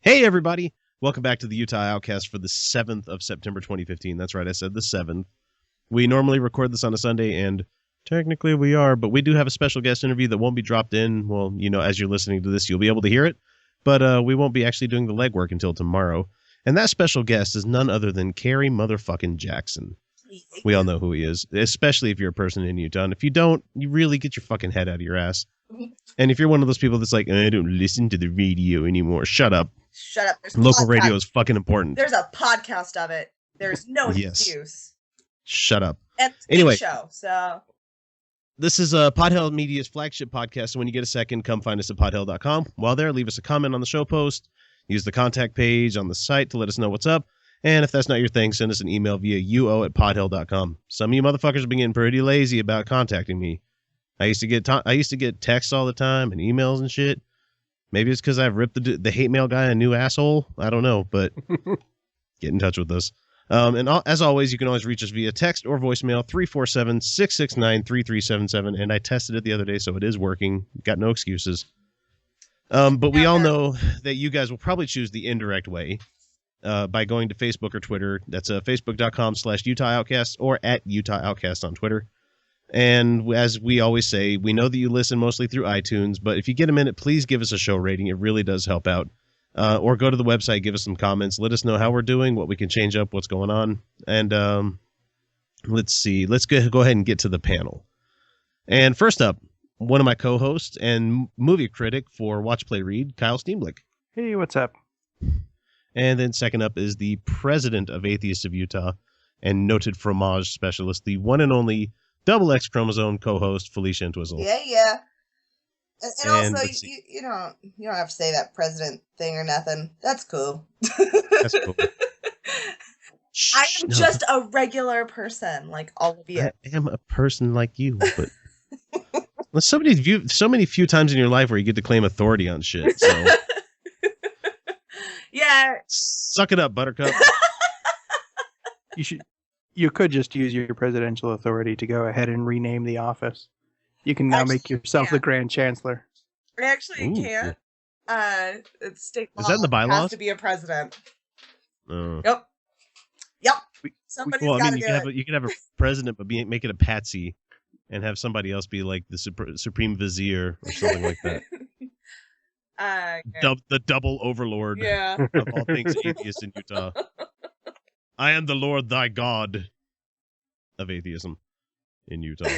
Hey, everybody. Welcome back to the Utah Outcast for the 7th of September 2015. That's right, I said the 7th. We normally record this on a Sunday, and technically we are, but we do have a special guest interview that won't be dropped in. Well, you know, as you're listening to this, you'll be able to hear it, but we won't be actually doing the legwork until tomorrow. And that special guest is none other than Kerry motherfucking Jackson. We all know who he is, especially if you're a person in Utah. And if you don't, you really get your fucking head out of your ass. And if you're one of those people that's like, I don't listen to the radio anymore, shut up. Shut up. There's Local radio is fucking important. There's a podcast of it. There's no excuse. Shut up. And anyway, show, so this is Podhell Media's flagship podcast. So when you get a second, come find us at podhell.com. While there, leave us a comment on the show post. Use the contact page on the site to let us know what's up. And if that's not your thing, send us an email via uo@podhell.com. Some of you motherfuckers have been getting pretty lazy about contacting me. I used to get texts all the time and emails and shit. Maybe it's because I've ripped the hate mail guy a new asshole. I don't know, but get in touch with us. As always, you can always reach us via text or voicemail, 347-669-3377. And I tested it the other day, so it is working. Got no excuses. But we all know that you guys will probably choose the indirect way by going to Facebook or Twitter. That's facebook.com/Utah Outcast or @Utah Outcast on Twitter. And as we always say, we know that you listen mostly through iTunes, but if you get a minute, please give us a show rating. It really does help out. Or go to the website, give us some comments. Let us know how we're doing, what we can change up, what's going on. And let's see. Let's go ahead and get to the panel. And first up, one of my co-hosts and movie critic for Watch Play Read, Kyle Steenblick. Hey, what's up? And then second up is the president of Atheists of Utah and noted fromage specialist, the one and only double X chromosome co-host, Felicia and Twizzle. Yeah. And also, you don't have to say that president thing or nothing. That's cool. That's cool. I am just a regular person, like all of you. I am a person like you, but there's so many few times in your life where you get to claim authority on shit. So yeah, suck it up, Buttercup. You could just use your presidential authority to go ahead and rename the office. You can now make yourself the Grand Chancellor. I actually can't. It's state law. Is that in the bylaws? Has to be a president. Yep. Somebody's got to do it. You can have a president, but make it a patsy, and have somebody else be like the supreme vizier or something like that. Okay. The double overlord of all things atheist in Utah. I am the Lord thy God of atheism in Utah.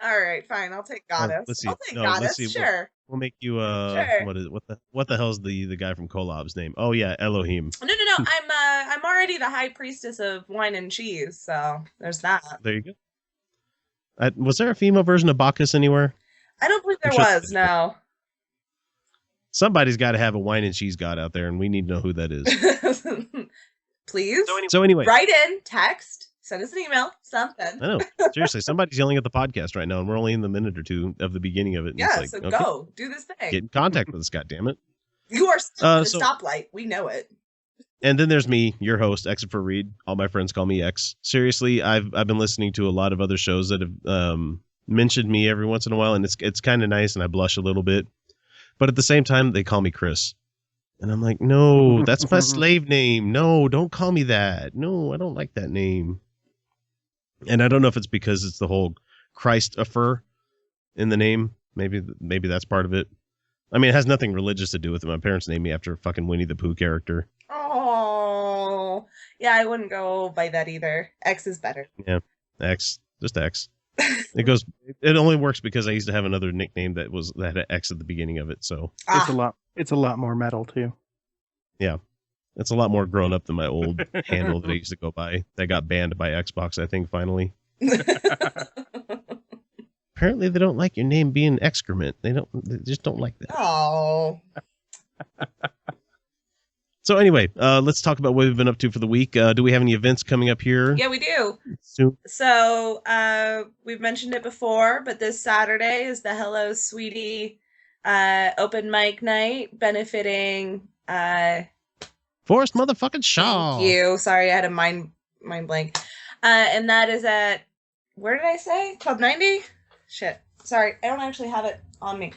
All right, fine. I'll take goddess. Let's see. I'll take goddess. Let's see. Sure. We'll make you sure. What the hell's the guy from Kolob's name? Oh yeah, Elohim. No. I'm already the high priestess of wine and cheese, so there's that. There you go. Was there a female version of Bacchus anywhere? I don't believe there was. No. Somebody's got to have a wine and cheese god out there, and we need to know who that is. Please. So anyway, write in, text, send us an email, something. I know. Seriously, somebody's yelling at the podcast right now, and we're only in the minute or two of the beginning of it. Yeah, so go do this thing. Get in contact with us, goddammit. You are still at the stoplight. We know it. And then there's me, your host, X for Read. All my friends call me X. Seriously, I've been listening to a lot of other shows that have mentioned me every once in a while, and it's kind of nice, and I blush a little bit. But at the same time, they call me Chris. And I'm like, no, that's my slave name. No, don't call me that. No, I don't like that name. And I don't know if it's because it's the whole Christ-afer in the name. Maybe that's part of it. I mean, it has nothing religious to do with it. My parents named me after a fucking Winnie the Pooh character. Oh, yeah, I wouldn't go by that either. X is better. Yeah, X. Just X. It only works because I used to have another nickname that had an X at the beginning of it. So it's a lot more metal too. Yeah, it's a lot more grown up than my old handle that I used to go by. That got banned by Xbox, I think, finally. Apparently, they don't like your name being excrement. They just don't like that. Oh. So anyway, let's talk about what we've been up to for the week. Do we have any events coming up here? Yeah, we do. Soon? So we've mentioned it before, but this Saturday is the Hello Sweetie open mic night benefiting Forrest motherfucking Shaw. Thank you. Sorry, I had a mind blank. And that is at, where did I say? Club 90? Shit. Sorry, I don't actually have it on me.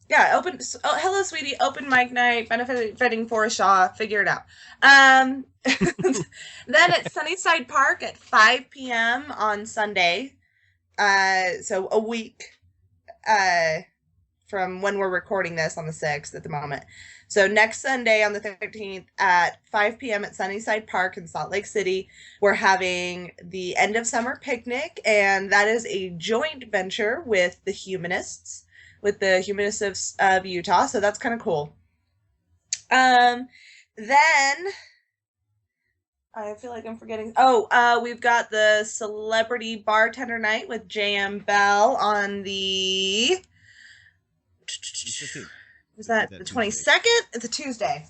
Yeah, hello, sweetie. Open mic night, benefiting Forest Shaw. Figure it out. Then at Sunnyside Park at 5 p.m. on Sunday. So a week from when we're recording this on the 6th at the moment. So next Sunday on the 13th at 5 p.m. at Sunnyside Park in Salt Lake City, we're having the end of summer picnic, and that is a joint venture with the Humanists, of Utah. So that's kind of cool. Then I feel like I'm forgetting. We've got the celebrity bartender night with J.M. Bell on the... Was that the 22nd? It's a Tuesday.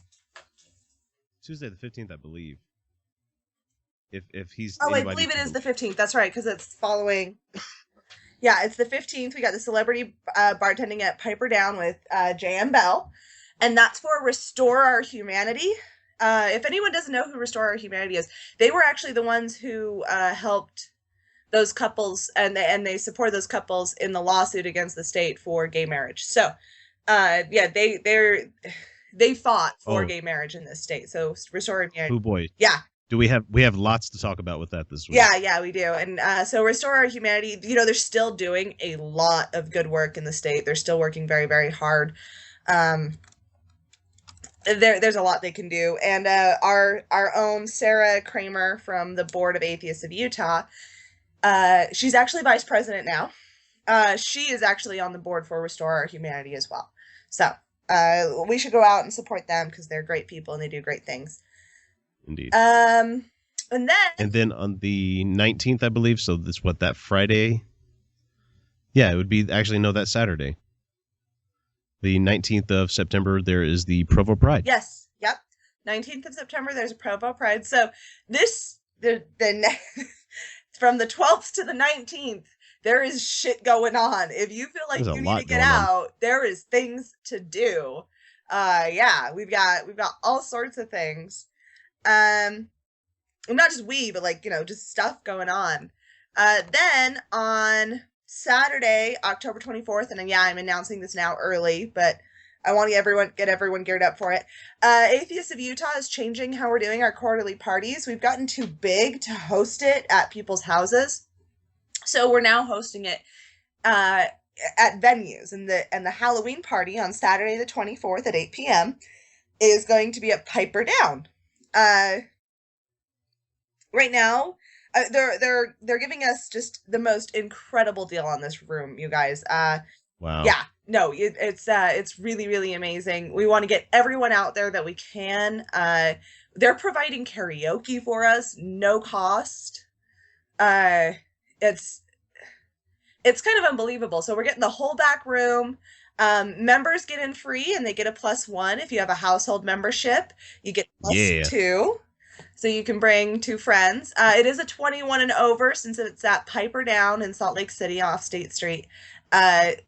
Tuesday the 15th, I believe. If he's... I believe it is the 15th. That's right, because it's following... Yeah, it's the 15th. We got the celebrity bartending at Piper Down with J.M. Bell. And that's for Restore Our Humanity. If anyone doesn't know who Restore Our Humanity is, they were actually the ones who helped those couples, and they support those couples in the lawsuit against the state for gay marriage. So, they fought for gay marriage in this state. So Restore Our Humanity. Oh boy. Yeah. We have lots to talk about with that this week. Yeah, we do. And so Restore Our Humanity, they're still doing a lot of good work in the state. They're still working very, very hard. There's a lot they can do. And our own Sarah Kramer from the Board of Atheists of Utah, she's actually vice president now. She is actually on the board for Restore Our Humanity as well. So we should go out and support them because they're great people and they do great things. Indeed. And then on the 19th, I believe, so that's that Friday? Yeah, it would be that Saturday. The 19th of September, there is the Provo Pride. Yes, yep. 19th of September, there's a Provo Pride. So from the 12th to the 19th, there is shit going on. If you feel like you need to get out, there is things to do. We've got all sorts of things. Not just but just stuff going on. Then on Saturday, October 24th, and I'm announcing this now early, but I want to get everyone geared up for it. Atheists of Utah is changing how we're doing our quarterly parties. We've gotten too big to host it at people's houses, so we're now hosting it at venues. And the Halloween party on Saturday the 24th at 8 p.m. is going to be at Piper Down. Right now, they're giving us just the most incredible deal on this room, you guys. Wow. Yeah, no, it's really, really amazing. We want to get everyone out there that we can. They're providing karaoke for us, no cost. It's kind of unbelievable. So we're getting the whole back room. Members get in free, and they get a +1. If you have a household membership, you get +2. So you can bring 2 friends. It is a 21 and over, since it's at Piper Down in Salt Lake City off State Street. It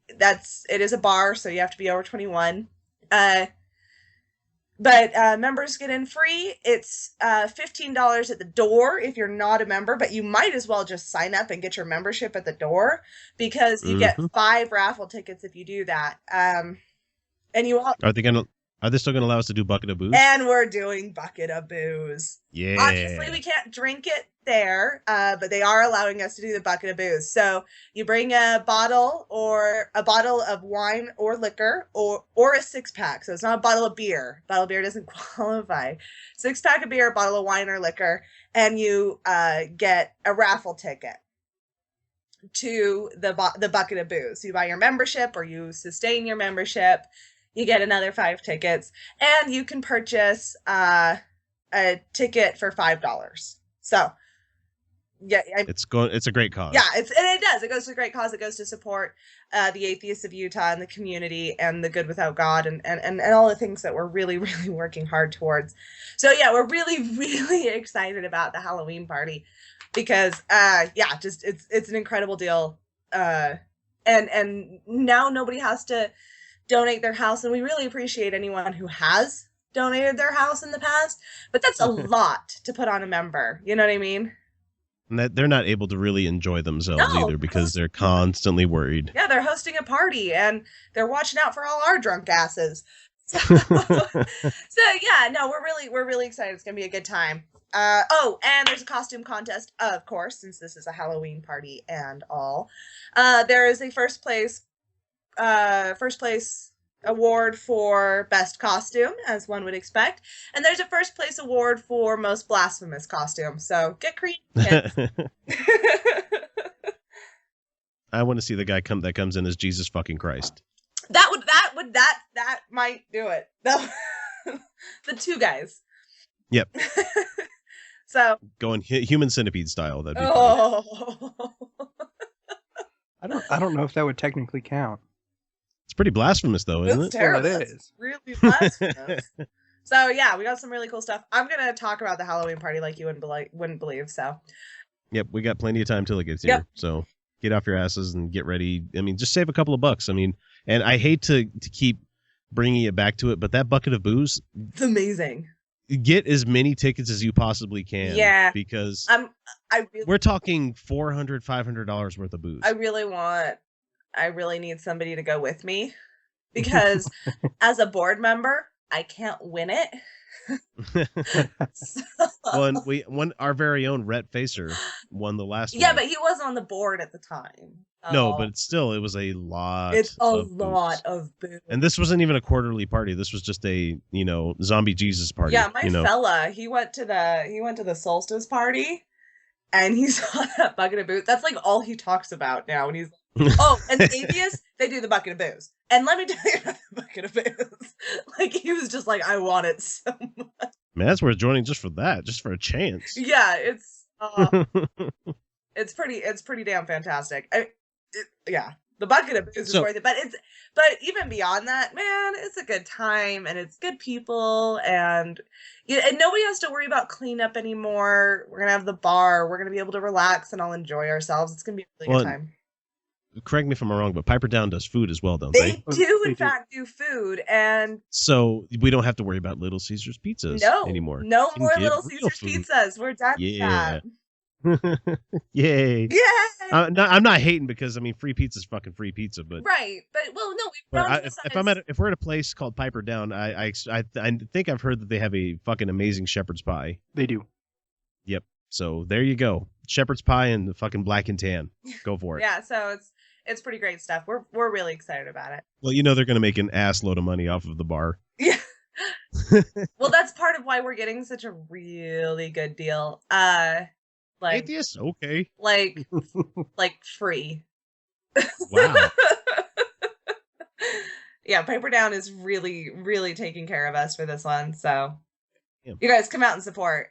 is a bar, so you have to be over 21. But members get in free. It's $15 at the door if you're not a member, but you might as well just sign up and get your membership at the door, because you get 5 raffle tickets if you do that. And you all Are they still gonna allow us to do Bucket of Booze? And we're doing Bucket of Booze. Yeah. Obviously, we can't drink it there, but they are allowing us to do the Bucket of Booze. So you bring a bottle of wine or liquor, or a 6-pack. So it's not a bottle of beer. Bottle of beer doesn't qualify. 6-pack of beer, a bottle of wine or liquor, and you get a raffle ticket to the Bucket of Booze. So you buy your membership, or you sustain your membership. You get another 5 tickets, and you can purchase a ticket for $5. So, yeah, it's a great cause. Yeah, it does. It goes to a great cause. It goes to support the Atheists of Utah and the community and the good without God and all the things that we're really, really working hard towards. So yeah, we're really, really excited about the Halloween party, because it's an incredible deal. And now nobody has to donate their house, and we really appreciate anyone who has donated their house in the past, but that's a lot to put on a member. You know what I mean? And that they're not able to really enjoy themselves either because they're constantly worried. Yeah, they're hosting a party and they're watching out for all our drunk asses. So yeah, no, we're really excited. It's gonna be a good time. And there's a costume contest, of course, since this is a Halloween party and all. There is a first place award for best costume, as one would expect, and there's a first place award for most blasphemous costume. So get creative. I want to see the guy that comes in as Jesus fucking Christ. That might do it. The two guys. Yep. So going human centipede style. That'd be I don't know if that would technically count. It's pretty blasphemous, though, isn't it? Terrible. Well, it is. It's really blasphemous. So yeah, we got some really cool stuff. I'm gonna talk about the Halloween party like you wouldn't believe. So. Yep, we got plenty of time till it gets here. So get off your asses and get ready. I mean, just save a couple of bucks. I mean, and I hate to keep bringing it back to it, but that bucket of booze, it's amazing. Get as many tickets as you possibly can. Yeah, because we're talking $400, $500 worth of booze. I really need somebody to go with me because as a board member, I can't win it. Our very own Rhett Facer won the last one. Yeah, but he wasn't on the board at the time. No, but it was a lot. It's a lot of booze. And this wasn't even a quarterly party. This was just a, zombie Jesus party. Yeah, my fella, he went to the solstice party and he saw that bucket of booze. That's like all he talks about now. And he's and the atheists, they do the bucket of booze. And let me tell you about the bucket of booze. Like, he was just like, I want it so much. Man, that's worth joining just for that, just for a chance. Yeah, it's pretty damn fantastic. The bucket of booze is worth it. But even beyond that, man, it's a good time and it's good people and nobody has to worry about cleanup anymore. We're gonna have the bar. We're gonna be able to relax and all enjoy ourselves. It's gonna be a really good time. Correct me if I'm wrong, but Piper Down does food as well, don't they? They do, in fact, do food, and so we don't have to worry about Little Caesars pizzas anymore. No more Little Caesars pizzas. We're done with that. Yay! Yeah. I'm not hating because free pizza is fucking free pizza, but right. But if we're at a place called Piper Down, I think I've heard that they have a fucking amazing shepherd's pie. They do. Yep. So there you go, shepherd's pie and the fucking black and tan. Go for it. Yeah. So it's pretty great stuff. We're really excited about it. Well, they're gonna make an ass load of money off of the bar. Yeah. Well, that's part of why we're getting such a really good deal. Like atheists, okay. Like free. Wow. Yeah, Piper Down is really, really taking care of us for this one. So you guys come out and support.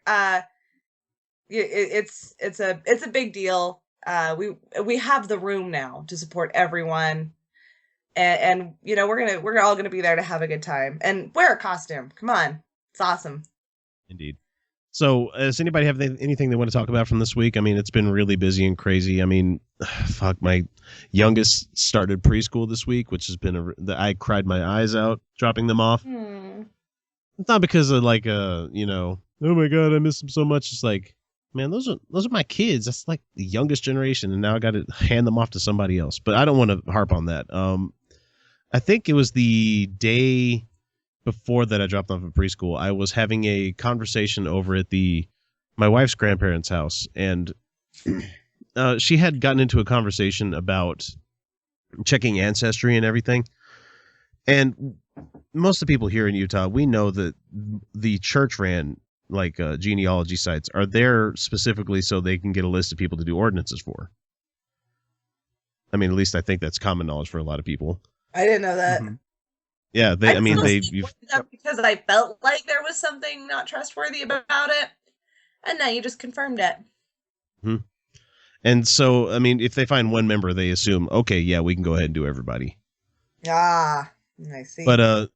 It's a big deal. We have the room now to support everyone. And we're all gonna be there to have a good time and wear a costume. Come on. It's awesome. Indeed. So, does anybody have anything they want to talk about from this week? It's been really busy and crazy. Fuck, my youngest started preschool this week, which has been I cried my eyes out dropping them off. It's not because of oh my God, I miss them so much. It's like, man, those are my kids. That's like the youngest generation, and now I got to hand them off to somebody else. But I don't want to harp on that. I think it was the day before that I dropped off at preschool. I was having a conversation over at my wife's grandparents' house, and she had gotten into a conversation about checking ancestry and everything. And most of the people here in Utah, we know that the church ran genealogy sites are there specifically so they can get a list of people to do ordinances for. At least I think that's common knowledge for a lot of people. I didn't know that. Mm-hmm. Yeah, because I felt like there was something not trustworthy about it, and now you just confirmed it. Mm-hmm. And so, if they find one member, they assume, okay, yeah, we can go ahead and do everybody. Ah, I see. But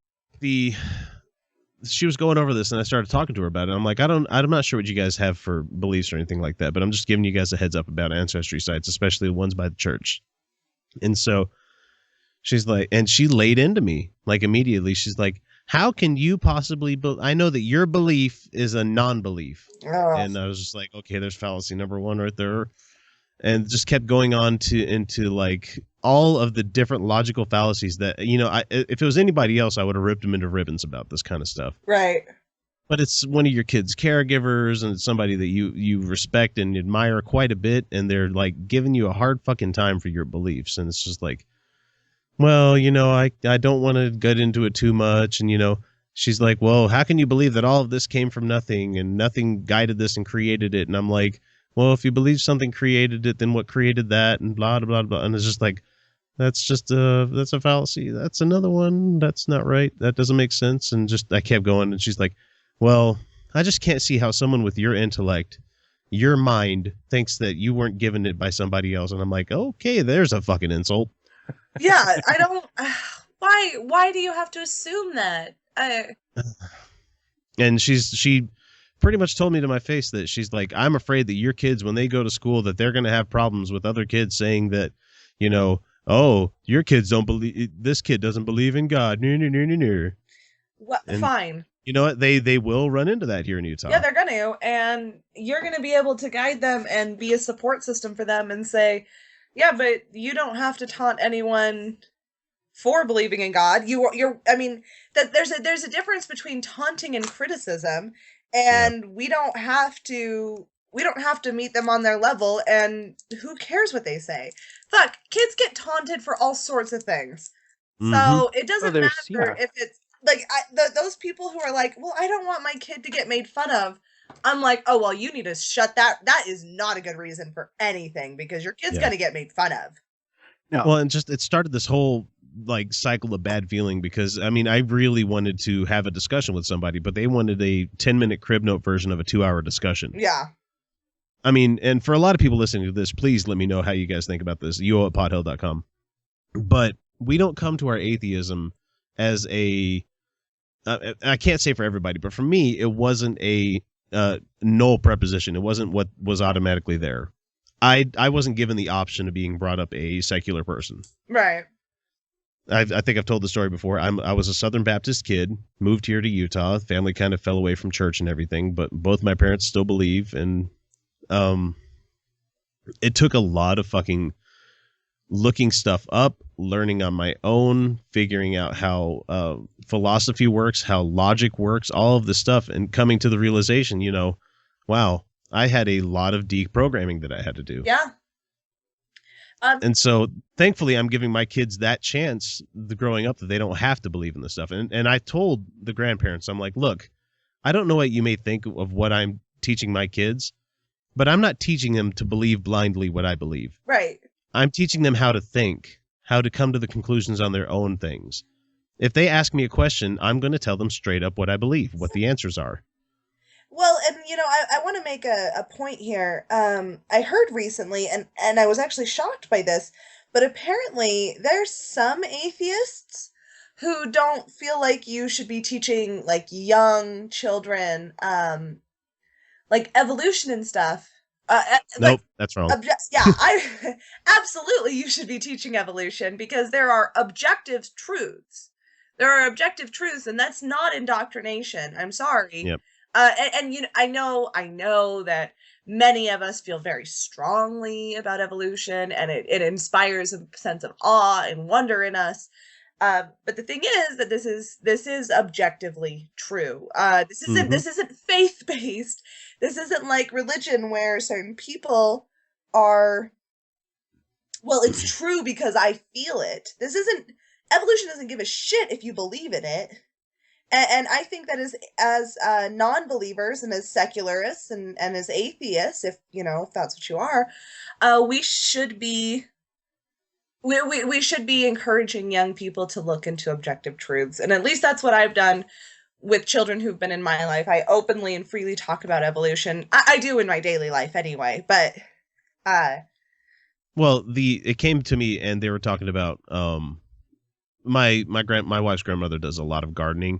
she was going over this, and I started talking to her about it. I'm like, I'm not sure what you guys have for beliefs or anything like that, but I'm just giving you guys a heads up about ancestry sites, especially the ones by the church. And so She's like, and she laid into me like immediately. She's like, how can you possibly I know that your belief is a non-belief. Oh. And I was just like, okay, there's fallacy number one right there. And just kept going on into like all of the different logical fallacies that, you know, if it was anybody else, I would have ripped them into ribbons about this kind of stuff. Right. But it's one of your kids' caregivers, and it's somebody that you respect and admire quite a bit, and they're like giving you a hard fucking time for your beliefs. And it's just like, well, you know, I don't want to get into it too much. And, you know, she's like, well, how can you believe that all of this came from nothing and nothing guided this and created it? And I'm like, well, if you believe something created it, then what created that? And blah, blah, blah, blah. And it's just like, that's a fallacy. That's another one. That's not right. That doesn't make sense. And just, I kept going. And she's like, well, I just can't see how someone with your intellect, your mind, thinks that you weren't given it by somebody else. And I'm like, okay, there's a fucking insult. Yeah, I don't. Why do you have to assume that? And she pretty much told me to my face that she's like, I'm afraid that your kids, when they go to school, that they're going to have problems with other kids saying that, you know, oh, your kids don't believe, this kid doesn't believe in God. No. What? Fine. You know what? They will run into that here in Utah. Yeah, they're going to. And you're going to be able to guide them and be a support system for them and say, yeah, but you don't have to taunt anyone for believing in God. I mean, that there's a difference between taunting and criticism, and we don't have to meet them on their level, and who cares what they say? Fuck, kids get taunted for all sorts of things. So it doesn't matter if it's like those people who are like, well, I don't want my kid to get made fun of. I'm like, oh, well, you need to shut that. That is not a good reason for anything, because your kid's going to get made fun of. No. Well, and just it started this whole like cycle of bad feeling, because I mean, I really wanted to have a discussion with somebody, but they wanted a 10-minute crib note version of a 2-hour discussion. Yeah. I mean, and for a lot of people listening to this, please let me know how you guys think about this. uo@podhill.com. But we don't come to our atheism as a I can't say for everybody, but for me, it wasn't a null preposition. It wasn't what was automatically there. I wasn't given the option of being brought up a secular person. Right. I think I've told the story before. I was a Southern Baptist kid, moved here to Utah. Family kind of fell away from church and everything, but both my parents still believe. And it took a lot of fucking looking stuff up, learning on my own, figuring out how philosophy works, how logic works, all of this stuff, and coming to the realization, you know, wow, I had a lot of deprogramming that I had to do. Yeah. And so thankfully I'm giving my kids that chance growing up, that they don't have to believe in this stuff. And I told the grandparents, I'm like, look, I don't know what you may think of what I'm teaching my kids, but I'm not teaching them to believe blindly what I believe. Right. I'm teaching them how to think, how to come to the conclusions on their own things. If they ask me a question, I'm going to tell them straight up what I believe, what the answers are. Well, and you know, I want to make a point here. I heard recently, and I was actually shocked by this, but apparently there's some atheists who don't feel like you should be teaching like young children, like evolution and stuff. Nope, that's wrong. Absolutely, you should be teaching evolution, because there are objective truths. There are objective truths, and that's not indoctrination. I'm sorry. Yep. And you know, I know that many of us feel very strongly about evolution, and it inspires a sense of awe and wonder in us. But the thing is that this is objectively true. This isn't faith-based. This isn't like religion where certain people are, well, it's true because I feel it. Evolution doesn't give a shit if you believe in it. And I think that as non-believers and as secularists and as atheists, if that's what you are, we should be encouraging young people to look into objective truths. And at least that's what I've done with children who've been in my life. I openly and freely talk about evolution. I do in my daily life anyway, but well, it came to me and they were talking about my wife's grandmother does a lot of gardening.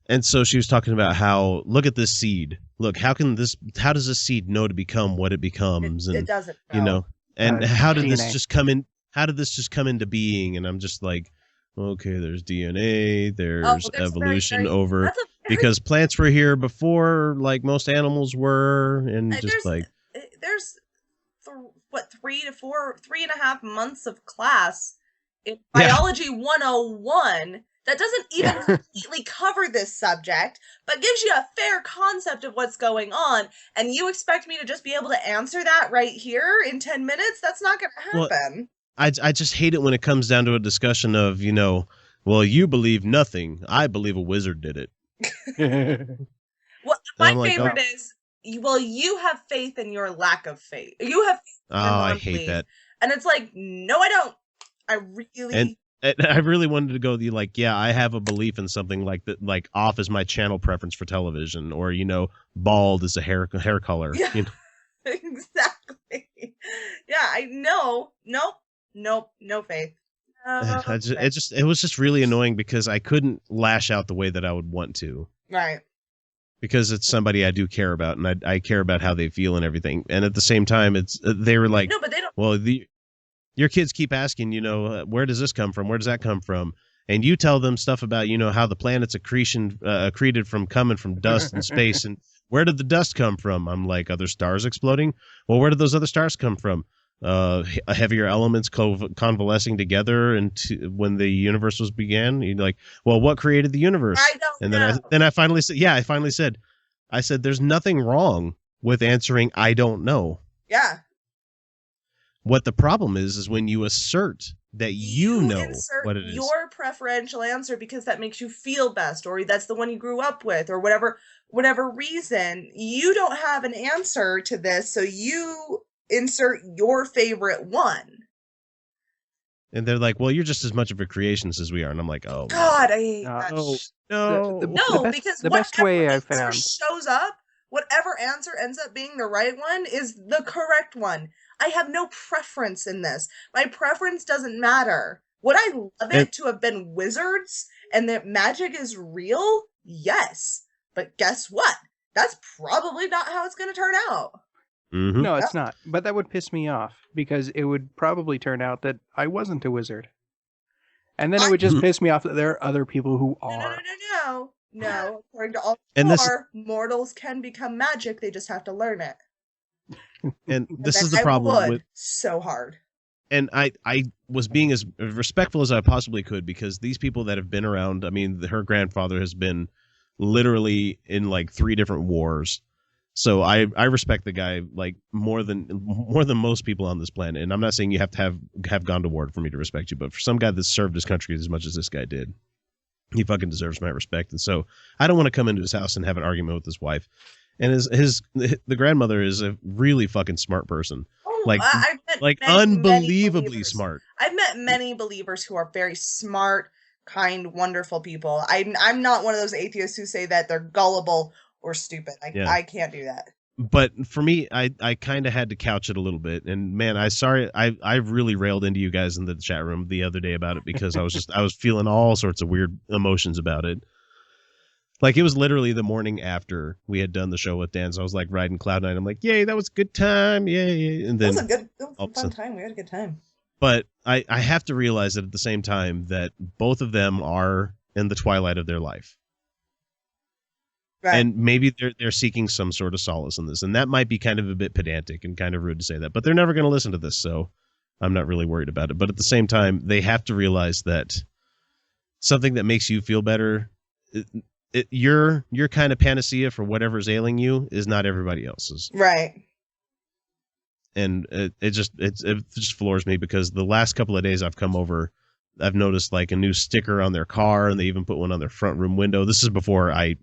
And so she was talking about how, look at this seed. Look, how does this seed know to become what it becomes? And it doesn't know. And how did this just come in? how did this just come into being? And I'm just like, okay, there's DNA, there's evolution because plants were here before, like most animals were, and just like there's 3.5 months of class in biology 101 that doesn't even completely cover this subject, but gives you a fair concept of what's going on, and you expect me to just be able to answer that right here in 10 minutes? That's not going to happen. Well, I just hate it when it comes down to a discussion of, well, you believe nothing. I believe a wizard did it. Well, my favorite is, well, you have faith in your lack of faith. You have faith in your I hate that. And it's like, no, I don't. I really wanted to go I have a belief in something like that, like off is my channel preference for television, or bald is a hair color. Yeah, exactly. Yeah, I know. Nope, no faith. It was just really annoying because I couldn't lash out the way that I would want to. Right. Because it's somebody I do care about, and I care about how they feel and everything. And at the same time, they were like, no, but they don't. Well, your kids keep asking, where does this come from? Where does that come from? And you tell them stuff about, how the planet's accreted from coming from dust and space. And where did the dust come from? I'm like, other stars exploding? Well, where did those other stars come from? Heavier elements convalescing together when the universe was began. You're like, well, what created the universe? I don't know. Then I finally said, I said, there's nothing wrong with answering I don't know. Yeah. What the problem is when you assert that you know what it is. Your preferential answer because that makes you feel best, or that's the one you grew up with, or whatever reason. You don't have an answer to this, so you insert your favorite one. And they're like, well, you're just as much of a creationist as we are. And I'm like, oh God, I hate that. No, because the best way I found shows up, whatever answer ends up being the right one is the correct one. I have no preference in this. My preference doesn't matter. Would I love it to have been wizards and that magic is real? Yes. But guess what? That's probably not how it's going to turn out. Mm-hmm. No, it's not. But that would piss me off because it would probably turn out that I wasn't a wizard. And then it would just piss me off that there are other people who are. No. According to all mortals can become magic. They just have to learn it. And this is the problem with so hard. And I was being as respectful as I possibly could because these people that have been around, I mean, her grandfather has been literally in like 3 different wars. So I respect the guy like more than most people on this planet. And I'm not saying you have to have gone to war for me to respect you, but for some guy that served his country as much as this guy did, he fucking deserves my respect. And so I don't want to come into his house and have an argument with his wife. And the grandmother is a really fucking smart person. Like unbelievably smart. I've met many believers who are very smart, kind, wonderful people. I'm not one of those atheists who say that they're gullible or stupid. I can't do that. But for me, I kind of had to couch it a little bit. And man, I really railed into you guys in the chat room the other day about it because I was feeling all sorts of weird emotions about it. Like, it was literally the morning after we had done the show with Dan, so I was like riding cloud nine. I'm like, yay, that was a good time, yay. And then it was a fun time. We had a good time. But I have to realize that at the same time that both of them are in the twilight of their life. Right. And maybe they're seeking some sort of solace in this. And that might be kind of a bit pedantic and kind of rude to say that. But they're never going to listen to this, so I'm not really worried about it. But at the same time, they have to realize that something that makes you feel better... your kind of panacea for whatever's ailing you is not everybody else's. Right. And it just floors me because the last couple of days I've come over, I've noticed like a new sticker on their car, and they even put one on their front room window. This is before I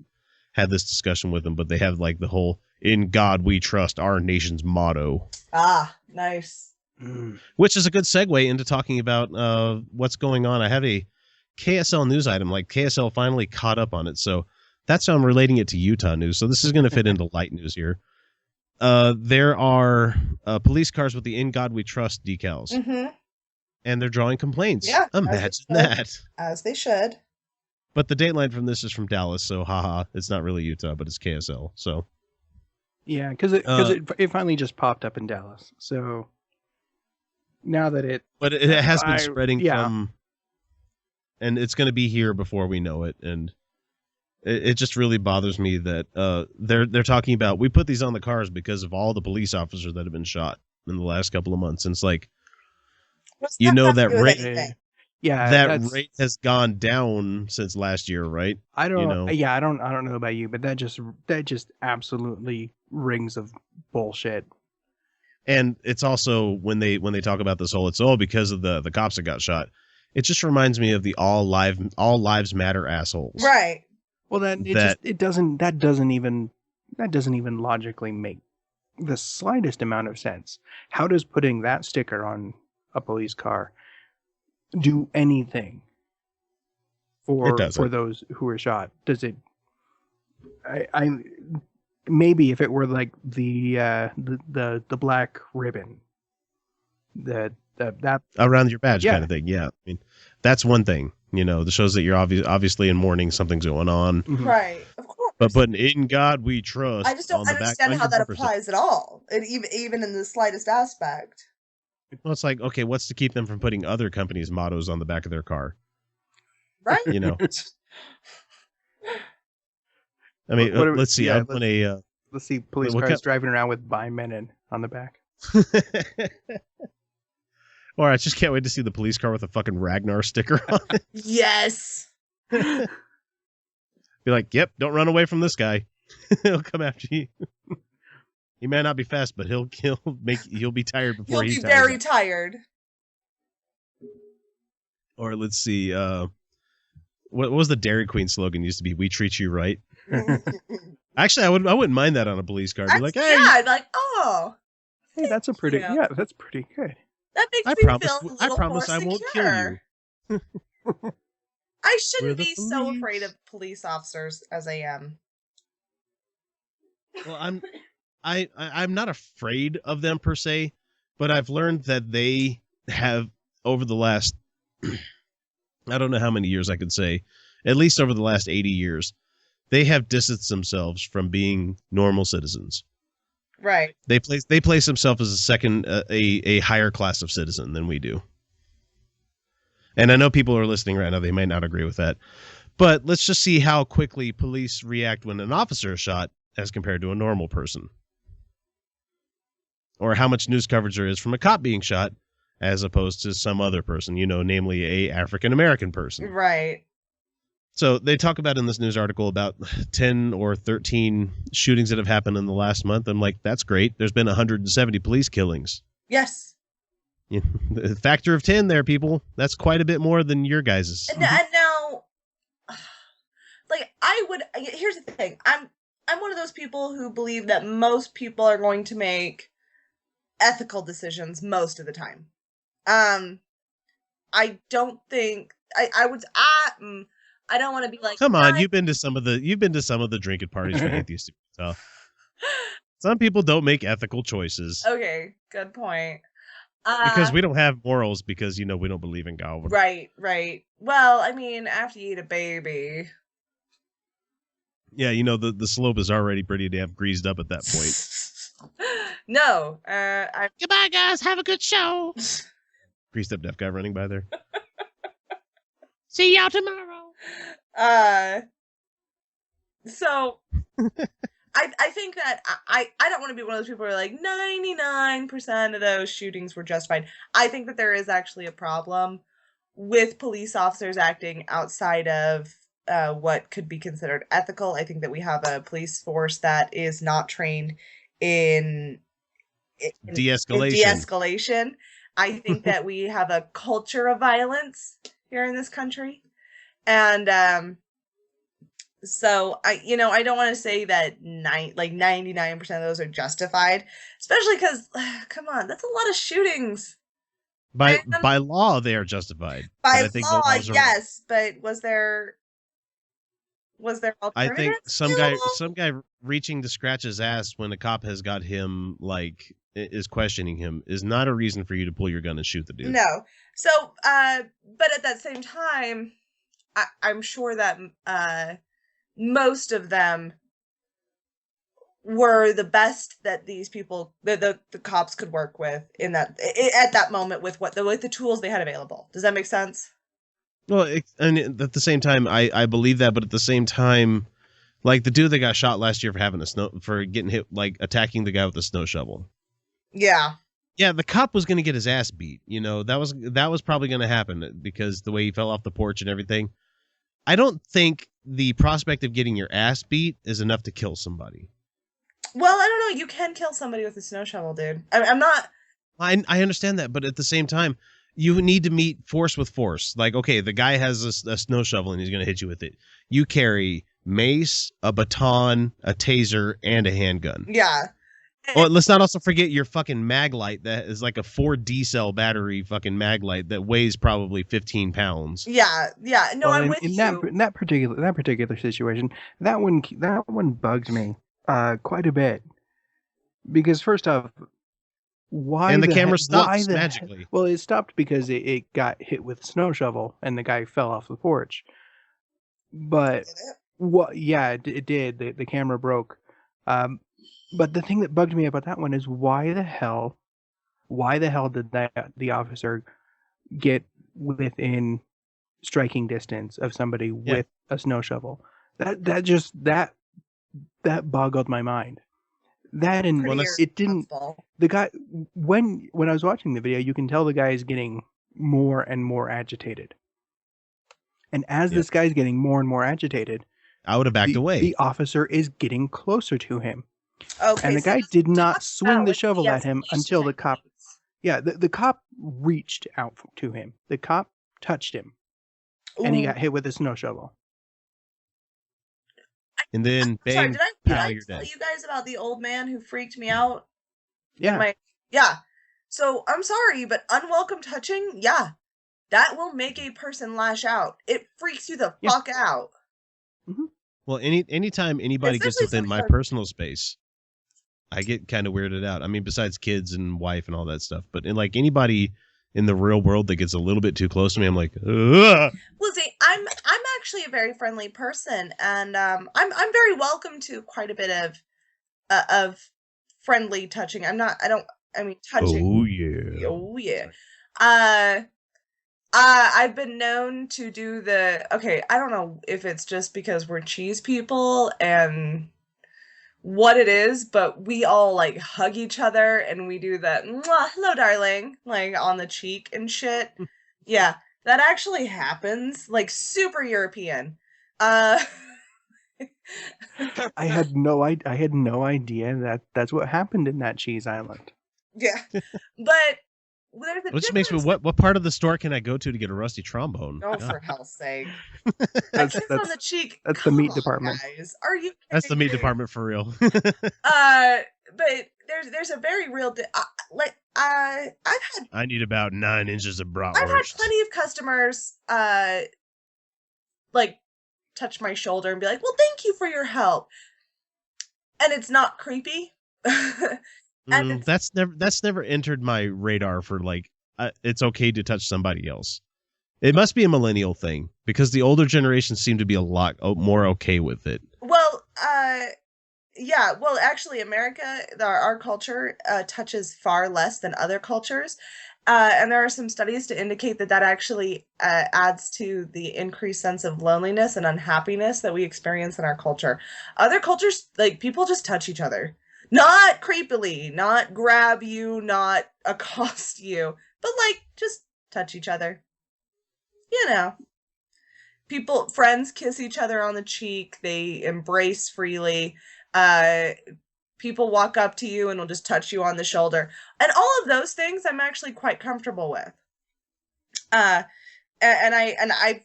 had this discussion with them, but they have like the whole "In God We Trust," our nation's motto. Ah, nice. Which is a good segue into talking about what's going on. I have a KSL news item. Like, KSL finally caught up on it, so that's how I'm relating it to Utah news. So this is going to fit into light news here. There are police cars with the "In God We Trust" decals, and they're drawing complaints. Yeah, imagine that. As they should. But the dateline from this is from Dallas, so haha, it's not really Utah, but it's KSL. So yeah, because it finally just popped up in Dallas. So now that it... But it has been spreading from... And it's going to be here before we know it. And it just really bothers me that they're talking about, we put these on the cars because of all the police officers that have been shot in the last couple of months. And it's like, you know, that rate... Yeah, that rate has gone down since last year, right? I don't know. Yeah, I don't know about you, but that just absolutely rings of bullshit. And it's also when they talk about this whole, it's because of the cops that got shot. It just reminds me of the all lives matter assholes. Right. Well, that doesn't even logically make the slightest amount of sense. How does putting that sticker on a police car do anything for those who were shot? Does it? I maybe if it were like the black ribbon that around your badge kind of thing. Yeah, I mean that's one thing. You know, that shows that you're obviously in mourning, something's going on. Mm-hmm. Right, of course. But putting "In God We Trust," I just don't understand how that applies at all, even in the slightest aspect. Well, it's like, okay, what's to keep them from putting other companies' mottos on the back of their car? Right. You know. I mean, let's see. Yeah, let's see police cars driving around with "By Menon" on the back. Or I just can't wait to see the police car with a fucking Ragnar sticker on it. Yes. Be like, yep, don't run away from this guy. He'll come after you. He may not be fast, but he'll be tired before he'll be very tired. Or let's see, what was the Dairy Queen slogan used to be? We treat you right. Actually, I wouldn't mind that on a police car. Be like, hey, yeah, like, oh, hey, that's pretty good. That makes me feel a little I promise more I won't kill you. I shouldn't be so afraid of police officers as I am. Well, I'm not afraid of them per se, but I've learned that they have, over the last, I don't know how many years I could say, at least over the last 80 years, they have distanced themselves from being normal citizens. Right. They place themselves as a higher class of citizen than we do. And I know people are listening right now, they might not agree with that. But let's just see how quickly police react when an officer is shot as compared to a normal person. Or how much news coverage there is from a cop being shot as opposed to some other person, namely a African-American person. Right. So they talk about in this news article about 10 or 13 shootings that have happened in the last month. I'm like, that's great. There's been 170 police killings. Yes. The factor of 10 there, people. That's quite a bit more than your guys's. And now, like, here's the thing. I'm one of those people who believe that most people are going to make ethical decisions most of the time. I don't think I don't want to be like, come on, you've been to some of the drinking parties for atheists. So some people don't make ethical choices. Okay, good point. Because we don't have morals because we don't believe in God. Right. Well, I mean, after you eat a baby. Yeah, the slope is already pretty damn greased up at that point. No, goodbye, guys. Have a good show. Greased up deaf guy running by there. See y'all tomorrow. So I think that I don't want to be one of those people who are like 99% of those shootings were justified. I think that there is actually a problem with police officers acting outside of what could be considered ethical. I think that we have a police force that is not trained in de-escalation. I think that we have a culture of violence here in this country. And so I don't want to say that 99% of those are justified, especially because come on, that's a lot of shootings. By law, they are justified. By law, yes, but was there alternatives? I think some guy reaching to scratch his ass when a cop has got him is questioning him is not a reason for you to pull your gun and shoot the dude. No. So, but at that same time, I'm sure that most of them were the best that these people, the cops could work with in that at that moment with the tools they had available. Does that make sense? Well, and at the same time, I believe that, but at the same time, like the dude that got shot last year for getting hit, like attacking the guy with the snow shovel. Yeah. Yeah, the cop was going to get his ass beat. You know, that was probably going to happen because the way he fell off the porch and everything. I don't think the prospect of getting your ass beat is enough to kill somebody. Well, I don't know. You can kill somebody with a snow shovel, dude. I'm not. I understand that, but at the same time, you need to meet force with force. Like, okay, the guy has a snow shovel and he's going to hit you with it. You carry mace, a baton, a taser, and a handgun. Yeah. Well, let's not also forget your fucking mag light that is like a 4D cell battery fucking mag light that weighs probably 15 pounds. Yeah. No, well, I'm with you. In that particular situation, that one bugs me quite a bit. Because first off, why and the camera stops magically. Well, it stopped because it got hit with a snow shovel and the guy fell off the porch. But it did. The camera broke. But the thing that bugged me about that one is why the hell did the officer get within striking distance of somebody with a snow shovel? That boggled my mind. That and it didn't. The guy when I was watching the video, you can tell the guy is getting more and more agitated. And as this guy's getting more and more agitated, I would have backed away. The officer is getting closer to him. Okay, and the guy did not swing the shovel at him until the cop. Yeah, the cop reached out to him. The cop touched him, and he got hit with a snow shovel. And then, bang, sorry, did I tell you guys about the old man who freaked me out? Yeah. So I'm sorry, but unwelcome touching, that will make a person lash out. It freaks you the fuck out. Mm-hmm. Well, anytime anybody gets within my personal space, I get kind of weirded out. I mean, besides kids and wife and all that stuff, but like anybody in the real world that gets a little bit too close to me, I'm like, ugh. Well, see, I'm actually a very friendly person, and I'm very welcome to quite a bit of friendly touching. Touching. Oh yeah. I've been known to do I don't know if it's just because we're cheese people and what it is, but we all like hug each other and we do that hello darling, like on the cheek and shit. Yeah, that actually happens, like super European. I had no idea that that's what happened in that cheese island. Yeah. But which makes me what part of the store can I go to get a rusty trombone? Oh, for hell's sake! That's on the cheek. That's the meat department. Guys. Are you? That's the meat department for real. But there's a very real. I need about 9 inches of bratwurst. I've had plenty of customers like touch my shoulder and be like, "Well, thank you for your help," and it's not creepy. And that's never entered my radar for like it's okay to touch somebody else. It must be a millennial thing because the older generations seem to be a lot more okay with it. Well, well, actually, America, our culture touches far less than other cultures, and there are some studies to indicate that actually adds to the increased sense of loneliness and unhappiness that we experience in our culture. Other cultures, like people just touch each other. Not creepily, not grab you, not accost you, but like just touch each other. You know. Friends kiss each other on the cheek, they embrace freely. People walk up to you and will just touch you on the shoulder. And all of those things I'm actually quite comfortable with. And I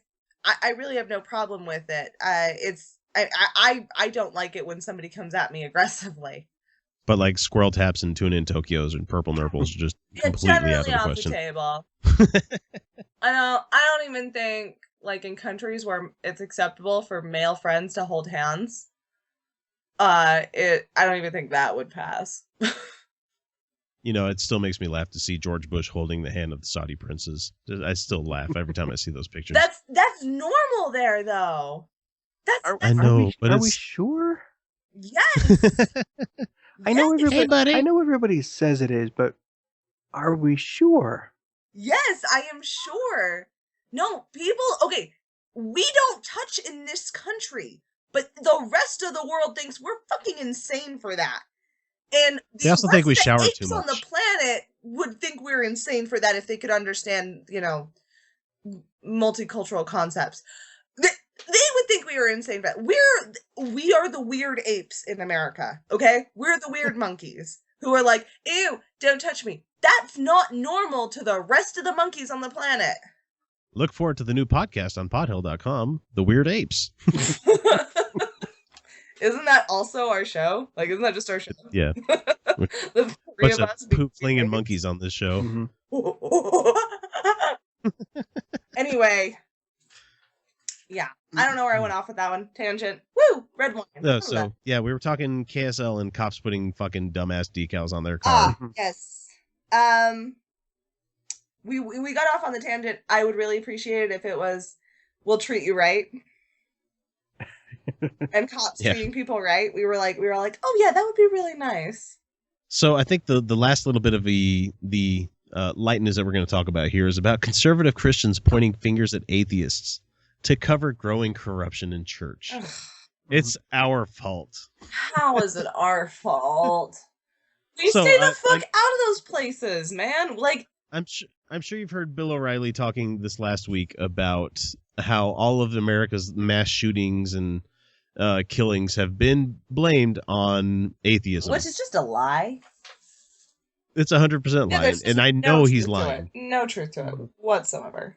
really have no problem with it. I don't like it when somebody comes at me aggressively. But like squirrel taps and tuna in Tokyos and purple nurples are just completely out of the question. The table. I don't even think like in countries where it's acceptable for male friends to hold hands. I don't even think that would pass. You know, it still makes me laugh to see George Bush holding the hand of the Saudi princes. I still laugh every time I see those pictures. That's normal there though. I know, are we sure? Yes. I know Yes. everybody. Hey, buddy. I know everybody says it is, but are we sure? Yes, I am sure. No, people, okay, we don't touch in this country, but the rest of the world thinks we're fucking insane for that. And They also think we rest of the shower apes too on the much. planet would think we're insane for that if they could understand, multicultural concepts. They would think we were insane for that. We are the weird apes in America, okay? We're the weird monkeys who are like, ew, don't touch me. That's not normal to the rest of the monkeys on the planet. Look forward to the new podcast on podhill.com, The Weird Apes. Isn't that also our show? Like, isn't that just our show? Yeah. The three Bunch of of us being poop flinging weird. monkeys on this show. Anyway. Yeah. I don't know where I went off with that one. Tangent. Woo! Red wine. No, so, yeah, we were talking KSL and cops putting fucking dumbass decals on their car. Yes. We got off on the tangent. I would really appreciate it if it was, we'll treat you right. And cops treating people right. We were like, oh yeah, that would be really nice. So I think the last little bit of the lightness that we're going to talk about here is about conservative Christians pointing fingers at atheists to cover growing corruption in church. It's our fault. How is it our fault? We stay the fuck out of those places, man. Like, I'm sure you've heard Bill O'Reilly talking this last week about how all of America's mass shootings and killings have been blamed on atheism. Which is just a lie. It's 100% lying, and I know he's lying. No truth to it whatsoever.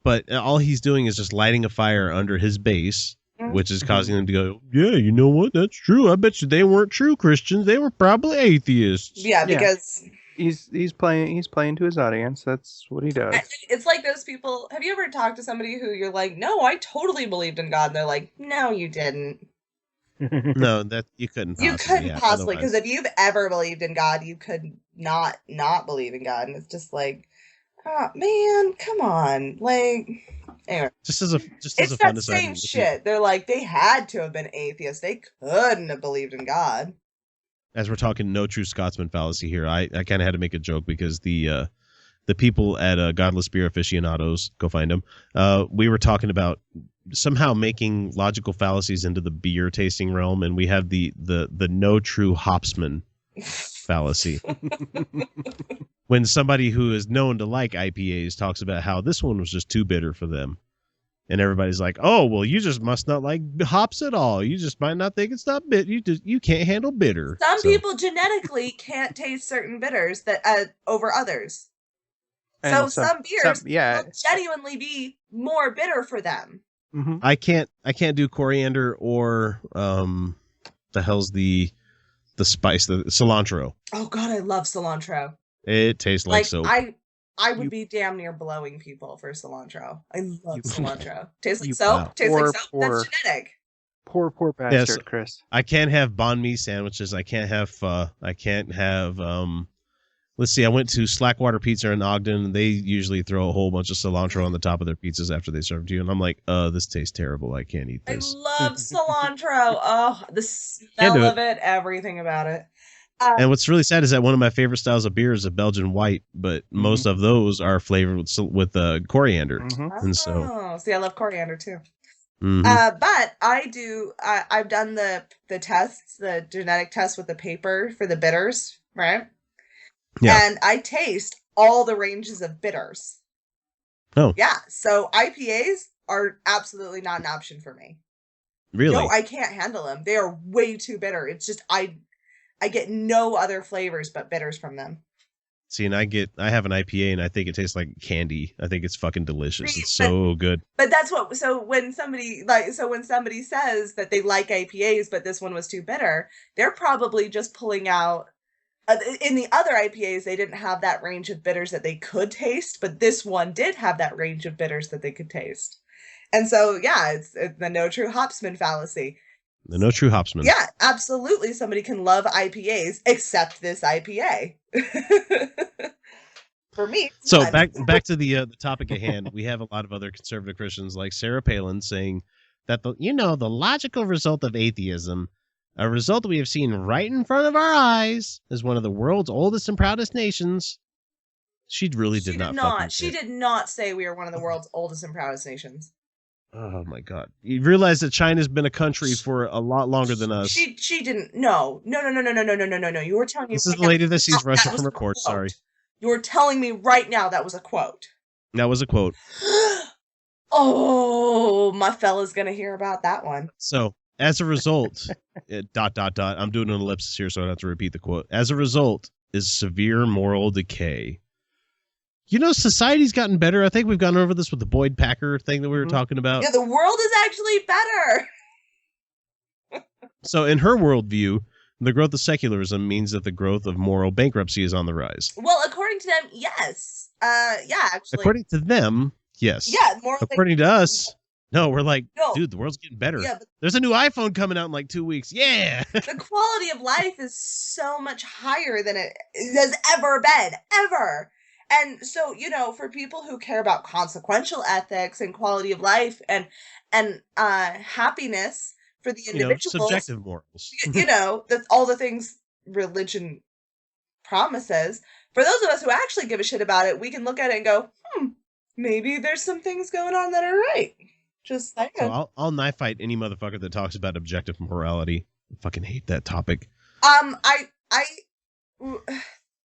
But all he's doing is just lighting a fire under his base, which is causing them to go, yeah, you know what? That's true. I bet you they weren't true Christians. They were probably atheists. Yeah, because he's playing to his audience. That's what he does. It's like those people. Have you ever talked to somebody who you're like, no, I totally believed in God, and they're like, no, you didn't. No, that you couldn't possibly. You couldn't possibly, because if you've ever believed in God, you could not believe in God. And it's just like, oh man, come on. Like, anyway. Just as a it's fun that same shit. They're like, they had to have been atheists. They couldn't have believed in God. As we're talking no true Scotsman fallacy here, I kind of had to make a joke because the people at Godless Beer Aficionados, go find them, we were talking about somehow making logical fallacies into the beer tasting realm, and we have the no true hopsman fallacy. When somebody who is known to like IPAs talks about how this one was just too bitter for them, and everybody's like, "Oh, well, you just must not like hops at all. You just might not think it's not bitter. You can't handle bitter." Some people genetically can't taste certain bitters that over others. So some beers will genuinely be more bitter for them. Mm-hmm. I can't do coriander or the hell's the spice, the cilantro. Oh God, I love cilantro. It tastes like soap. I would be damn near blowing people for cilantro. I love cilantro. Tastes like wow. soap. Tastes like soap. That's genetic. Poor bastard, Chris. I can't have banh mi sandwiches. I can't have pho. I can't have let's see, I went to Slackwater Pizza in Ogden, and they usually throw a whole bunch of cilantro on the top of their pizzas after they serve it to you, and I'm like, this tastes terrible. I can't eat this. I love cilantro. Oh, the smell of it, everything about it. And what's really sad is that one of my favorite styles of beer is a Belgian white, but most of those are flavored with coriander. And so, see, I love coriander too. Mm-hmm. But I've done the tests, the genetic tests with the paper for the bitters, right? Yeah. And I taste all the ranges of bitters. Oh. Yeah. So IPAs are absolutely not an option for me. Really? No, I can't handle them. They are way too bitter. It's just I get no other flavors but bitters from them. See, and I have an IPA and I think it tastes like candy. I think it's fucking delicious. It's so good. But that's what, so when somebody says that they like IPAs, but this one was too bitter, they're probably just pulling out, in the other IPAs, they didn't have that range of bitters that they could taste, but this one did have that range of bitters that they could taste. And so, yeah, it's the no true hopsman fallacy. The no true hopsman. Yeah, absolutely. Somebody can love IPAs, except this IPA. For me. So back to the topic at hand. We have a lot of other conservative Christians like Sarah Palin saying that the logical result of atheism, a result we have seen right in front of our eyes, as one of the world's oldest and proudest nations. She really did not. She did not say we are one of the world's oldest and proudest nations. Oh my God! You realize that China's been a country for a lot longer than us. She didn't. No. You were telling me. This is the lady that sees Russia from her porch. Sorry. You were telling me right now that was a quote. That was a quote. Oh, my fella's gonna hear about that one. So, as a result, ... I'm doing an ellipsis here, so I don't have to repeat the quote. As a result, is severe moral decay. Society's gotten better. I think we've gone over this with the Boyd Packer thing that we were talking about. Yeah, the world is actually better. So in her worldview, the growth of secularism means that the growth of moral bankruptcy is on the rise. Well, according to them, yes. Yeah, actually. According to them, yes. Yeah, according to us, no, we're like, dude, the world's getting better. Yeah, there's a new iPhone coming out in like 2 weeks. Yeah. The quality of life is so much higher than it has ever been, ever. And so, for people who care about consequential ethics and quality of life and happiness for the individuals, subjective morals, that's all the things religion promises. For those of us who actually give a shit about it, we can look at it and go, maybe there's some things going on that are right. Just saying. So I'll knife fight any motherfucker that talks about objective morality. I fucking hate that topic.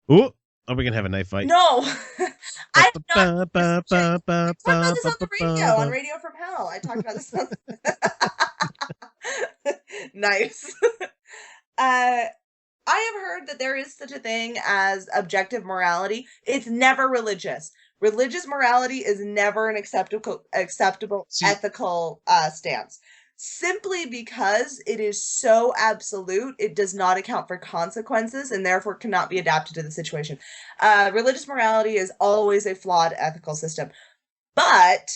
Ooh. Are we going to have a knife fight? No. I talked about this on the radio, on Radio From Hell. I talked about this. Nice. I have heard that there is such a thing as objective morality. It's never religious. Religious morality is never an acceptable ethical stance. Simply because it is so absolute, it does not account for consequences and therefore cannot be adapted to the situation. Religious morality is always a flawed ethical system. But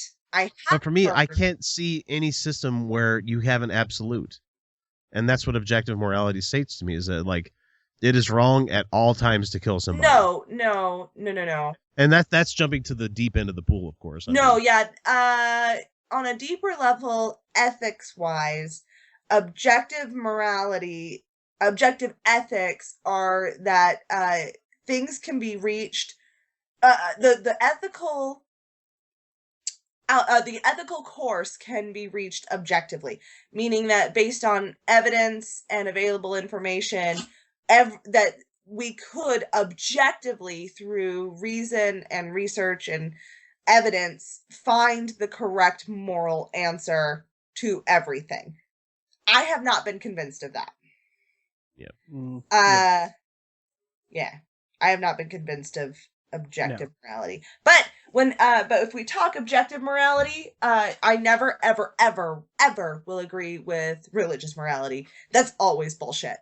for me, I can't see any system where you have an absolute. And that's what objective morality states to me, is that, like, it is wrong at all times to kill somebody. No. And that's jumping to the deep end of the pool, of course. On a deeper level, ethics-wise, objective ethics are that things can be reached. The ethical course can be reached objectively, meaning that based on evidence and available information, that we could objectively, through reason and research and evidence, find the correct moral answer to everything. I have not been convinced of that. Yeah. Yeah. I have not been convinced of objective morality. But if we talk objective morality, I never, ever, ever, ever will agree with religious morality. That's always bullshit.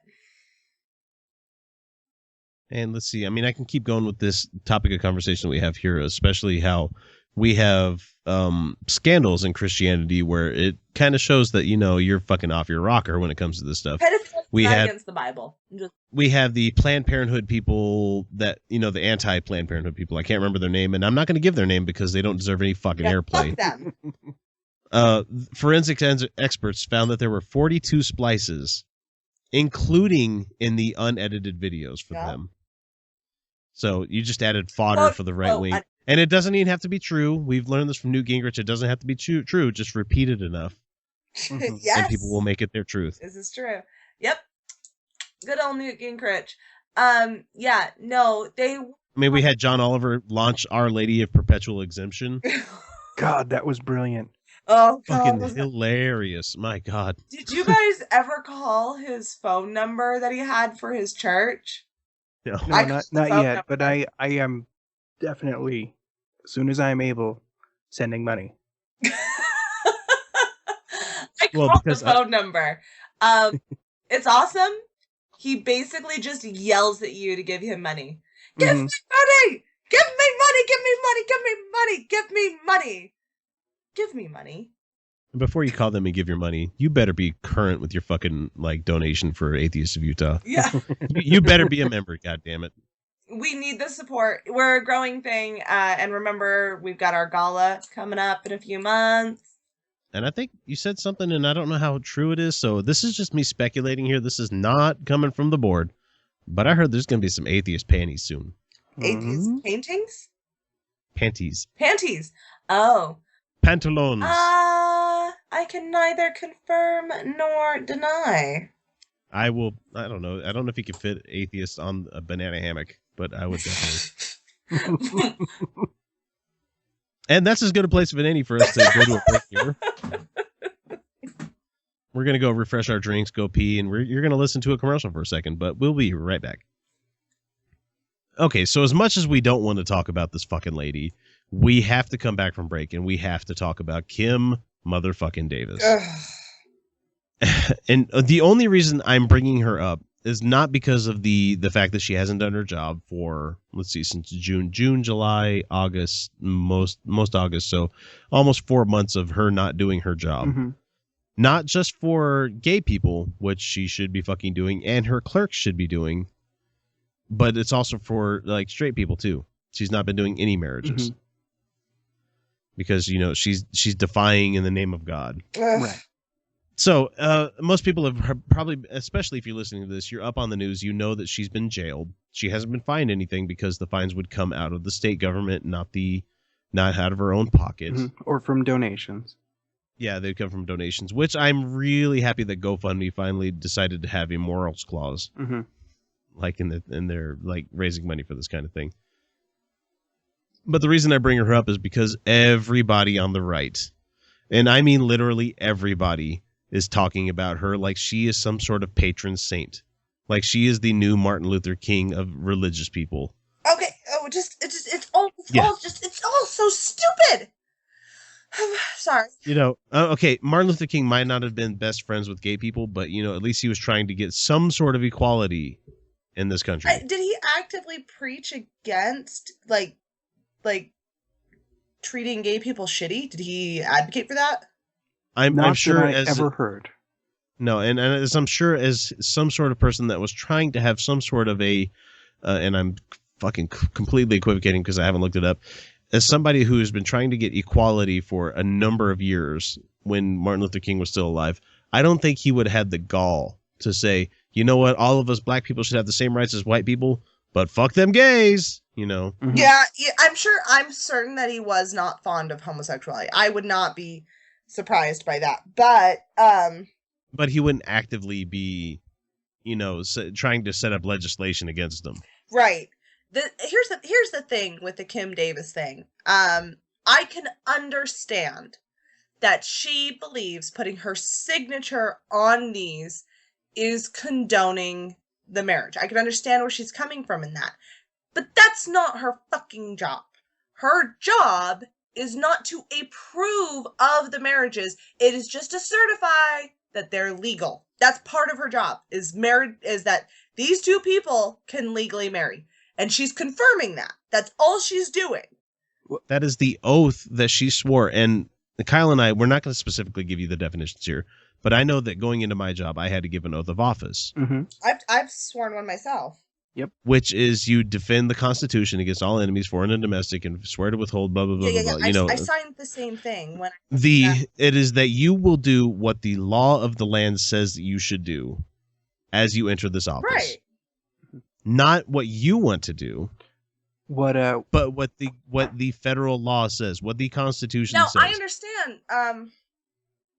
And let's see. I mean, I can keep going with this topic of conversation we have here, especially how we have scandals in Christianity where it kind of shows that, you're fucking off your rocker when it comes to this stuff. We have against the Bible. We have the Planned Parenthood people that, the anti-Planned Parenthood people. I can't remember their name, and I'm not going to give their name because they don't deserve any fucking airplay. Fuck them. Forensic experts found that there were 42 splices, including in the unedited videos for them. So you just added fodder for the right wing. And it doesn't even have to be true. We've learned this from Newt Gingrich. It doesn't have to be true. Just repeat it enough. Yes. And people will make it their truth. This is true. Yep. Good old Newt Gingrich. We had John Oliver launch Our Lady of Perpetual Exemption. God, that was brilliant. Oh, fucking hilarious. My God. Did you guys ever call his phone number that he had for his church? No, not yet, but I am definitely, as soon as I'm able, sending money. I called the phone number. It's awesome. He basically just yells at you to give him money. Give me money! Give me money! Give me money! Give me money! Give me money! Give me money. Before you call them and give your money, you better be current with your fucking donation for Atheists of Utah. Yeah. You better be a member, goddammit. We need the support. We're a growing thing. And remember, we've got our gala coming up in a few months. and I think you said something, and I don't know how true it is, so this is just me speculating here. This is not coming from the board, but I heard there's going to be some atheist panties soon. Atheist paintings? Panties. Panties. Oh. Pantalones. I can neither confirm nor deny. I don't know. I don't know if you could fit atheists on a banana hammock, but I would definitely. And that's as good a place as any for us to go to a break here. We're going to go refresh our drinks, go pee, and you're going to listen to a commercial for a second, but we'll be right back. Okay, so as much as we don't want to talk about this fucking lady, we have to come back from break, and we have to talk about Kim motherfucking Davis. And the only reason I'm bringing her up is not because of the fact that she hasn't done her job for, let's see, since June, July, August, most August, so almost 4 months of her not doing her job. Mm-hmm. Not just for gay people, which she should be fucking doing, and her clerks should be doing, but it's also for like straight people too. She's not been doing any marriages. Mm-hmm. Because, you know, she's defying in the name of God. Right. So most people have probably, especially if you're listening to this, you're up on the news. You know that she's been jailed. She hasn't been fined anything because the fines would come out of the state government, not out of her own pocket. Mm-hmm. Or from donations. Yeah, they come from donations, which I'm really happy that GoFundMe finally decided to have a morals clause. Mm-hmm. Like in their like raising money for this kind of thing. But the reason I bring her up is because everybody on the right, and I mean literally everybody, is talking about her like she is some sort of patron saint. Like she is the new Martin Luther King of religious people. Okay. Oh, it's all so stupid. Sorry. You know, okay, Martin Luther King might not have been best friends with gay people, but, you know, at least he was trying to get some sort of equality in this country. Did he actively preach against, like treating gay people shitty? Did he advocate for that? I'm sure I ever heard. No, and as I'm sure as some sort of person that was trying to have some sort of a, and I'm fucking completely equivocating because I haven't looked it up, as somebody who has been trying to get equality for a number of years when Martin Luther King was still alive, I don't think he would have had the gall to say, you know what, all of us black people should have the same rights as white people, but fuck them gays. You know. Mm-hmm. Yeah, I'm certain that he was not fond of homosexuality. I would not be surprised by that. But he wouldn't actively be, you know, trying to set up legislation against them. Right. Here's the thing with the Kim Davis thing. I can understand that she believes putting her signature on these is condoning the marriage. I can understand where she's coming from in that. But that's not her fucking job. Her job is not to approve of the marriages. It is just to certify that they're legal. That's part of her job, is that these two people can legally marry. And she's confirming that. That's all she's doing. That is the oath that she swore. And Kyle and I, we're not going to specifically give you the definitions here, but I know that going into my job, I had to give an oath of office. Mm-hmm. I've sworn one myself. Yep. Which is you defend the Constitution against all enemies, foreign and domestic, and swear to withhold, blah, blah, blah, blah, blah. You know, I signed the same thing. It is that you will do what the law of the land says that you should do as you enter this office. Right. Not what you want to do. But what the federal law says, what the Constitution says. No, I understand.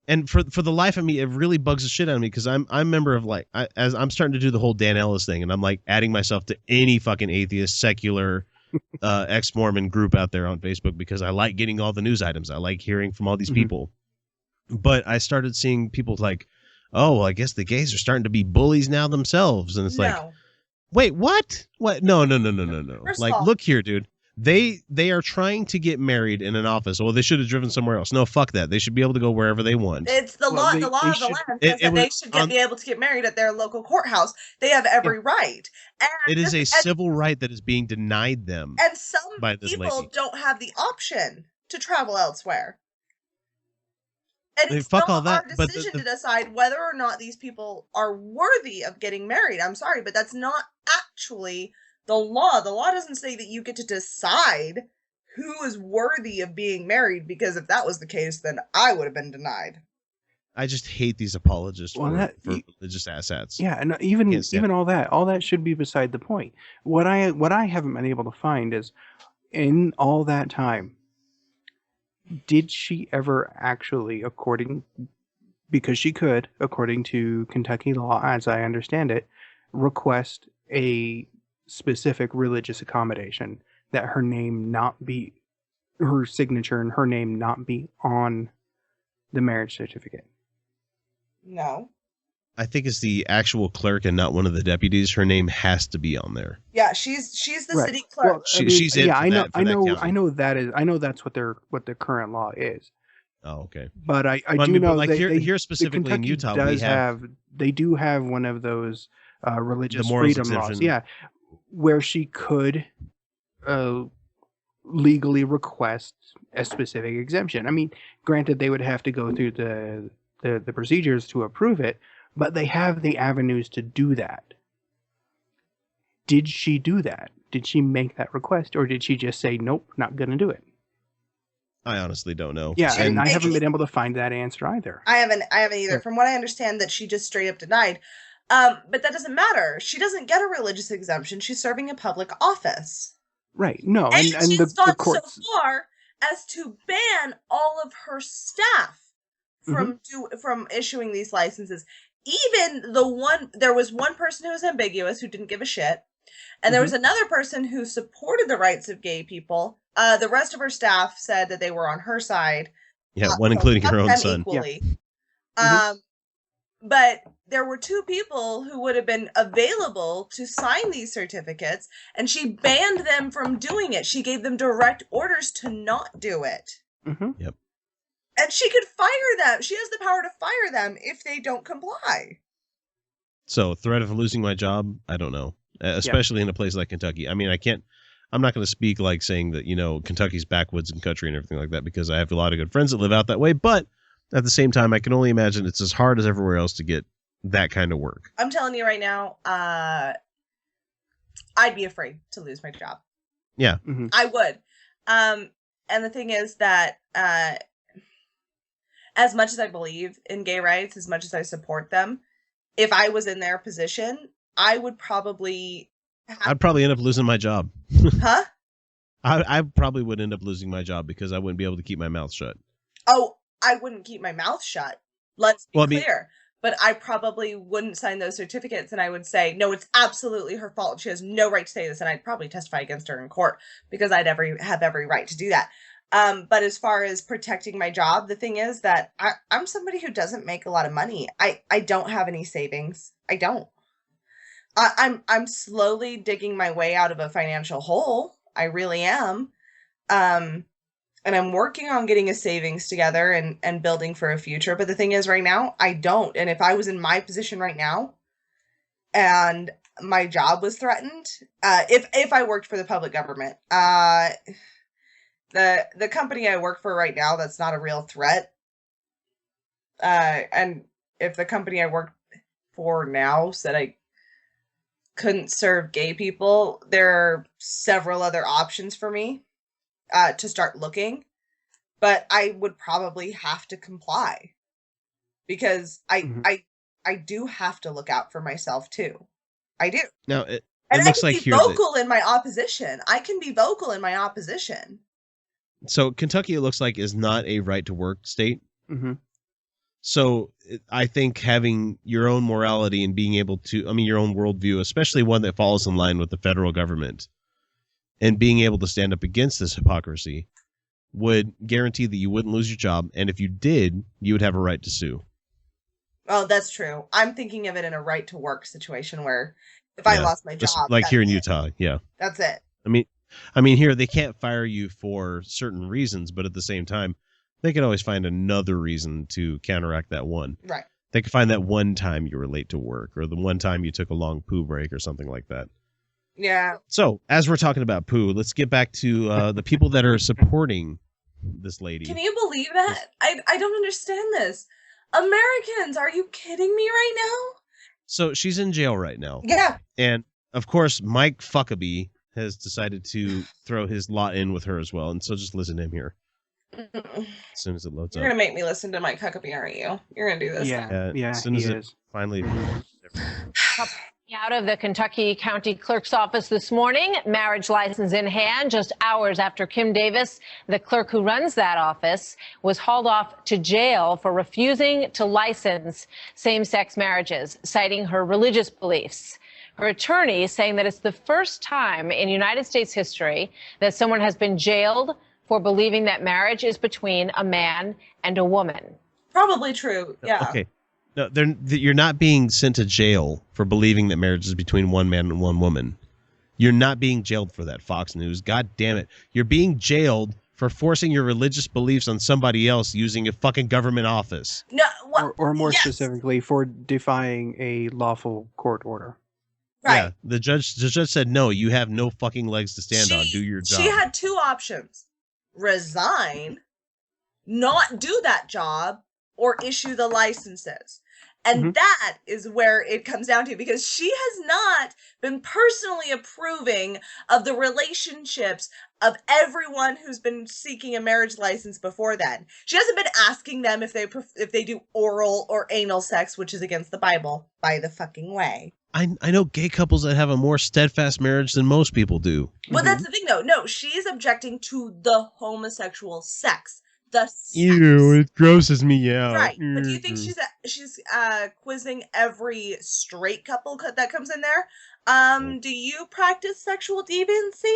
And for the life of me, it really bugs the shit out of me because I'm a member of as I'm starting to do the whole Dan Ellis thing, and I'm like adding myself to any fucking atheist, secular, ex-Mormon group out there on Facebook because I like getting all the news items. I like hearing from all these people. But I started seeing people like, oh, well, I guess the gays are starting to be bullies now themselves, and it's like, wait, what? What? No. Like, look here, dude. They are trying to get married in an office. Well, they should have driven somewhere else. No, fuck that. They should be able to go wherever they want. It's the law. The law of the land says that they should be able to get married at their local courthouse. They have every right. And it is a civil right that is being denied them. And some people don't have the option to travel elsewhere. And it's fuck not all that, our decision to decide whether or not these people are worthy of getting married. I'm sorry, but that's not actually the law. The law doesn't say that you get to decide who is worthy of being married, because if that was the case, then I would have been denied. I just hate these apologists for religious asshats. Yeah, and even all that should be beside the point. What I haven't been able to find is, in all that time, did she ever actually, because she could, according to Kentucky law, as I understand it, request a specific religious accommodation that her signature and her name not be on the marriage certificate? No. I think it's the actual clerk and not one of the deputies. Her name has to be on there. Yeah, she's the city clerk. Well, she's it. Yeah, I know that's what their current law is. Oh, okay. But I do know, like here specifically in Utah, they do have one of those religious freedom laws. Yeah, where she could legally request a specific exemption. I mean, granted, they would have to go through the procedures to approve it, but they have the avenues to do that. Did she do that? Did she make that request, or did she just say, nope, not going to do it? I honestly don't know. Yeah, and I haven't been able to find that answer either. I haven't either. From what I understand, that she just straight up denied. But that doesn't matter. She doesn't get a religious exemption. She's serving a public office. Right. No, and she's gone the courts so far as to ban all of her staff from issuing these licenses. Even there was one person who was ambiguous, who didn't give a shit, and there was another person who supported the rights of gay people. The rest of her staff said that they were on her side. Yeah, one including her own son. Equally. Yeah. But there were two people who would have been available to sign these certificates, and she banned them from doing it. She gave them direct orders to not do it. Yep. And she could fire them. She has the power to fire them if they don't comply. So, threat of losing my job? I don't know. Especially in a place like Kentucky. I mean, I'm not going to speak like saying that, Kentucky's backwoods and country and everything like that, because I have a lot of good friends that live out that way. But at the same time, I can only imagine it's as hard as everywhere else to get that kind of work. I'm telling you right now, I'd be afraid to lose my job. Yeah. I would. And the thing is that as much as I believe in gay rights, as much as I support them, if I was in their position, I would probably... I'd probably end up losing my job. Huh? I probably would end up losing my job because I wouldn't be able to keep my mouth shut. Oh, I wouldn't keep my mouth shut. Let's be clear. But I probably wouldn't sign those certificates, and I would say, no, it's absolutely her fault. She has no right to say this, and I'd probably testify against her in court because I'd have every right to do that. But as far as protecting my job, the thing is that I'm somebody who doesn't make a lot of money. I don't have any savings. I don't. I'm slowly digging my way out of a financial hole. I really am. And I'm working on getting a savings together and building for a future. But the thing is, right now, I don't. And if I was in my position right now and my job was threatened, if I worked for the public government, the company I work for right now, that's not a real threat. And if the company I work for now said I couldn't serve gay people, there are several other options for me to start looking, but I would probably have to comply because I do have to look out for myself too. I do. Now it and looks I can like be vocal in my opposition. I can be vocal in my opposition. So Kentucky, it looks like, is not a right to work state. So I think having your own morality and being able to, your own worldview, especially one that falls in line with the federal government, and being able to stand up against this hypocrisy would guarantee that you wouldn't lose your job. And if you did, you would have a right to sue. Oh, that's true. I'm thinking of it in a right to work situation where if I lost my job. Like here in Utah. Yeah. That's it. I mean, here they can't fire you for certain reasons, but at the same time, they could always find another reason to counteract that one. Right. They could find that one time you were late to work or the one time you took a long poo break or something like that. Yeah. So, as we're talking about poo, let's get back to the people that are supporting this lady. Can you believe that? I don't understand this. Americans, are you kidding me right now? So, she's in jail right now. Yeah. And, of course, Mike Fuckabee has decided to throw his lot in with her as well. And so just listen to him here. As soon as it loads You're up. going to make me listen to Mike Huckabee, aren't you? You're going to do this. Yeah, as soon as it finally... Out of the Kentucky County Clerk's office this morning, marriage license in hand, just hours after Kim Davis, the clerk who runs that office, was hauled off to jail for refusing to license same-sex marriages, citing her religious beliefs. Her attorney saying that it's the first time in United States history that someone has been jailed for believing that marriage is between a man and a woman. Probably true, yeah. Okay. No, you're not being sent to jail for believing that marriage is between one man and one woman. You're not being jailed for that, Fox News. God damn it. You're being jailed for forcing your religious beliefs on somebody else using a fucking government office. No, or more specifically, for defying a lawful court order. Right. Yeah, the judge said, no, you have no fucking legs to stand on. Do your job. She had two options. Resign, not do that job, or issue the licenses. And that is where it comes down to, because she has not been personally approving of the relationships of everyone who's been seeking a marriage license before then. She hasn't been asking them if they do oral or anal sex, which is against the Bible, by the fucking way. I know gay couples that have a more steadfast marriage than most people do. Well, that's the thing, though. No, she's objecting to the homosexual sex. The sex. Ew, it grosses me out. Right, but do you think she's quizzing every straight couple that comes in there? Do you practice sexual deviancy?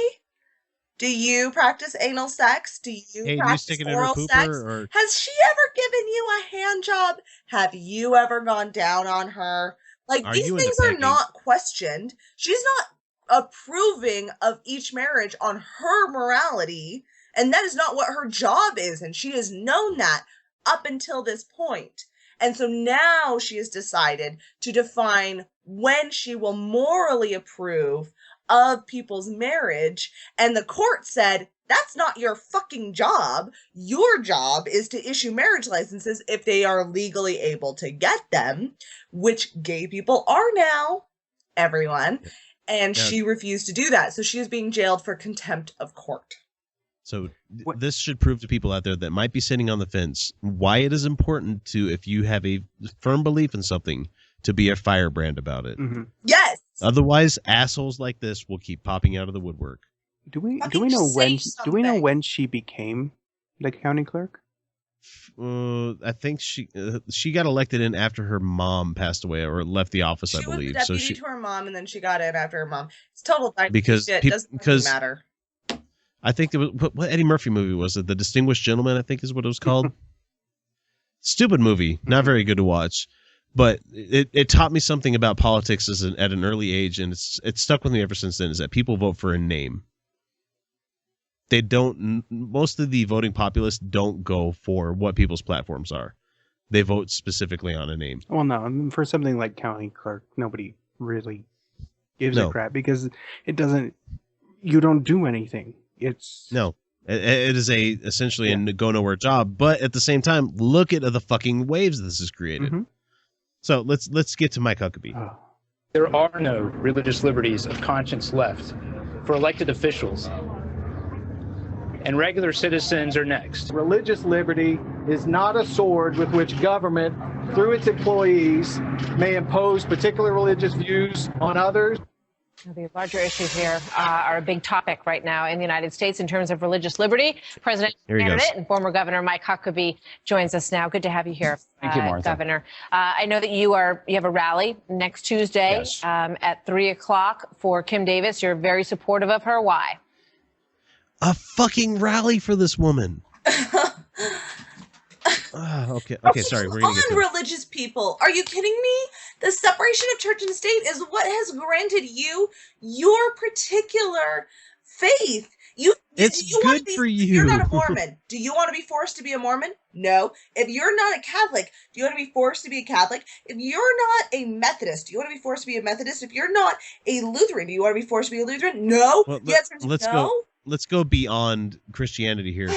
Do you practice anal sex? Do you practice oral sex? Or... Has she ever given you a hand job? Have you ever gone down on her? Like, these things are not questioned. She's not approving of each marriage on her morality. And that is not what her job is. And she has known that up until this point. And so now she has decided to define when she will morally approve of people's marriage. And the court said, that's not your fucking job. Your job is to issue marriage licenses if they are legally able to get them, which gay people are now, everyone. And she refused to do that. So she is being jailed for contempt of court. So this should prove to people out there that might be sitting on the fence why it is important to, if you have a firm belief in something, to be a firebrand about it. Yes. Otherwise, assholes like this will keep popping out of the woodwork. Do we know when she became the county clerk? I think she got elected in after her mom passed away or left the office, I believe. She was the deputy to her mom, and then she got in after her mom. It's total shit. Doesn't matter. I think there was what Eddie Murphy movie was it? The Distinguished Gentleman, I think is what it was called. Stupid movie, not very good to watch, but it taught me something about politics at an early age, and it's stuck with me ever since then. Is that people vote for a name. They don't. Most of the voting populace don't go for what people's platforms are. They vote specifically on a name. Well, no, for something like county clerk, nobody really gives a crap because it doesn't. You don't do anything. It is essentially a go nowhere job, but at the same time, look at the fucking waves this has created. So let's get to Mike Huckabee. There are no religious liberties of conscience left for elected officials, and regular citizens are next. Religious liberty is not a sword with which government, through its employees, may impose particular religious views on others. The larger issues here are a big topic right now in the United States in terms of religious liberty. Presidential candidate and former Governor Mike Huckabee joins us now. Good to have you here, Thank you, Martha. Governor. I know that you have a rally next Tuesday at 3 o'clock for Kim Davis. You're very supportive of her. Why? A fucking rally for this woman. Okay, sorry. We're gonna get to religious people. Are you kidding me? The separation of church and state is what has granted you your particular faith. It's good for you. You're not a Mormon. Do you want to be forced to be a Mormon? No. If you're not a Catholic, do you want to be forced to be a Catholic? If you're not a Methodist, do you want to be forced to be a Methodist? If you're not a Lutheran, do you want to be forced to be a Lutheran? No. Well, the answer is no. Let's go beyond Christianity here.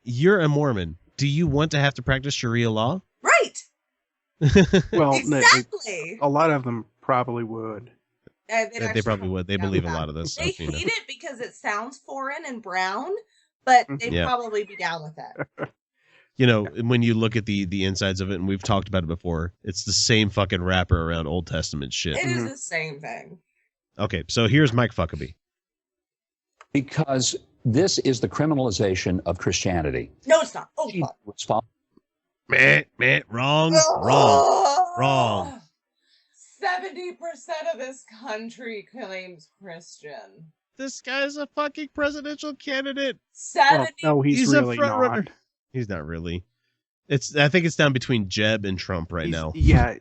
You're a Mormon. Do you want to have to practice Sharia law? Right. Well, exactly. A lot of them probably would. They probably would. They believe a lot of this They stuff. hate it because it sounds foreign and brown, but they'd probably be down with it. When you look at the insides of it, and we've talked about it before, it's the same fucking wrapper around Old Testament shit. It is the same thing. Okay, so here's Mike Fuckabee. Because this is the criminalization of Christianity. No, it's not. Oh, fuck. Wrong. 70% of this country claims Christian. This guy's a fucking presidential candidate. 70. No, he's really a front not. runner. He's not really. I think it's down between Jeb and Trump right now. Yeah,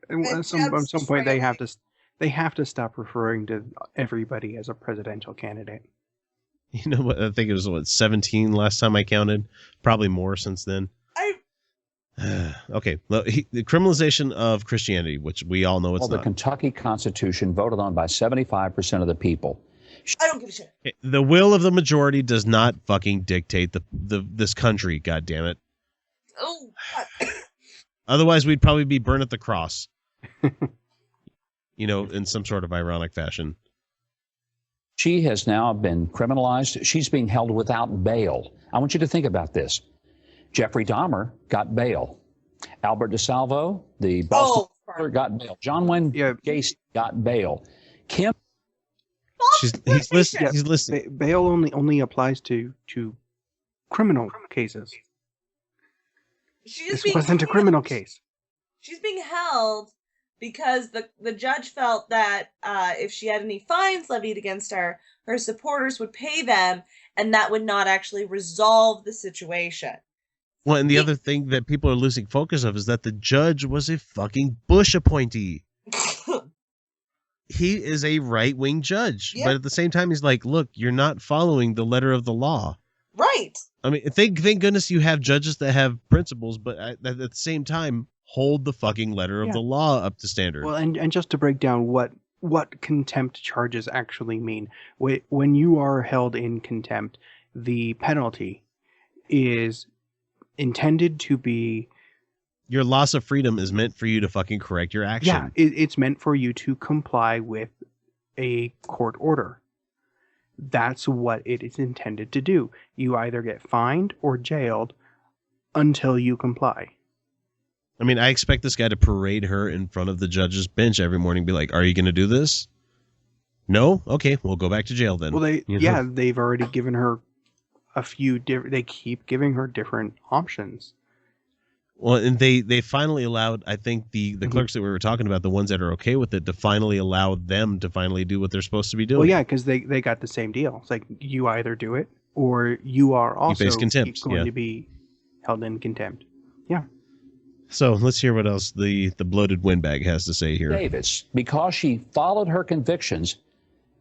at some point they have to stop referring to everybody as a presidential candidate. You know what? I think it was 17 last time I counted. Probably more since then. Okay, well, the criminalization of Christianity, which we all know it's not. The Kentucky Constitution voted on by 75% of the people. I don't give a shit. The will of the majority does not fucking dictate this country. God damn it! Oh. Otherwise, we'd probably be burned at the cross. In some sort of ironic fashion. She has now been criminalized. She's being held without bail. I want you to think about this. Jeffrey Dahmer got bail. Albert DeSalvo, the Boston killer, got bail. John Wayne Gacy got bail. Kim. He's listening. Bail only applies to criminal cases. This wasn't a criminal case. She's being held because the judge felt that if she had any fines levied against her, her supporters would pay them, and that would not actually resolve the situation. Well, and the other thing that people are losing focus of is that the judge was a fucking Bush appointee. He is a right-wing judge, but at the same time, he's like, look, you're not following the letter of the law. Right. I mean, thank goodness you have judges that have principles, but at the same time, hold the fucking letter of the law up to standard. Well, and just to break down what contempt charges actually mean, when you are held in contempt, the penalty is intended to be... Your loss of freedom is meant for you to fucking correct your action. Yeah, it's meant for you to comply with a court order. That's what it is intended to do. You either get fined or jailed until you comply. I mean, I expect this guy to parade her in front of the judge's bench every morning and be like, are you going to do this? No? Okay, we'll go back to jail then. Well, they've already given her a few different... They keep giving her different options. Well, and they finally allowed, I think, the clerks that we were talking about, the ones that are okay with it, to finally allow them to finally do what they're supposed to be doing. Well, yeah, because they got the same deal. It's like, you either do it, or you are also face contempt, going to be held in contempt. Yeah. So let's hear what else the bloated windbag has to say here. Davis, because she followed her convictions,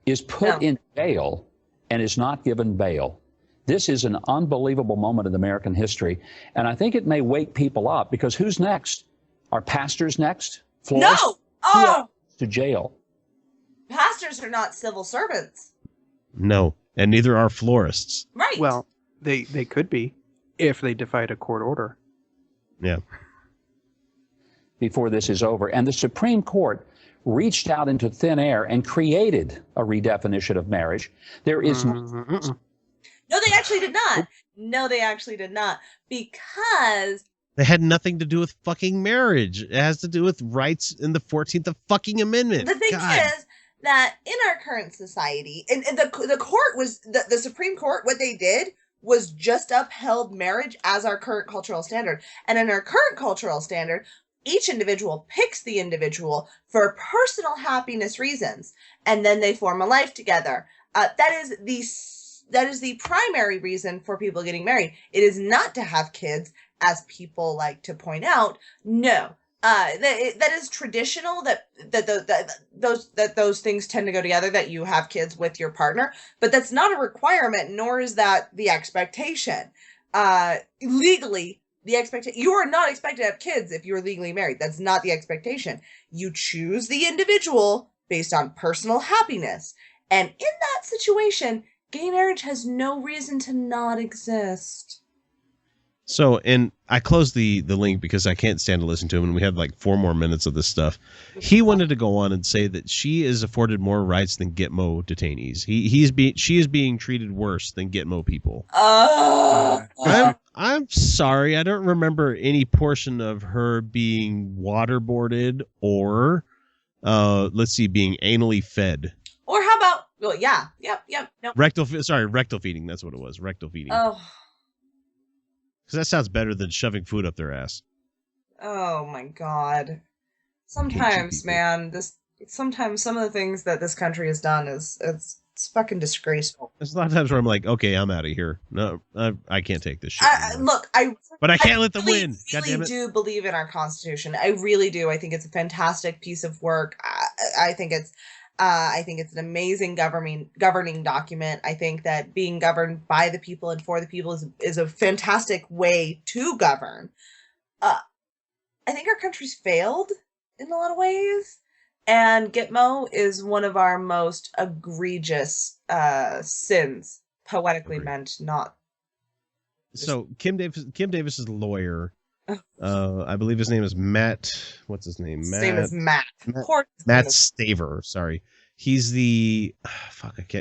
is put in jail and is not given bail. This is an unbelievable moment in American history, and I think it may wake people up, because who's next? Are pastors next? Florists? No! Oh! To jail. Pastors are not civil servants. No, and neither are florists. Right. Well, they could be, if they defied a court order. Yeah. Before this is over. And the Supreme Court reached out into thin air and created a redefinition of marriage. There is... No, they actually did not. No, they actually did not. Because... They had nothing to do with fucking marriage. It has to do with rights in the 14th fucking Amendment. The thing is that in our current society, and the court was... The Supreme Court, what they did was just upheld marriage as our current cultural standard. And in our current cultural standard, each individual picks the individual for personal happiness reasons. And then they form a life together. That is the primary reason for people getting married. It is not to have kids, as people like to point out. No, that is traditional. Those things tend to go together. That you have kids with your partner, but that's not a requirement, nor is that the expectation. Legally, the expectation, you are not expected to have kids if you're legally married. That's not the expectation. You choose the individual based on personal happiness, and in that situation, gay marriage has no reason to not exist. So, and I closed the link because I can't stand to listen to him, and we had like 4 more minutes of this stuff. He wanted to go on and say that she is afforded more rights than Gitmo detainees. She is being treated worse than Gitmo people. I'm sorry, I don't remember any portion of her being waterboarded or, let's see, being anally fed. Or how about? Well, yeah, yep, no. Rectal feeding. That's what it was. Rectal feeding. Oh. Because that sounds better than shoving food up their ass. Oh my God. Sometimes, man, sometimes some of the things that this country has done it's fucking disgraceful. There's a lot of times where I'm like, okay, I'm out of here. No, I can't take this shit. But I can't let them win. I really do believe in our Constitution. I really do. I think it's a fantastic piece of work. I think it's an amazing governing document. I think that being governed by the people and for the people is a fantastic way to govern. I think our country's failed in a lot of ways, and Gitmo is one of our most egregious sins, poetically meant, not. So Kim Davis's lawyer, I believe his name is Matt. What's his name? His name is Matt. Matt Staver. Sorry, he's the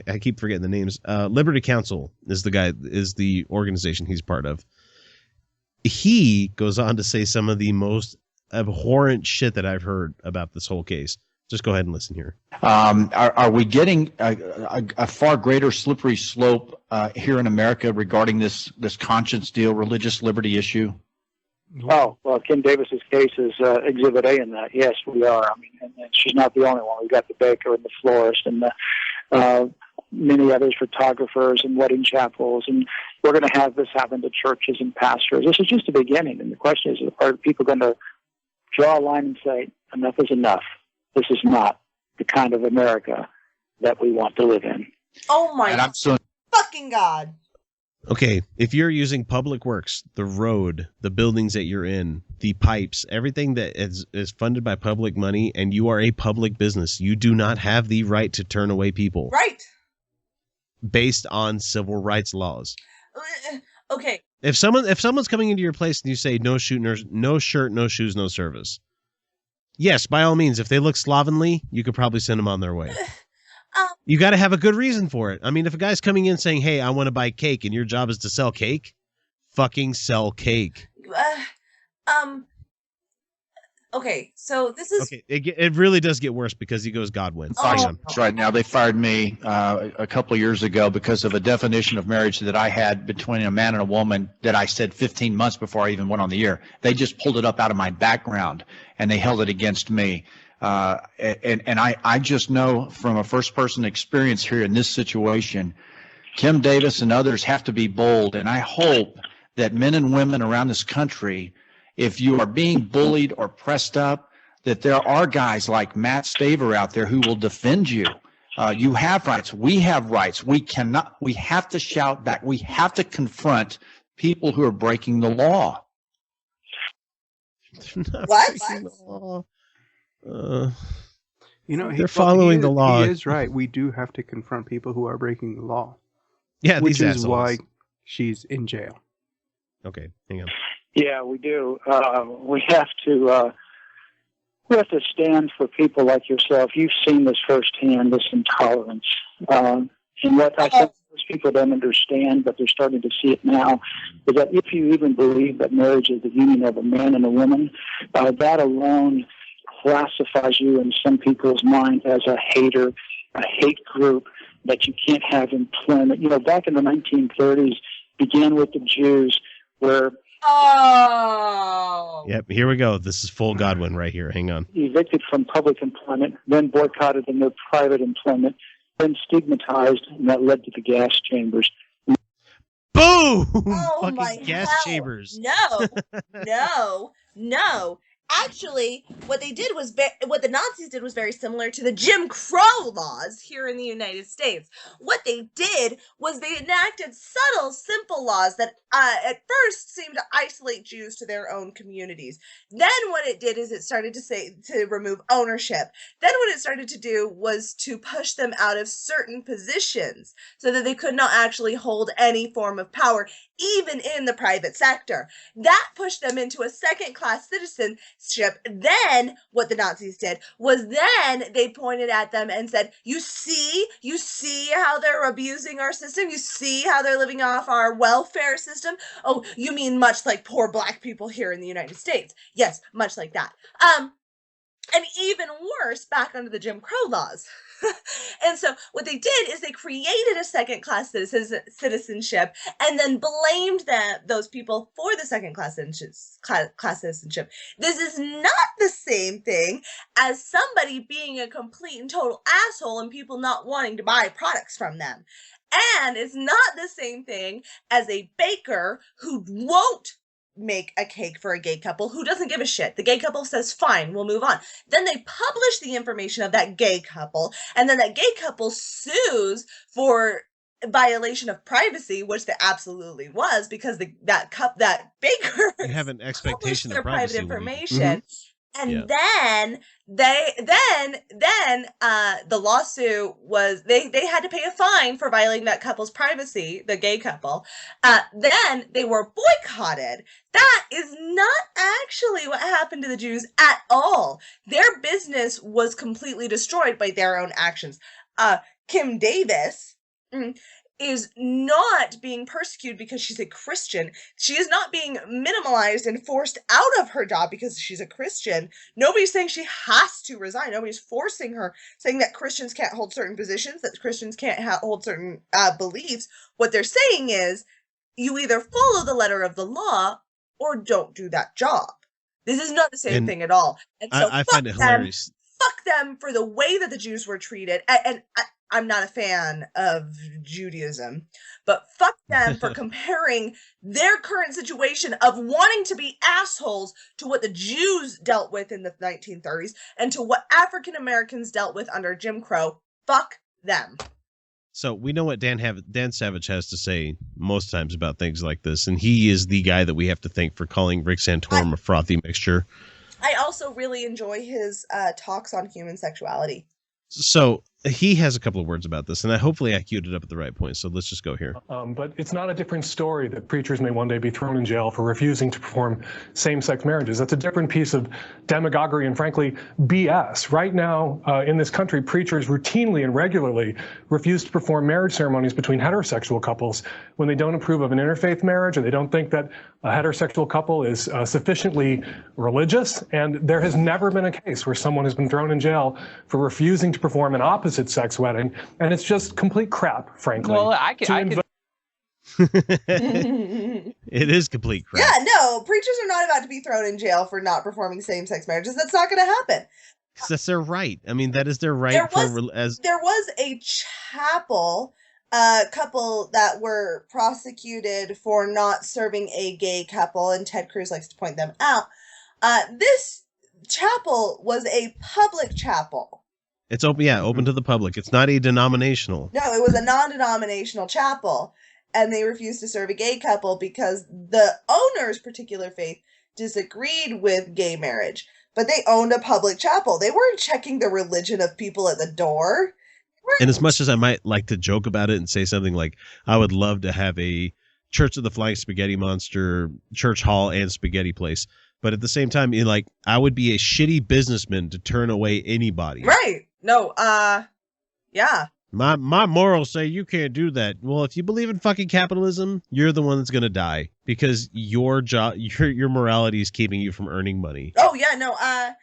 I keep forgetting the names. Liberty Counsel is the organization he's part of. He goes on to say some of the most abhorrent shit that I've heard about this whole case. Just go ahead and listen here. Are we getting a far greater slippery slope here in America regarding this conscience deal, religious liberty issue? Oh, well, Kim Davis's case is Exhibit A in that. Yes, we are. I mean, and she's not the only one. We've got the baker and the florist and the many others, photographers and wedding chapels, and we're going to have this happen to churches and pastors. This is just the beginning, and the question is, are people going to draw a line and say, enough is enough? This is not the kind of America that we want to live in. Oh my fucking God. Okay, if you're using public works, the road, the buildings that you're in, the pipes, everything that is funded by public money, and you are a public business, you do not have the right to turn away people. Right. Based on civil rights laws. Okay. If someone's coming into your place and you say no shirt, no shoes, no service. Yes, by all means, if they look slovenly, you could probably send them on their way. You got to have a good reason for it. I mean, if a guy's coming in saying, hey, I want to buy cake, and your job is to sell cake, fucking sell cake. Okay, so this is... Okay, it really does get worse because he goes, God wins. That's right. Now, they fired me a couple of years ago because of a definition of marriage that I had between a man and a woman that I said 15 months before I even went on the air. They just pulled it up out of my background, and they held it against me. And I just know from a first-person experience here in this situation, Kim Davis and others have to be bold, and I hope that men and women around this country, if you are being bullied or pressed up, that there are guys like Matt Staver out there who will defend you. You have rights. We have rights. We have to shout back. We have to confront people who are breaking the law. What? They're following the law. He is right. We do have to confront people who are breaking the law. Yeah, which is assholes. why she's in jail. Okay, hang on. Yeah, we do. We have to stand for people like yourself. You've seen this firsthand, this intolerance. And what I think most people don't understand, but they're starting to see it now, is that if you even believe that marriage is the union of a man and a woman, that alone classifies you in some people's mind as a hater, a hate group, that you can't have employment. You know, back in the 1930s, began with the Jews, where... Oh! Yep, here we go. This is full Godwin right here. Hang on. Evicted from public employment, then boycotted in their private employment, then stigmatized, and that led to the gas chambers. Boom! Oh Fucking my gas hell. chambers. No. actually, what the Nazis did was very similar to the Jim Crow laws here in the United States. What they did was they enacted subtle, simple laws that at first seemed to isolate Jews to their own communities. Then what it did is it started to remove ownership. Then what it started to do was to push them out of certain positions so that they could not actually hold any form of power, even in the private sector. That pushed them into a second-class citizenship. Then what the Nazis did was then they pointed at them and said, you see how they're abusing our system? You see how they're living off our welfare system? Oh, you mean much like poor black people here in the United States? Yes, much like that. And even worse, back under the Jim Crow laws. And so what they did is they created a second-class citizenship and then blamed those people for the second-class citizenship. This is not the same thing as somebody being a complete and total asshole and people not wanting to buy products from them. And it's not the same thing as a baker who won't make a cake for a gay couple who doesn't give a shit. The gay couple says, fine, we'll move on. Then they publish the information of that gay couple, and then that gay couple sues for violation of privacy, which there absolutely was, because that baker you have an expectation of privacy private information. And then the lawsuit was they had to pay a fine for violating that couple's privacy, the gay couple. Then they were boycotted. That is not actually what happened to the Jews at all. Their business was completely destroyed by their own actions. Kim Davis is not being persecuted because she's a Christian. She is not being minimalized and forced out of her job because she's a Christian. Nobody's saying she has to resign. Nobody's forcing her, saying that Christians can't hold certain positions, that Christians can't hold certain beliefs. What they're saying is, you either follow the letter of the law or don't do that job. This is not the same thing at all. And so I find it hilarious. Fuck them for the way that the Jews were treated. And I'm not a fan of Judaism, but fuck them for comparing their current situation of wanting to be assholes to what the Jews dealt with in the 1930s and to what African Americans dealt with under Jim Crow. Fuck them. So we know what Dan Savage has to say most times about things like this, and he is the guy that we have to thank for calling Rick Santorum a frothy mixture. I also really enjoy his talks on human sexuality. So he has a couple of words about this, and hopefully I queued it up at the right point, so let's just go here. But it's not a different story that preachers may one day be thrown in jail for refusing to perform same-sex marriages. That's a different piece of demagoguery and, frankly, BS. Right now, in this country, preachers routinely and regularly refuse to perform marriage ceremonies between heterosexual couples when they don't approve of an interfaith marriage or they don't think that a heterosexual couple is sufficiently religious. And there has never been a case where someone has been thrown in jail for refusing to perform an opposite sex wedding, and it's just complete crap, frankly. Well, I could It is complete crap. Yeah, no, preachers are not about to be thrown in jail for not performing same-sex marriages. That's not going to happen. That's their right. I mean, that is their right. There was a chapel couple that were prosecuted for not serving a gay couple, and Ted Cruz likes to point them out. This chapel was a public chapel. It's open, open to the public. It's not a denominational. No, it was a non-denominational chapel, and they refused to serve a gay couple because the owner's particular faith disagreed with gay marriage. But they owned a public chapel. They weren't checking the religion of people at the door. And as much as I might like to joke about it and say something like, I would love to have a Church of the Flying Spaghetti Monster church hall and spaghetti place. But at the same time, I would be a shitty businessman to turn away anybody. Right. No, yeah. My morals say you can't do that. Well, if you believe in fucking capitalism, you're the one that's going to die because your job, your morality is keeping you from earning money. Oh yeah, no. I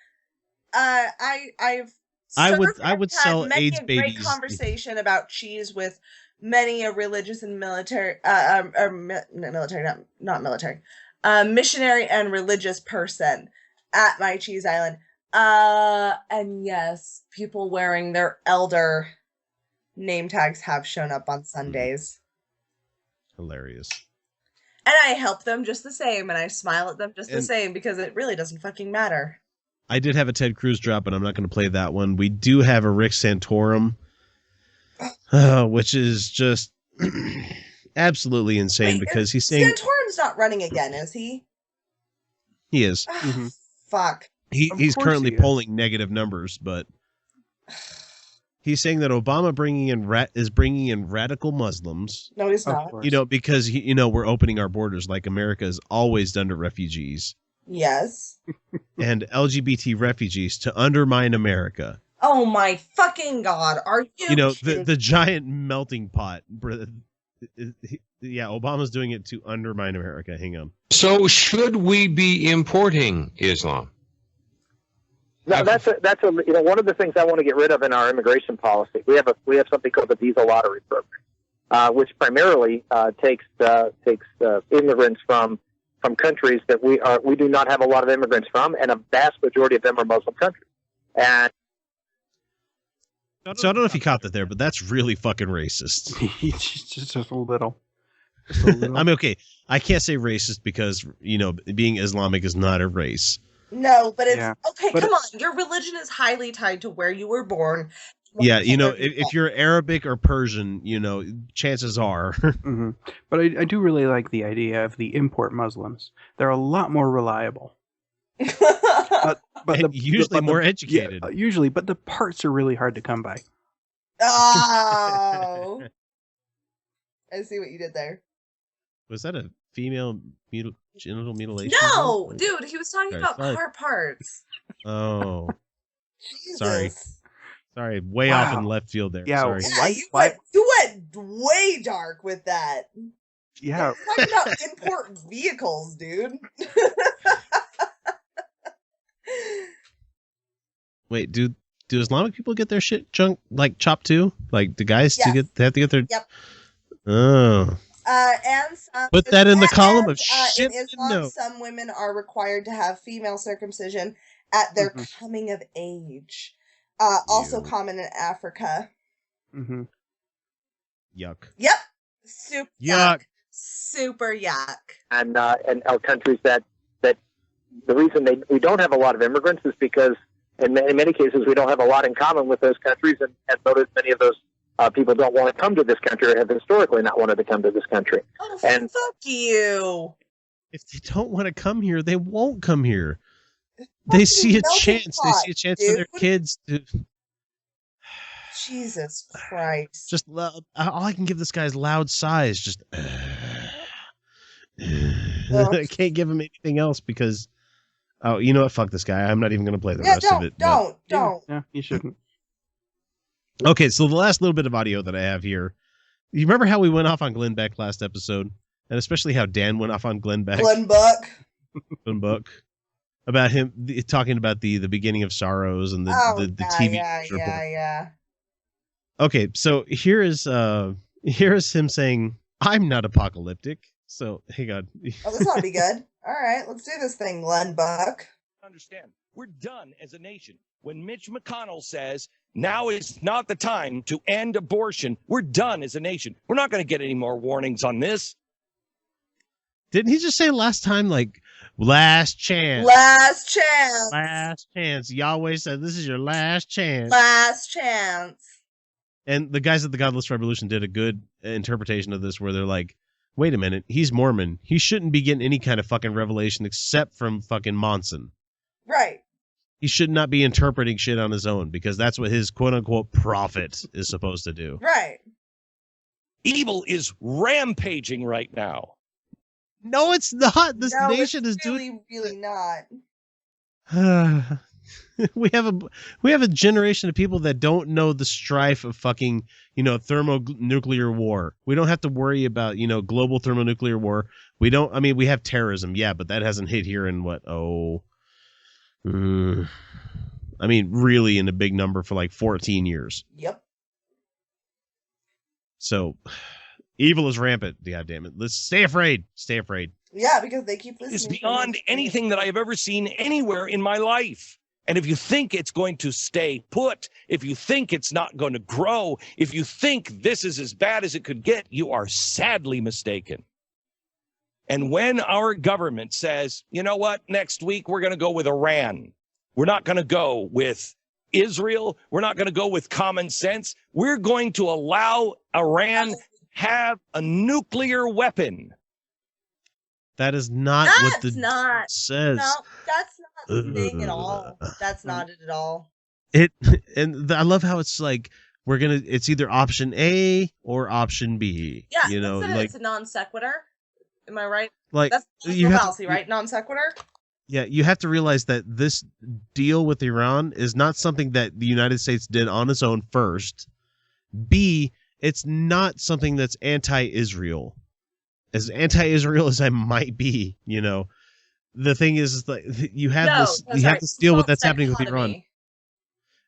would sell AIDS babies. Great conversation about cheese with many a religious and military, missionary and religious person at my cheese island. And yes, people wearing their elder name tags have shown up on Sundays. Hilarious. And I help them just the same, and I smile at them just the same, because it really doesn't fucking matter. I did have a Ted Cruz drop, but I'm not going to play that one. We do have a Rick Santorum, which is just absolutely insane. Wait, because he's saying Santorum's not running again, is he? He is. Fuck. He's currently polling negative numbers, but he's saying that Obama is bringing in radical Muslims. No, he's not. You know, because we're opening our borders like America has always done to refugees. Yes. And LGBT refugees to undermine America. Oh my fucking God! Are you? You know, the giant melting pot. Yeah, Obama's doing it to undermine America. Hang on. So should we be importing Islam? No, that's one of the things I want to get rid of in our immigration policy. We have something called the Visa Lottery Program, which primarily takes immigrants from countries that we do not have a lot of immigrants from, and a vast majority of them are Muslim countries. And so I don't know if you caught that there, but that's really fucking racist. just a little. I mean, okay, I can't say racist because being Islamic is not a race. No, but it's okay. Come on, your religion is highly tied to where you were born. Yeah, if you're Arabic or Persian, chances are. Mm-hmm. But I do really like the idea of the import Muslims. They're a lot more reliable. but usually more educated. Yeah, usually, but the parts are really hard to come by. Oh, I see what you did there. Was that a female genital mutilation? No, dude, he was talking about car parts. Oh, Jesus. Sorry, way off in left field there. Yeah, sorry. You went way dark with that. Yeah, talking about import vehicles, dude. Wait, do Islamic people get their shit chopped too? Like the guys they have to get their. Yep. Oh. And put that in the column of shit. In Islam, some women are required to have female circumcision at their coming of age. Also common in Africa. Mm-hmm. Yuck. Yep. Super yuck. Super yuck. And countries that the reason we don't have a lot of immigrants is because in many cases we don't have a lot in common with those countries, and many of those people don't want to come to this country or have historically not wanted to come to this country. Oh, and fuck you. If they don't want to come here, they won't come here. They see a chance. They see a chance for their kids to. Jesus Christ! Just all I can give this guy is loud sighs. Just I can't give him anything else because. Oh, you know what? Fuck this guy. I'm not even going to play the rest of it. Don't. Yeah, you shouldn't. Okay, so the last little bit of audio that I have here. You remember how we went off on Glenn Beck last episode? And especially how Dan went off on Glenn Beck? Glenn Beck. About him talking about the beginning of Sorrows and the TV. Yeah. Okay, so here is him saying, I'm not apocalyptic. So, hang on. Oh, this ought to be good. All right, let's do this thing, Glenn Buck. Understand, we're done as a nation. When Mitch McConnell says now is not the time to end abortion, we're done as a nation. We're not going to get any more warnings on this. Didn't he just say last time, last chance? Last chance. Last chance. Yahweh said this is your last chance. Last chance. And the guys at the Godless Revolution did a good interpretation of this where they're like, wait a minute, he's Mormon. He shouldn't be getting any kind of fucking revelation except from fucking Monson. Right. He should not be interpreting shit on his own because that's what his quote-unquote prophet is supposed to do. Right. Evil is rampaging right now. No, it's not. This nation is really not. We have a generation of people that don't know the strife of fucking, thermonuclear war. We don't have to worry about, global thermonuclear war. We have terrorism, yeah, but that hasn't hit here in really in a big number for 14 years. Yep. So evil is rampant. God damn it. Let's stay afraid. Stay afraid. Yeah, because they keep listening. It's beyond anything that I have ever seen anywhere in my life. And if you think it's going to stay put, if you think it's not going to grow, if you think this is as bad as it could get, you are sadly mistaken. And when our government says, you know what, next week we're going to go with Iran. We're not going to go with Israel. We're not going to go with common sense. We're going to allow Iran have a nuclear weapon. That is not what the says. No, that's not the thing at all. That's not it at all. I love how it's like it's either option A or option B. Yeah, you know, like it's a non sequitur. Am I right? Like that's you fallacy, right? Non sequitur. Yeah, you have to realize that this deal with Iran is not something that the United States did on its own first. B, it's not something that's anti-Israel. As anti-Israel as I might be, you know, the thing is that you have this deal with that's happening with Iran.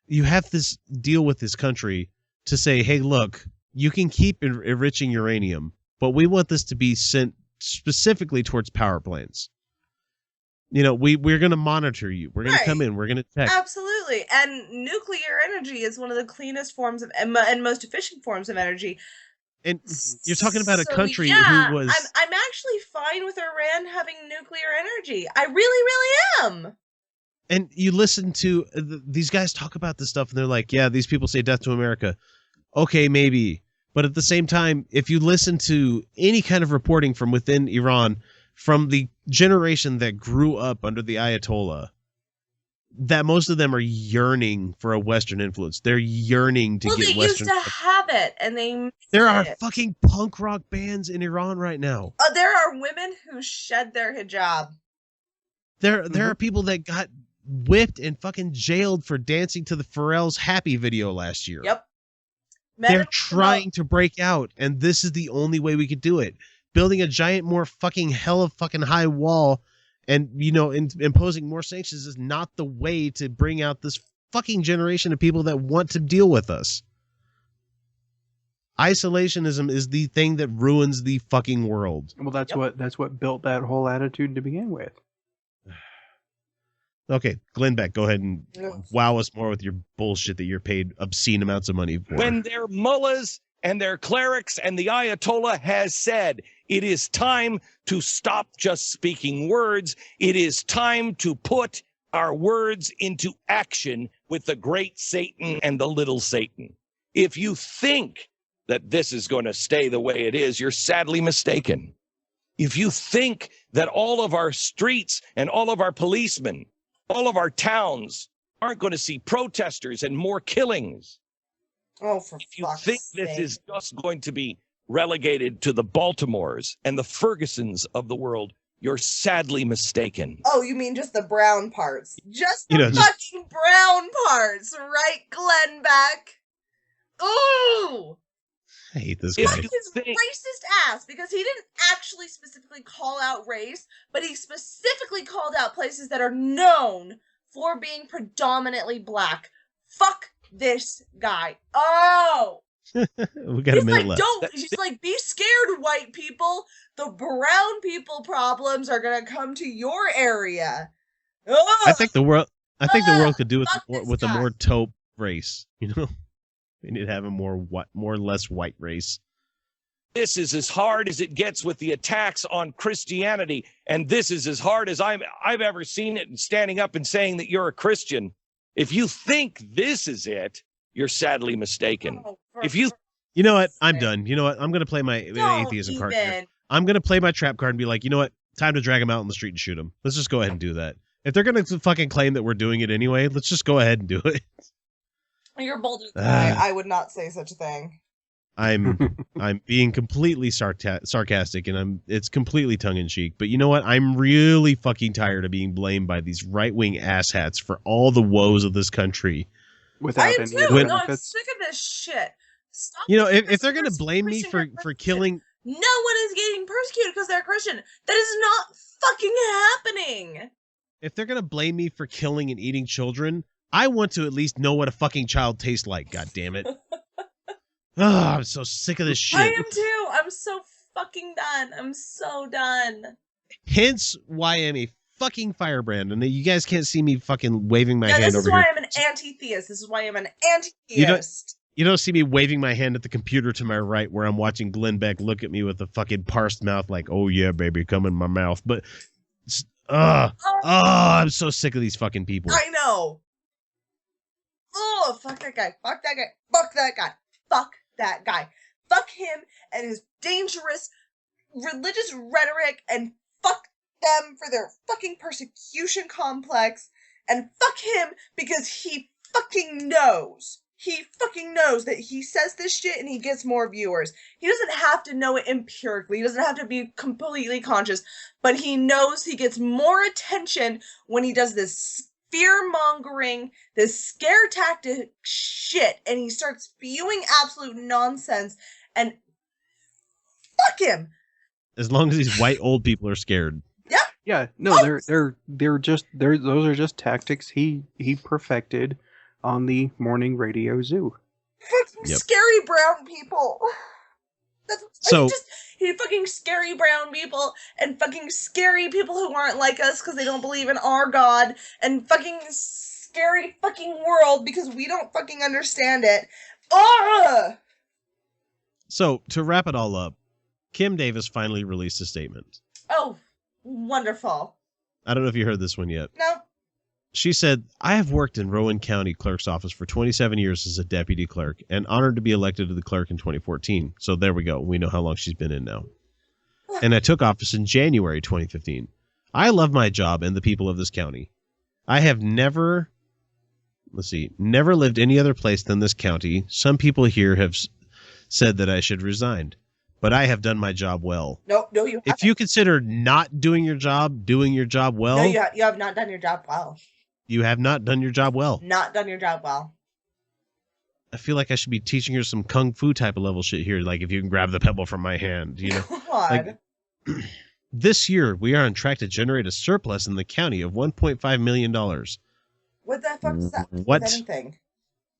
You have this deal with this country to say, hey, look, you can keep enriching uranium, but we want this to be sent specifically towards power plants. You know, we're going to monitor you. We're going to come in. We're going to check. Absolutely. And nuclear energy is one of the cleanest forms of and most efficient forms of energy. And you're talking about a country who was... I'm actually fine with Iran having nuclear energy. I really, really am. And you listen to these guys talk about this stuff, and they're like, yeah, these people say death to America. Okay, maybe. But at the same time, if you listen to any kind of reporting from within Iran, from the generation that grew up under the Ayatollah, that most of them are yearning for a Western influence. They're yearning to get Western. Well, they used to have it, and there are fucking punk rock bands in Iran right now. There are women who shed their hijab. There are people that got whipped and fucking jailed for dancing to the Pharrell's Happy video last year. Yep. They're trying to break out, and this is the only way we could do it. Building a giant, more fucking hella fucking high wall and, you know, imposing more sanctions is not the way to bring out this fucking generation of people that want to deal with us. Isolationism is the thing that ruins the fucking world. Well, that's what built that whole attitude to begin with. Okay, Glenn Beck, go ahead and wow us more with your bullshit that you're paid obscene amounts of money for. When their mullahs and their clerics and the Ayatollah has said it is time to stop just speaking words, it is time to put our words into action with the great Satan and the little Satan. If you think that this is going to stay the way it is, you're sadly mistaken. If you think that all of our streets and all of our policemen, all of our towns aren't going to see protesters and more killings. Oh, for if you think this is just going to be relegated to the Baltimores and the Fergusons of the world, you're sadly mistaken. Oh, you mean just the brown parts? Just the fucking brown parts, right, Glenn Beck? Ooh! I hate this guy. Fuck his racist ass, because he didn't actually specifically call out race, but he specifically called out places that are known for being predominantly black. Fuck this guy. Oh! We got a minute left. He's like, be scared, white people. The brown people problems are gonna come to your area. Ugh. I think the world could do with a more taupe race, you know? We need to have a more or less white race. This is as hard as it gets with the attacks on Christianity, and this is as hard as I've ever seen it. And standing up and saying that you're a Christian, if you think this is it, you're sadly mistaken. If you know what, I'm done. You know what, I'm gonna play my atheism card here. I'm gonna play my trap card and be like, you know what, time to drag them out in the street and shoot them. Let's just go ahead and do that. If they're gonna fucking claim that we're doing it anyway, let's just go ahead and do it. You're bolder than I would not say such a thing. I'm being completely sarcastic, and it's completely tongue in cheek. But you know what? I'm really fucking tired of being blamed by these right wing asshats for all the woes of this country. I am too. No, I'm sick of this shit. Stop. You know, if they're gonna blame me for killing, no one is getting persecuted because they're Christian. That is not fucking happening. If they're gonna blame me for killing and eating children, I want to at least know what a fucking child tastes like, god damn it. Oh, I'm so sick of this shit. I am too. I'm so fucking done. I'm so dance Hence why I'm a fucking firebrand. And you guys can't see me fucking waving my hand over here. This is why I'm an anti-theist. This is why I'm an anti-theist. You don't see me waving my hand at the computer to my right where I'm watching Glenn Beck look at me with a fucking parsed mouth like, oh yeah, baby, come in my mouth. But, I'm so sick of these fucking people. I know. Oh, fuck that guy. Fuck that guy. Fuck that guy. Fuck that guy. Fuck him and his dangerous religious rhetoric, and fuck them for their fucking persecution complex, and fuck him because he fucking knows. He fucking knows that he says this shit and he gets more viewers. He doesn't have to know it empirically. He doesn't have to be completely conscious, but he knows he gets more attention when he does this fear-mongering, this scare tactic shit, and he starts spewing absolute nonsense, and fuck him. As long as these white old people are scared. Yeah. Yeah. No, those are just tactics he perfected on the morning radio zoo. Fucking scary brown people. He fucking scary brown people and fucking scary people who aren't like us because they don't believe in our God, and fucking scary fucking world because we don't fucking understand it. Ugh! So, to wrap it all up, Kim Davis finally released a statement. Oh, wonderful. I don't know if you heard this one yet. No. She said, I have worked in Rowan County Clerk's office for 27 years as a deputy clerk and honored to be elected to the clerk in 2014. So there we go. We know how long she's been in now. And I took office in January 2015. I love my job and the people of this county. I have never lived any other place than this county. Some people here have said that I should resign, but I have done my job well. No, you haven't. If you consider not doing your job well. No, you have not done your job well. You have not done your job well. Not done your job well. I feel like I should be teaching her some kung fu type of level shit here. Like if you can grab the pebble from my hand, you know. God. Like, this year, we are on track to generate a surplus in the county of $1.5 million. What the fuck is that? What? Is that anything?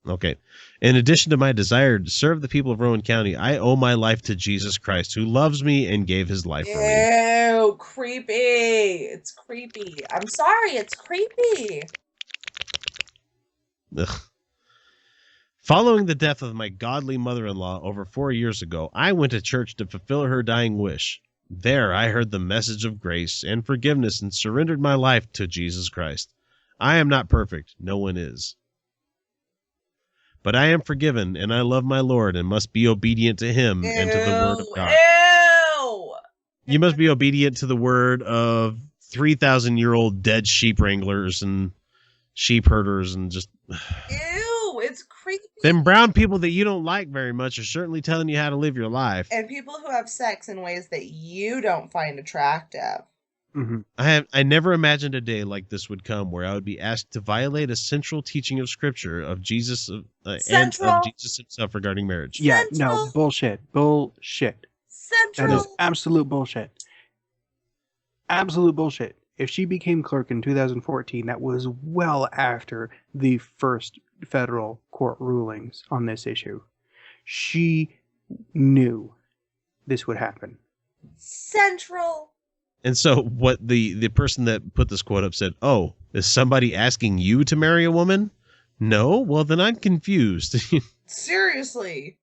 Okay. In addition to my desire to serve the people of Rowan County, I owe my life to Jesus Christ, who loves me and gave his life for me. Ew, creepy. It's creepy. I'm sorry, it's creepy. Ugh. Following the death of my godly mother-in-law over 4 years ago, I went to church to fulfill her dying wish. There, I heard the message of grace and forgiveness and surrendered my life to Jesus Christ. I am not perfect. No one is. But I am forgiven, and I love my Lord and must be obedient to him and to the word of God. Ew! You must be obedient to the word of 3,000-year-old dead sheep wranglers and sheep herders and just... Ew, it's creepy. Them brown people that you don't like very much are certainly telling you how to live your life. And people who have sex in ways that you don't find attractive. Mm-hmm. I never imagined a day like this would come where I would be asked to violate a central teaching of Scripture of Jesus and of Jesus himself regarding marriage. Yeah, no, bullshit. That is absolute bullshit. Absolute bullshit. If she became clerk in 2014, that was well after the first federal court rulings on this issue. She knew this would happen. Central. And so what the person that put this quote up said, oh, is somebody asking you to marry a woman? No? Well, then I'm confused. Seriously.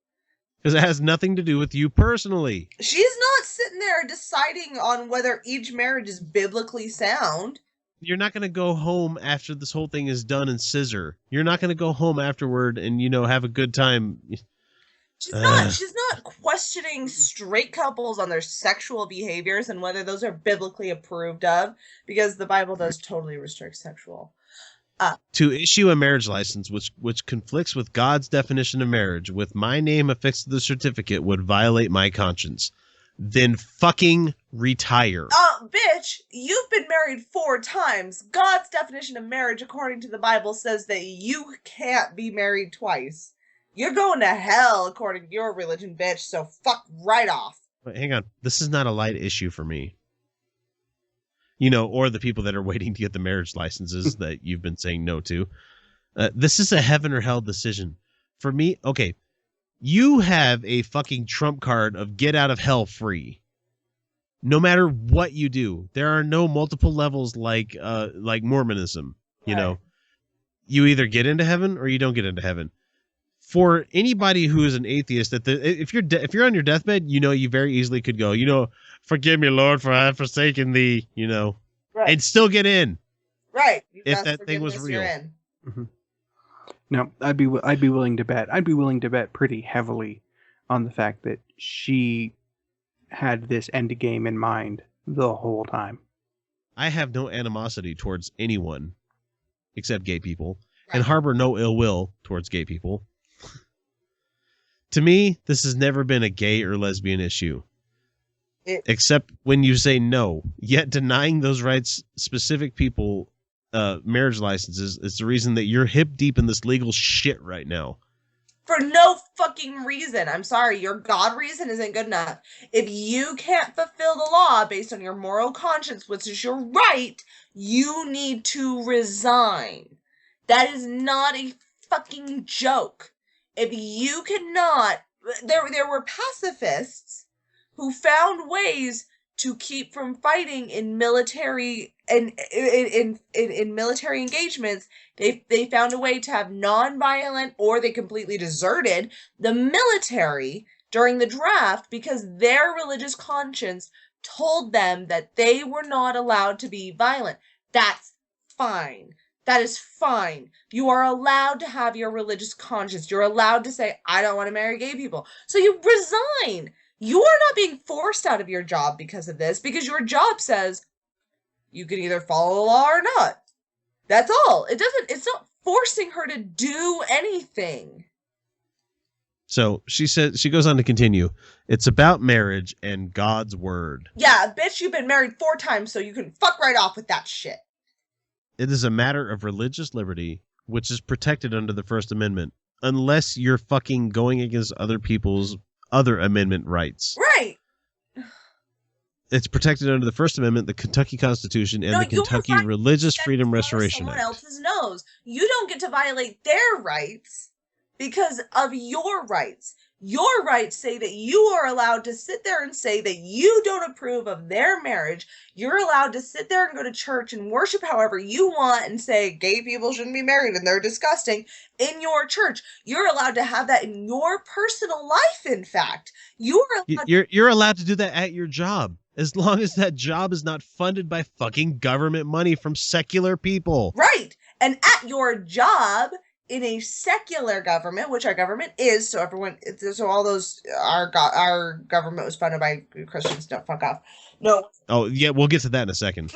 Because it has nothing to do with you personally. She's not sitting there deciding on whether each marriage is biblically sound. You're not going to go home after this whole thing is done and scissor. You're not going to go home afterward and, have a good time. She's not questioning straight couples on their sexual behaviors and whether those are biblically approved of, because the Bible does totally restrict sexual. To issue a marriage license which conflicts with God's definition of marriage with my name affixed to the certificate would violate my conscience. Then fucking retire. Bitch, you've been married 4 times. God's definition of marriage, according to the Bible, says that you can't be married twice. You're going to hell, according to your religion, bitch, so fuck right off. Wait, hang on. This is not a light issue for me. Or the people that are waiting to get the marriage licenses that you've been saying no to. This is a heaven or hell decision. For me, okay, you have a fucking trump card of get out of hell free. No matter what you do. There are no multiple levels like Mormonism, you know. You either get into heaven or you don't get into heaven. for anybody who is an atheist, that if you're on your deathbed, you very easily could go, forgive me, Lord, for I have forsaken thee, Right. and still get in. Right. If that thing was real. Mm-hmm. No, I'd be willing to bet. I'd be willing to bet pretty heavily on the fact that she had this end game in mind the whole time. I have no animosity towards anyone except gay people, and harbor no ill will towards gay people. To me, this has never been a gay or lesbian issue. Except when you say no, yet denying those rights specific people marriage licenses is the reason that you're hip deep in this legal shit right now. For no fucking reason. I'm sorry, your God reason isn't good enough. If you can't fulfill the law based on your moral conscience, which is your right, you need to resign. That is not a fucking joke. If you cannot... There were pacifists who found ways to keep from fighting in military and in military engagements. They found a way to have non-violent, or they completely deserted the military during the draft because their religious conscience told them that they were not allowed to be violent. That's fine. That is fine. You are allowed to have your religious conscience. You're allowed to say, I don't want to marry gay people. So you resign. You are not being forced out of your job because of this, because your job says you can either follow the law or not. That's all. It's not forcing her to do anything. So she goes on to continue. It's about marriage and God's word. Yeah, bitch, you've been married 4 times, so you can fuck right off with that shit. It is a matter of religious liberty, which is protected under the First Amendment, unless you're fucking going against other people's other amendment rights. Right. It's protected under the First Amendment, the Kentucky Constitution, and the Kentucky Religious Freedom Restoration Act. Someone else's nose. You don't get to violate their rights because of your rights. Your rights say that you are allowed to sit there and say that you don't approve of their marriage. You're allowed to sit there and go to church and worship however you want and say gay people shouldn't be married and they're disgusting in your church. You're allowed to have that in your personal life, in fact. You're allowed to do that at your job, as long as that job is not funded by fucking government money from secular people. Right. And at your job, in a secular government, which our government is, so all those, our government was funded by Christians. Don't fuck off. No. Oh, yeah, we'll get to that in a second.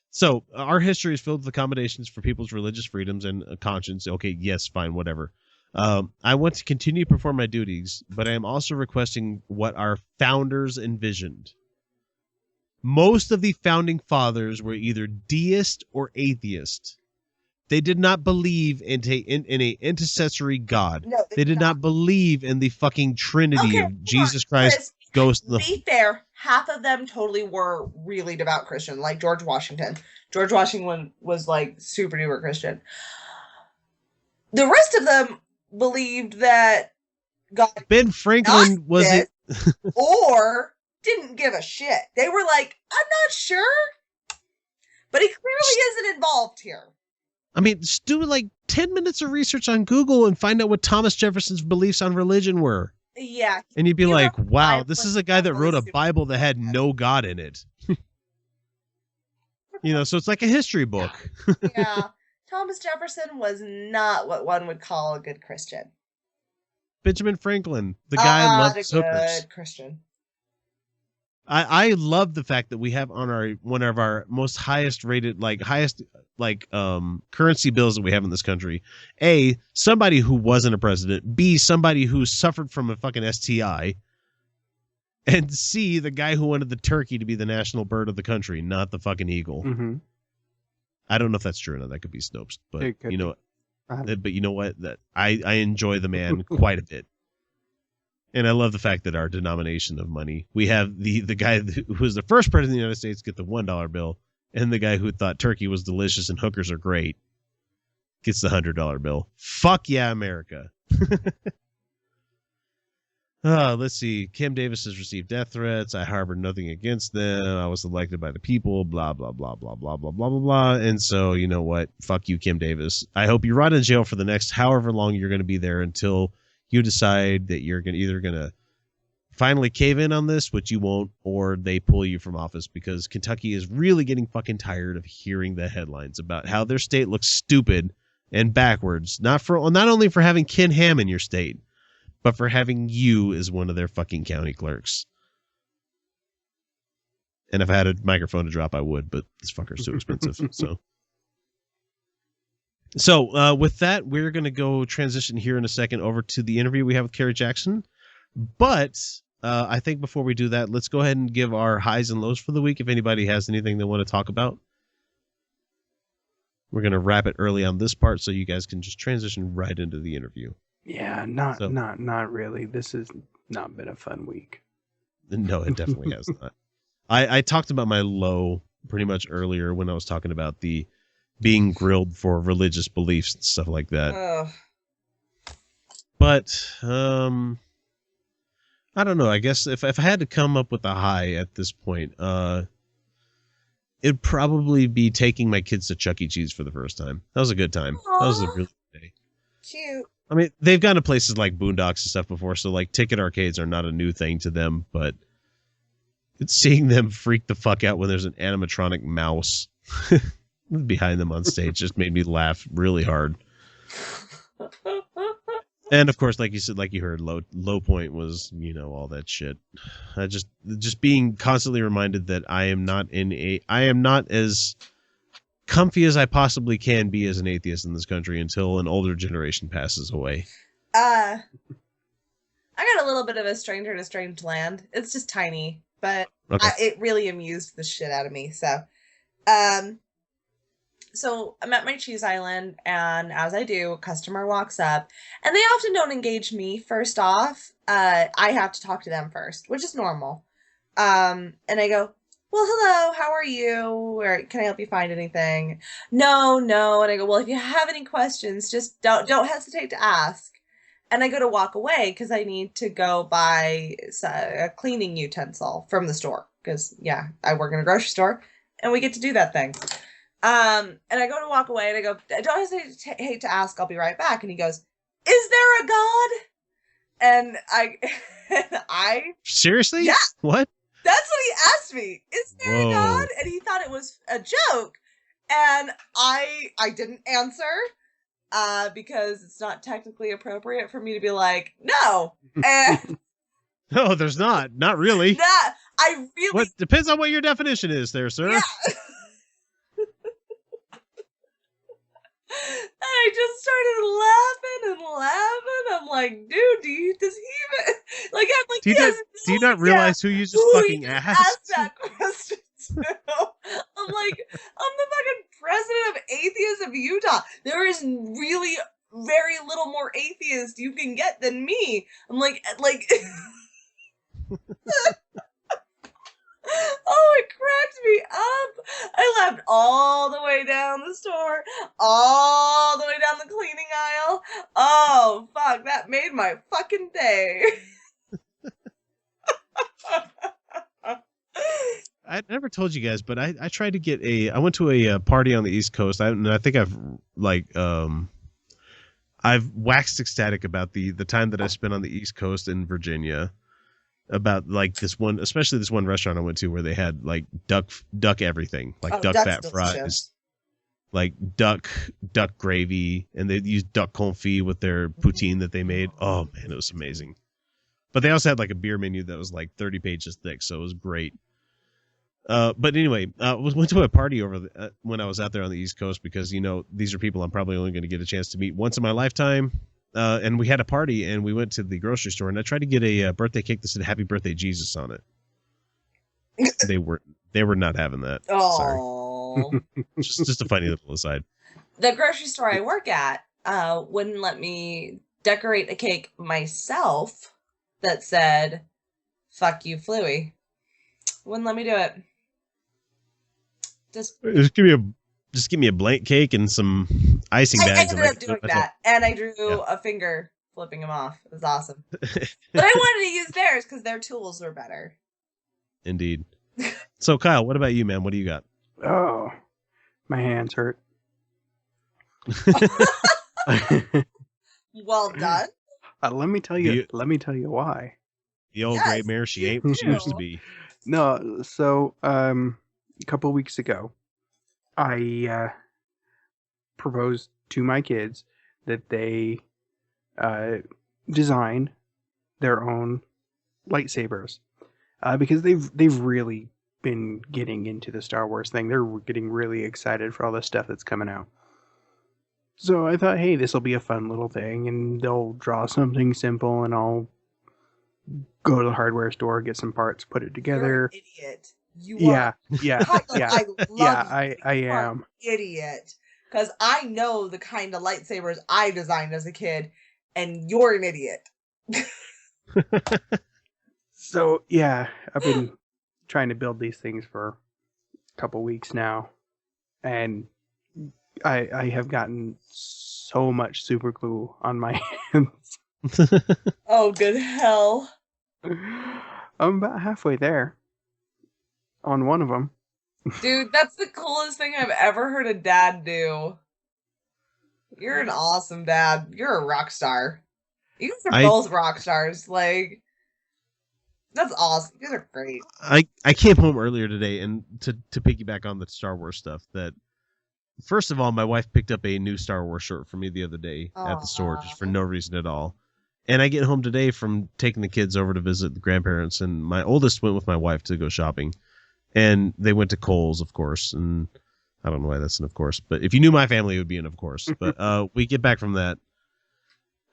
So, our history is filled with accommodations for people's religious freedoms and conscience. Okay, yes, fine, whatever. I want to continue to perform my duties, but I am also requesting what our founders envisioned. Most of the founding fathers were either deist or atheist. They did not believe in a intercessory God. No, they did not believe in the fucking Trinity of Jesus Christ, Ghost. To be fair, half of them totally were really devout Christian, like George Washington. George Washington was like super duper Christian. The rest of them believed that God Ben Franklin was it or didn't give a shit. They were like, I'm not sure, but he clearly isn't involved here. I mean, just do like 10 minutes of research on Google and find out what Thomas Jefferson's beliefs on religion were. Yeah. And you'd be like, wow, this is a guy that wrote a Bible that had no God in it. So it's like a history book. Yeah. Thomas Jefferson was not what one would call a good Christian. Benjamin Franklin, the guy loved hookers. Good Christian. I love the fact that we have on one of our most highest rated, currency bills that we have in this country. A, somebody who wasn't a president. B, somebody who suffered from a fucking STI. And C, the guy who wanted the turkey to be the national bird of the country, not the fucking eagle. Mm-hmm. I don't know if that's true or not. That could be Snopes, but you know what? That I enjoy the man quite a bit. And I love the fact that our denomination of money, we have the guy who was the first president of the United States get the $1 bill, and the guy who thought turkey was delicious and hookers are great gets the $100 bill. Fuck yeah, America. Let's see. Kim Davis has received death threats. I harbored nothing against them. I was elected by the people. Blah, blah, blah, blah, blah, blah, blah, blah, blah. And so, you know what? Fuck you, Kim Davis. I hope you rot in jail for the next however long you're going to be there until you decide that you're either going to finally cave in on this, which you won't, or they pull you from office, because Kentucky is really getting fucking tired of hearing the headlines about how their state looks stupid and backwards. Not only for having Ken Ham in your state, but for having you as one of their fucking county clerks. And if I had a microphone to drop, I would, but this fucker's too expensive. So with that, we're going to go transition here in a second over to the interview we have with Kerry Jackson. But I think before we do that, let's go ahead and give our highs and lows for the week. If anybody has anything they want to talk about, we're going to wrap it early on this part so you guys can just transition right into the interview. Yeah, not really. This has not been a fun week. No, it definitely has not. I talked about my low pretty much earlier when I was talking about the being grilled for religious beliefs and stuff like that. Ugh. But I don't know. I guess if I had to come up with a high at this point, it'd probably be taking my kids to Chuck E. Cheese for the first time. That was a good time. Aww. That was a really good day. Cute. I mean, they've gone to places like Boondocks and stuff before, so like ticket arcades are not a new thing to them, but it's seeing them freak the fuck out when there's an animatronic mouse behind them on stage just made me laugh really hard. And of course, like you said, like you heard, low point was, all that shit. I just being constantly reminded that I am not as comfy as I possibly can be as an atheist in this country until an older generation passes away. I got a little bit of a stranger in a strange land. It's just tiny, but okay. It really amused the shit out of me. So I'm at my cheese island, and as I do, a customer walks up, and they often don't engage me first off. I have to talk to them first, which is normal. And I go, well, hello, how are you? Or can I help you find anything? No. And I go, well, if you have any questions, just don't hesitate to ask. And I go to walk away because I need to go buy a cleaning utensil from the store. Because, yeah, I work in a grocery store, and we get to do that thing. And I go to walk away, and I go, don't hesitate to ask, I'll be right back. And he goes, is there a God? And I seriously? Yeah. What? That's what he asked me. Is there a God? And he thought it was a joke. And I didn't answer because it's not technically appropriate for me to be like, no. And no, there's not. Not really. I really... What depends on what your definition is there, sir. Yeah. I just started laughing. I'm like, dude, does he even... Like, I'm like, do you not realize who you just fucking asked? That question to? I'm like, I'm the fucking president of Atheists of Utah. There is really very little more atheist you can get than me. I'm like... Oh, it cracked me up. I laughed all the way down the store, all the way down the cleaning aisle. Oh, fuck, that made my fucking day. I never told you guys, but I tried to get I went to a party on the East Coast. I think I've waxed ecstatic about the time that I spent on the East Coast in Virginia. About like this one, especially this one restaurant I went to where they had like duck everything, like duck fat fries, like duck gravy, and they used duck confit with their poutine that they made. Oh man, it was amazing. But they also had like a beer menu that was like 30 pages thick, so it was great. But anyway, went to a party when I was out there on the East Coast because these are people I'm probably only going to get a chance to meet once in my lifetime. And we had a party, and we went to the grocery store, and I tried to get a birthday cake that said "Happy Birthday, Jesus" on it. They were not having that. Oh, sorry. just a funny little aside. The grocery store I work at wouldn't let me decorate a cake myself that said "Fuck you, Fluey." Wouldn't let me do it. Just give me a blank cake and some icing bags. I ended up doing that, and I drew a finger flipping them off. It was awesome. But I wanted to use theirs because their tools were better. Indeed. So, Kyle, what about you, man? What do you got? Oh, my hands hurt. Well done. Let me tell you why. The old gray mare, she ain't what she used to be. No, so a couple of weeks ago, I proposed to my kids that they design their own lightsabers because they've really been getting into the Star Wars thing. They're getting really excited for all the stuff that's coming out. So I thought, hey, this will be a fun little thing, and they'll draw something simple, and I'll go to the hardware store, get some parts, put it together. You're an idiot. You Yeah. I am. An idiot. Because I know the kind of lightsabers I designed as a kid, and you're an idiot. So yeah, I've been trying to build these things for a couple weeks now, and I have gotten so much super glue on my hands. Oh, good hell. I'm about halfway there on one of them. Dude, that's the coolest thing I've ever heard a dad do. You're an awesome dad. You're a rock star. You guys are both rock stars. Like, that's awesome. You guys are great. I came home earlier today, and to piggyback on the Star Wars stuff, that first of all, my wife picked up a new Star Wars shirt for me the other day at the store just for no reason at all. And I get home today from taking the kids over to visit the grandparents, and my oldest went with my wife to go shopping. And they went to Kohl's, of course, and I don't know why that's an of course, but if you knew my family, it would be an of course. But we get back from that,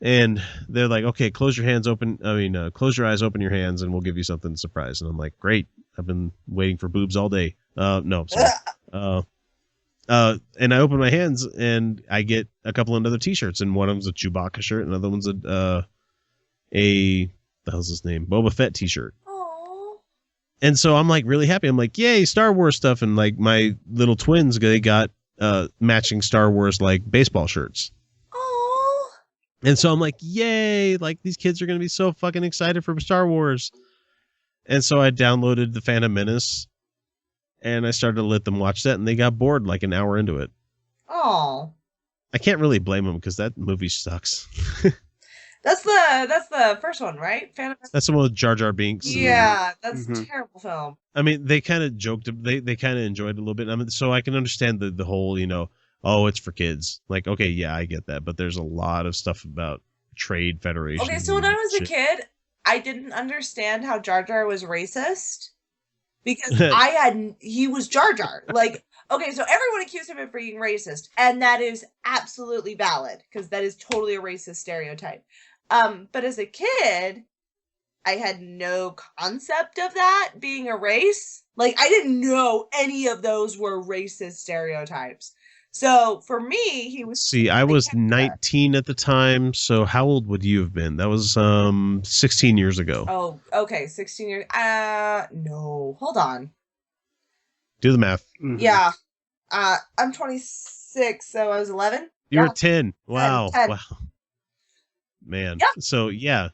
and they're like, okay, close your eyes, open your hands, and we'll give you something surprise. And I'm like, great, I've been waiting for boobs all day. No, sorry. And I open my hands, and I get a couple of other T-shirts, and one of them's a Chewbacca shirt, and another one's the hell's his name? Boba Fett T-shirt. And so I'm like really happy. I'm like, yay, Star Wars stuff. And like my little twins, they got matching Star Wars like baseball shirts. Oh. And so I'm like, yay, like these kids are going to be so fucking excited for Star Wars. And so I downloaded The Phantom Menace and I started to let them watch that, and they got bored like an hour into it. Oh. I can't really blame them because that movie sucks. That's the first one, right? That's the one with Jar Jar Binks. Yeah, that's a terrible film. I mean, they kind of joked. They kind of enjoyed it a little bit. I mean, so I can understand the whole, oh, it's for kids. Like, okay, yeah, I get that. But there's a lot of stuff about Trade Federation. Okay, so when I was a kid, I didn't understand how Jar Jar was racist because he was Jar Jar. Like, okay, so everyone accused him of being racist, and that is absolutely valid because that is totally a racist stereotype. But as a kid, I had no concept of that being a race. Like, I didn't know any of those were racist stereotypes. So for me, he was. See, I was 19 at the time. So how old would you have been? That was 16 years ago. Oh, okay, 16 years. No, hold on. Do the math. Mm-hmm. Yeah, I'm 26, so I was 11. You were 10. Wow. 10. Wow. Man. Yep. So yeah.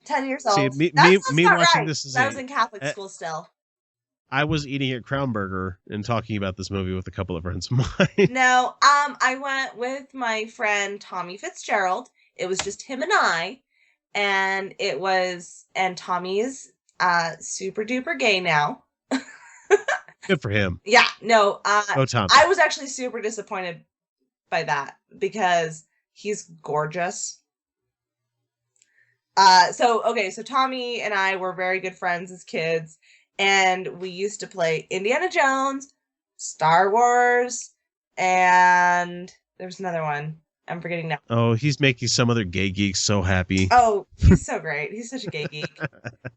10 years old. See, me not watching right. this is I was in Catholic school still. I was eating at Crown Burger and talking about this movie with a couple of friends of mine. No, I went with my friend Tommy Fitzgerald. It was just him and I, and Tommy's super duper gay now. Good for him. Yeah, no. Oh, Tommy. I was actually super disappointed by that because he's gorgeous. So Tommy and I were very good friends as kids, and we used to play Indiana Jones, Star Wars, and there's another one. I'm forgetting now. Oh, he's making some other gay geek so happy. Oh, he's so great. He's such a gay geek.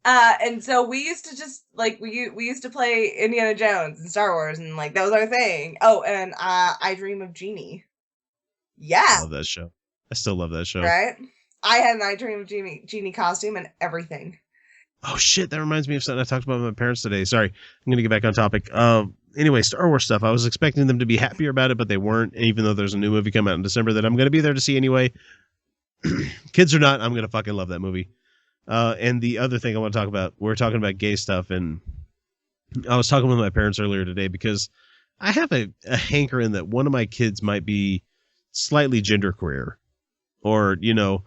And so we used to just like we used to play Indiana Jones and Star Wars, and like that was our thing. Oh, and I Dream of Jeannie. Yeah. I love that show. I still love that show. Right? I had an I Dream of Jeannie costume and everything. Oh shit, that reminds me of something I talked about with my parents today. Sorry, I'm gonna get back on topic. Anyway, Star Wars stuff. I was expecting them to be happier about it, but they weren't, even though there's a new movie coming out in December that I'm gonna be there to see anyway. kids or not, I'm going to fucking love that movie. And the other thing I want to talk about, we're talking about gay stuff, and I was talking with my parents earlier today because I have a hankering that one of my kids might be slightly genderqueer, or, you know,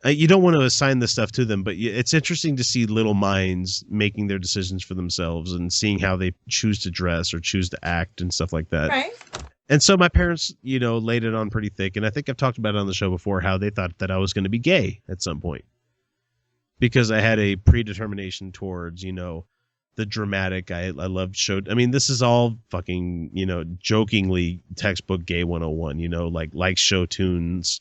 you don't want to assign this stuff to them, but it's interesting to see little minds making their decisions for themselves and seeing how they choose to dress or choose to act and stuff like that. Right. And so my parents, you know, laid it on pretty thick. And I think I've talked about it on the show before, how they thought that I was going to be gay at some point because I had a predetermination towards, you know, the dramatic. I loved show. I mean, this is all fucking, you know, jokingly textbook gay 101, you know, like show tunes.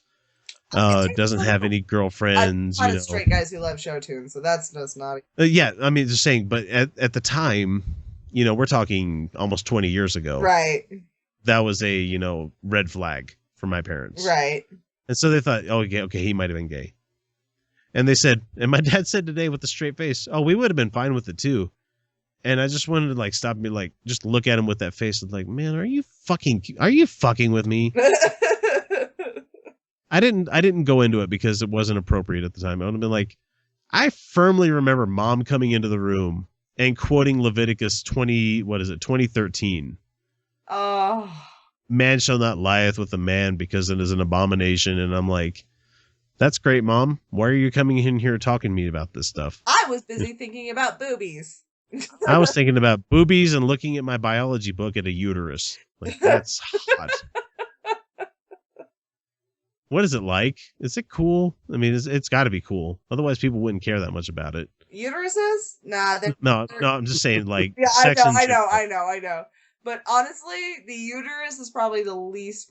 Doesn't have any girlfriends. A lot of straight guys who love show tunes, so that's just not. Yeah, I mean, just saying. But at the time, you know, we're talking almost 20 years ago. Right. That was a, you know, red flag for my parents. Right. And so they thought, oh, okay, he might have been gay. And they said, and my dad said today with a straight face, oh, we would have been fine with it too. And I just wanted to like stop me, like just look at him with that face and like, man, are you fucking with me? I didn't go into it because it wasn't appropriate at the time. I would have been like, I firmly remember Mom coming into the room and quoting Leviticus 2013. Oh. Man shall not lieth with a man because it is an abomination. And I'm like, that's great, Mom. Why are you coming in here talking to me about this stuff? I was busy thinking about boobies. I was thinking about boobies and looking at my biology book at a uterus. Like, that's hot. What is it like? Is it cool? I mean, it's got to be cool. Otherwise, people wouldn't care that much about it. Uteruses? Nah. No, I'm just saying, like, yeah, sex I know. But honestly, the uterus is probably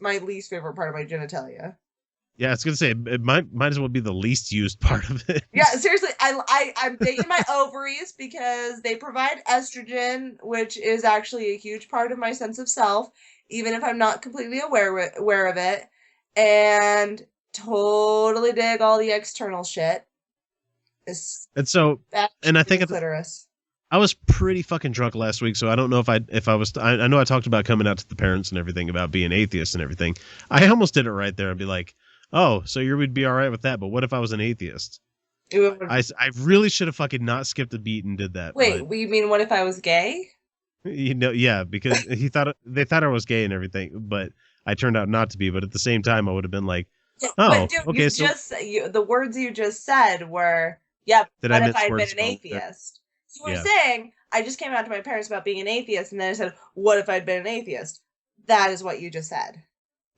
my least favorite part of my genitalia. Yeah, I was gonna say it might as well be the least used part of it. Yeah, seriously, I'm dating my ovaries because they provide estrogen, which is actually a huge part of my sense of self, even if I'm not completely aware of it. And totally dig all the external shit. And I think clitoris. I was pretty fucking drunk last week, so I don't know if I was. I know I talked about coming out to the parents and everything about being atheist and everything. I almost did it right there and be like, oh, so you would be all right with that, but what if I was an atheist? I really should have fucking not skipped a beat and did that. Wait, you mean what if I was gay? You know, yeah, because they thought I was gay and everything, but I turned out not to be. But at the same time, I would have been like, oh, dude, okay. The words you just said were, yeah, what if I'd been an atheist? So we're saying, I just came out to my parents about being an atheist, and then I said, what if I'd been an atheist? That is what you just said.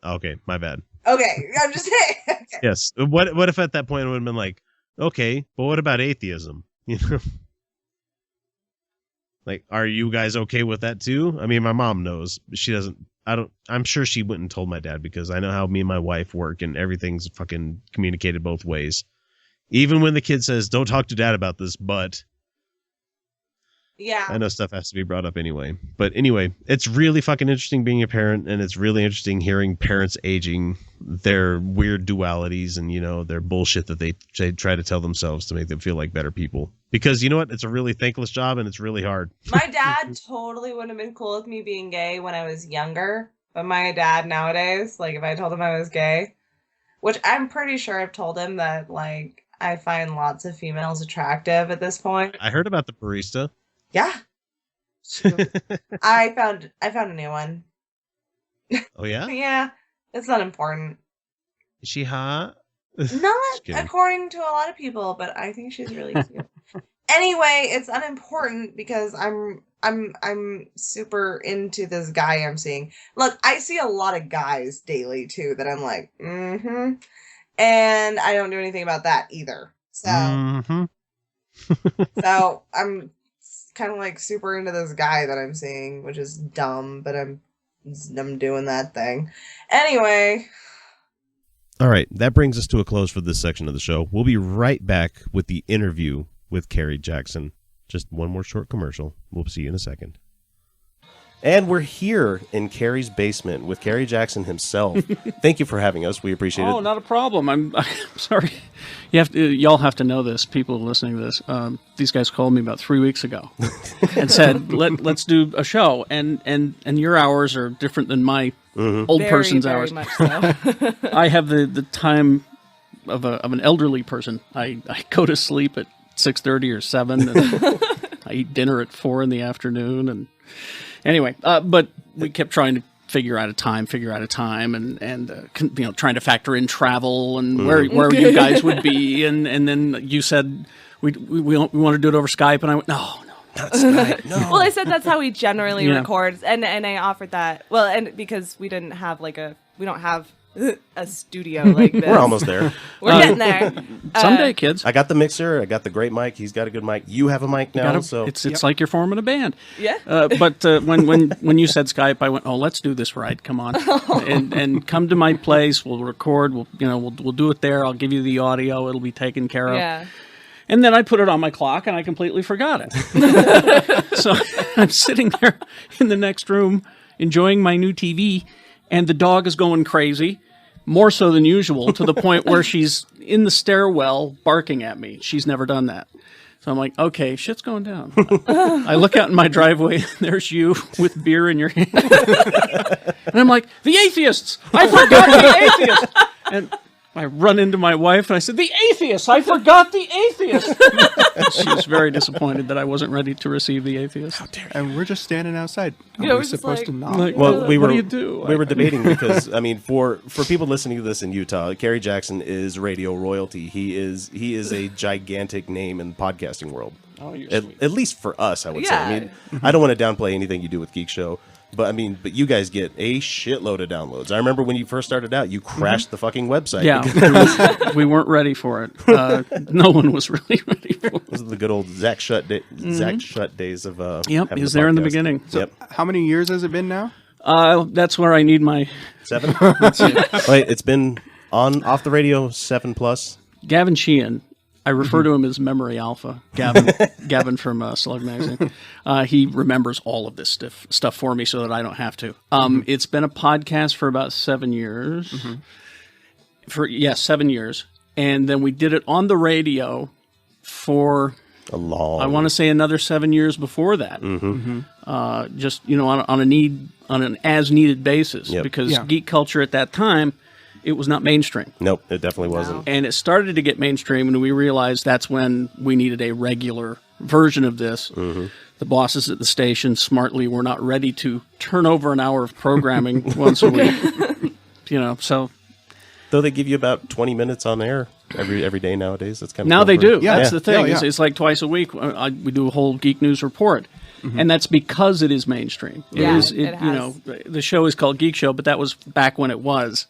Okay, my bad. Okay, I'm just saying. Okay. Yes. What if at that point I would have been like, okay, but what about atheism? You know? Like, are you guys okay with that too? I mean, my mom knows. She doesn't. I'm sure she went and told my dad because I know how me and my wife work and everything's fucking communicated both ways. Even when the kid says, don't talk to dad about this, but... Yeah. I know stuff has to be brought up anyway. But anyway, it's really fucking interesting being a parent, and it's really interesting hearing parents aging, their weird dualities and, you know, their bullshit that they try to tell themselves to make them feel like better people. Because you know what? It's a really thankless job and it's really hard. My dad totally wouldn't have been cool with me being gay when I was younger. But my dad nowadays, like if I told him I was gay, which I'm pretty sure I've told him that, like, I find lots of females attractive at this point. I heard about the barista. Yeah. I found a new one. Oh yeah? Yeah. It's not important. Is she hot? Not according to a lot of people, but I think she's really cute. Anyway, it's unimportant because I'm super into this guy I'm seeing. Look, I see a lot of guys daily too that I'm like, and I don't do anything about that either. So, so I'm kind of like super into this guy that I'm seeing, which is dumb, but I'm doing that thing. Anyway. All right, that brings us to a close for this section of the show. We'll be right back with the interview with Kerry Jackson. Just one more short commercial. We'll see you in a second. And we're here in Kerry's basement with Kerry Jackson himself. Thank you for having us. We appreciate it. Oh, not a problem. I'm sorry. Y'all have to know this, people listening to this. These guys called me about 3 weeks ago and said, let's do a show. And your hours are different than my old person's hours. Very much so. I have the time an elderly person. I go to sleep at 6:30 or 7, and I eat dinner at 4 in the afternoon. And anyway, but we kept trying to figure out a time, and trying to factor in travel and where you guys would be, and then you said we want to do it over Skype, and I went no. Not Skype, no. Well, I said that's how we generally record, and I offered that. Well, and because we don't have a studio like this. We're almost there. We're getting there. Someday, kids. I got the mixer. I got the great mic. He's got a good mic. You have a mic now, so it's like you're forming a band. Yeah. But when you said Skype, I went, oh, let's do this right. Come on, and come to my place. We'll record. We'll do it there. I'll give you the audio. It'll be taken care of. Yeah. And then I put it on my clock, and I completely forgot it. So I'm sitting there in the next room enjoying my new TV, and the dog is going crazy, more so than usual, to the point where she's in the stairwell barking at me. She's never done that. So I'm like, okay, shit's going down. I look out in my driveway, and there's you with beer in your hand. And I'm like, the atheists! I forgot the atheists! And I run into my wife, and I said, the atheists! I forgot the atheists! She was very disappointed that I wasn't ready to receive the atheists. How dare you? And we're just standing outside. Yeah, we're supposed to knock. Well, what do you do? We were debating because, I mean, for people listening to this in Utah, Kerry Jackson is radio royalty. He is a gigantic name in the podcasting world. Oh, you're sweet. At least for us, I would say. I mean, I don't want to downplay anything you do with Geek Show. But you guys get a shitload of downloads. I remember when you first started out, you crashed the fucking website. Yeah, we weren't ready for it. No one was really ready for it. This is the good old Zach Shutt days of. Yep, he was there in the beginning. So how many years has it been now? That's where I need my 7. Wait, it's been off the radio 7+. Gavin Sheehan. I refer to him as Memory Alpha, Gavin from Slug Magazine. He remembers all of this stuff for me so that I don't have to. It's been a podcast for about 7 years. 7 years. And then we did it on the radio for a long, I want to say another 7 years before that. Just, on an as needed basis, because geek culture at that time, it was not mainstream. Nope, it definitely wasn't. And it started to get mainstream, and we realized that's when we needed a regular version of this. The bosses at the station smartly were not ready to turn over an hour of programming once a week. So. Though they give you about 20 minutes on air every day nowadays. That's kind of now they do. Yeah. That's the thing. It's like twice a week. We do a whole Geek News report. And that's because it is mainstream. The show is called Geek Show, but that was back when it was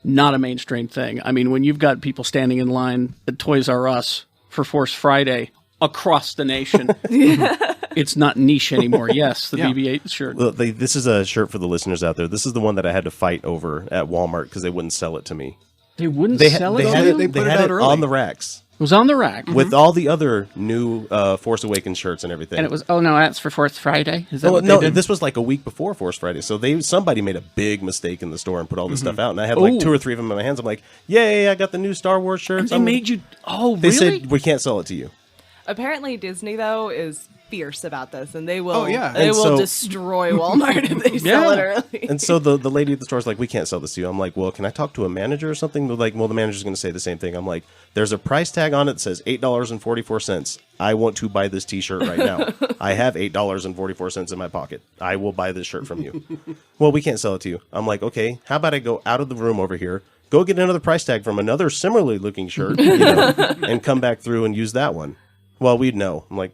not a mainstream thing. I mean, when you've got people standing in line at Toys R Us for Force Friday across the nation, it's not niche anymore. Yes, the BB-8 shirt. Well, this is a shirt for the listeners out there. This is the one that I had to fight over at Walmart because they wouldn't sell it to me. They wouldn't sell it? They had it on the racks. It was on the rack. With all the other new Force Awakens shirts and everything. And it was, that's for Force Friday? Is that what they did? This was like a week before Force Friday. So somebody made a big mistake in the store and put all this stuff out. And I had like 2 or 3 of them in my hands. I'm like, yay, I got the new Star Wars shirts. And they made you, really? They said, we can't sell it to you. Apparently Disney, though, is fierce about this, and they will destroy Walmart if they sell it early. And so the lady at the store is like, we can't sell this to you. I'm like, well, can I talk to a manager or something? They're like, well, the manager's going to say the same thing. I'm like, there's a price tag on it that says $8.44. I want to buy this t-shirt right now. I have $8.44 in my pocket. I will buy this shirt from you. Well, we can't sell it to you. I'm like, okay, how about I go out of the room over here, go get another price tag from another similarly looking shirt, and come back through and use that one. Well, we'd know. I'm like,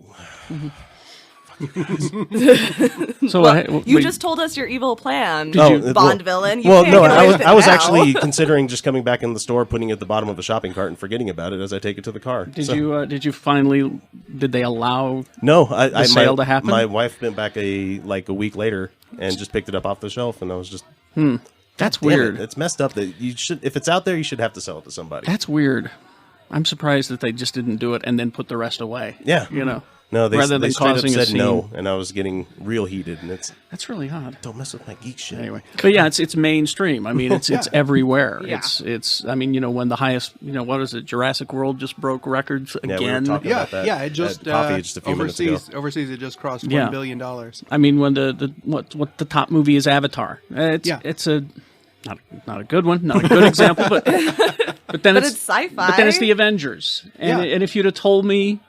so you just told us your evil plan, Bond villain. I was actually considering just coming back in the store, putting it at the bottom of a shopping cart, and forgetting about it as I take it to the car. Did you finally? Did they allow? No, the sale to happen. My wife went back a week later and just picked it up off the shelf, and I was just. That's weird. It's messed up that you should. If it's out there, you should have to sell it to somebody. That's weird. I'm surprised that they just didn't do it and then put the rest away. Yeah, No, they rather than straight up causing a said scene. no, and I was getting real heated, and that's really odd. Don't mess with my geek shit. Anyway, but yeah, it's mainstream. I mean, it's everywhere. Yeah. It's. I mean, when the highest, what is it? Jurassic World just broke records again. We were talking about that it just coffee just a few minutes ago. Overseas, it just crossed $1 billion. I mean, when the top movie is Avatar, it's not a good one, not a good example, but then it's sci-fi. But then it's the Avengers, and if you'd have told me,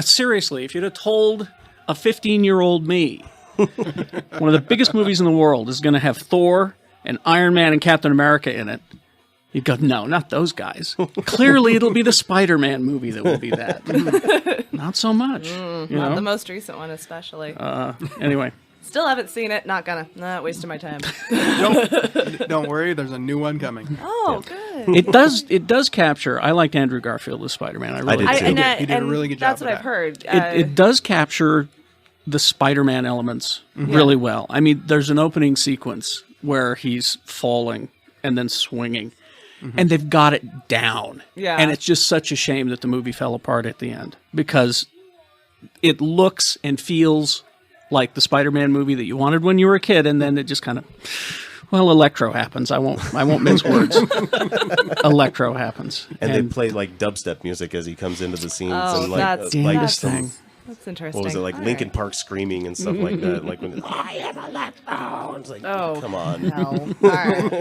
seriously, if you'd have told a 15-year-old me, one of the biggest movies in the world is going to have Thor and Iron Man and Captain America in it, you'd go, no, not those guys. Clearly, it'll be the Spider-Man movie that will be that. Not so much. Not the most recent one, especially. Anyway. Still haven't seen it. Not gonna. Not wasting my time. Don't worry. There's a new one coming. Oh, good. It does capture. I liked Andrew Garfield as Spider-Man. I did too. He did a really good job. That's what I've heard. It does capture the Spider-Man elements really well. I mean, there's an opening sequence where he's falling and then swinging, and they've got it down. Yeah. And it's just such a shame that the movie fell apart at the end, because it looks and feels like the Spider-Man movie that you wanted when you were a kid, and then it just kind of, well, Electro happens. I won't mince words. Electro happens, and they play like dubstep music as he comes into the scenes, and that's thing. That's interesting. What was it, like Linkin Park screaming and stuff like that? Like when I am Electro. It's like, come on. No. All right.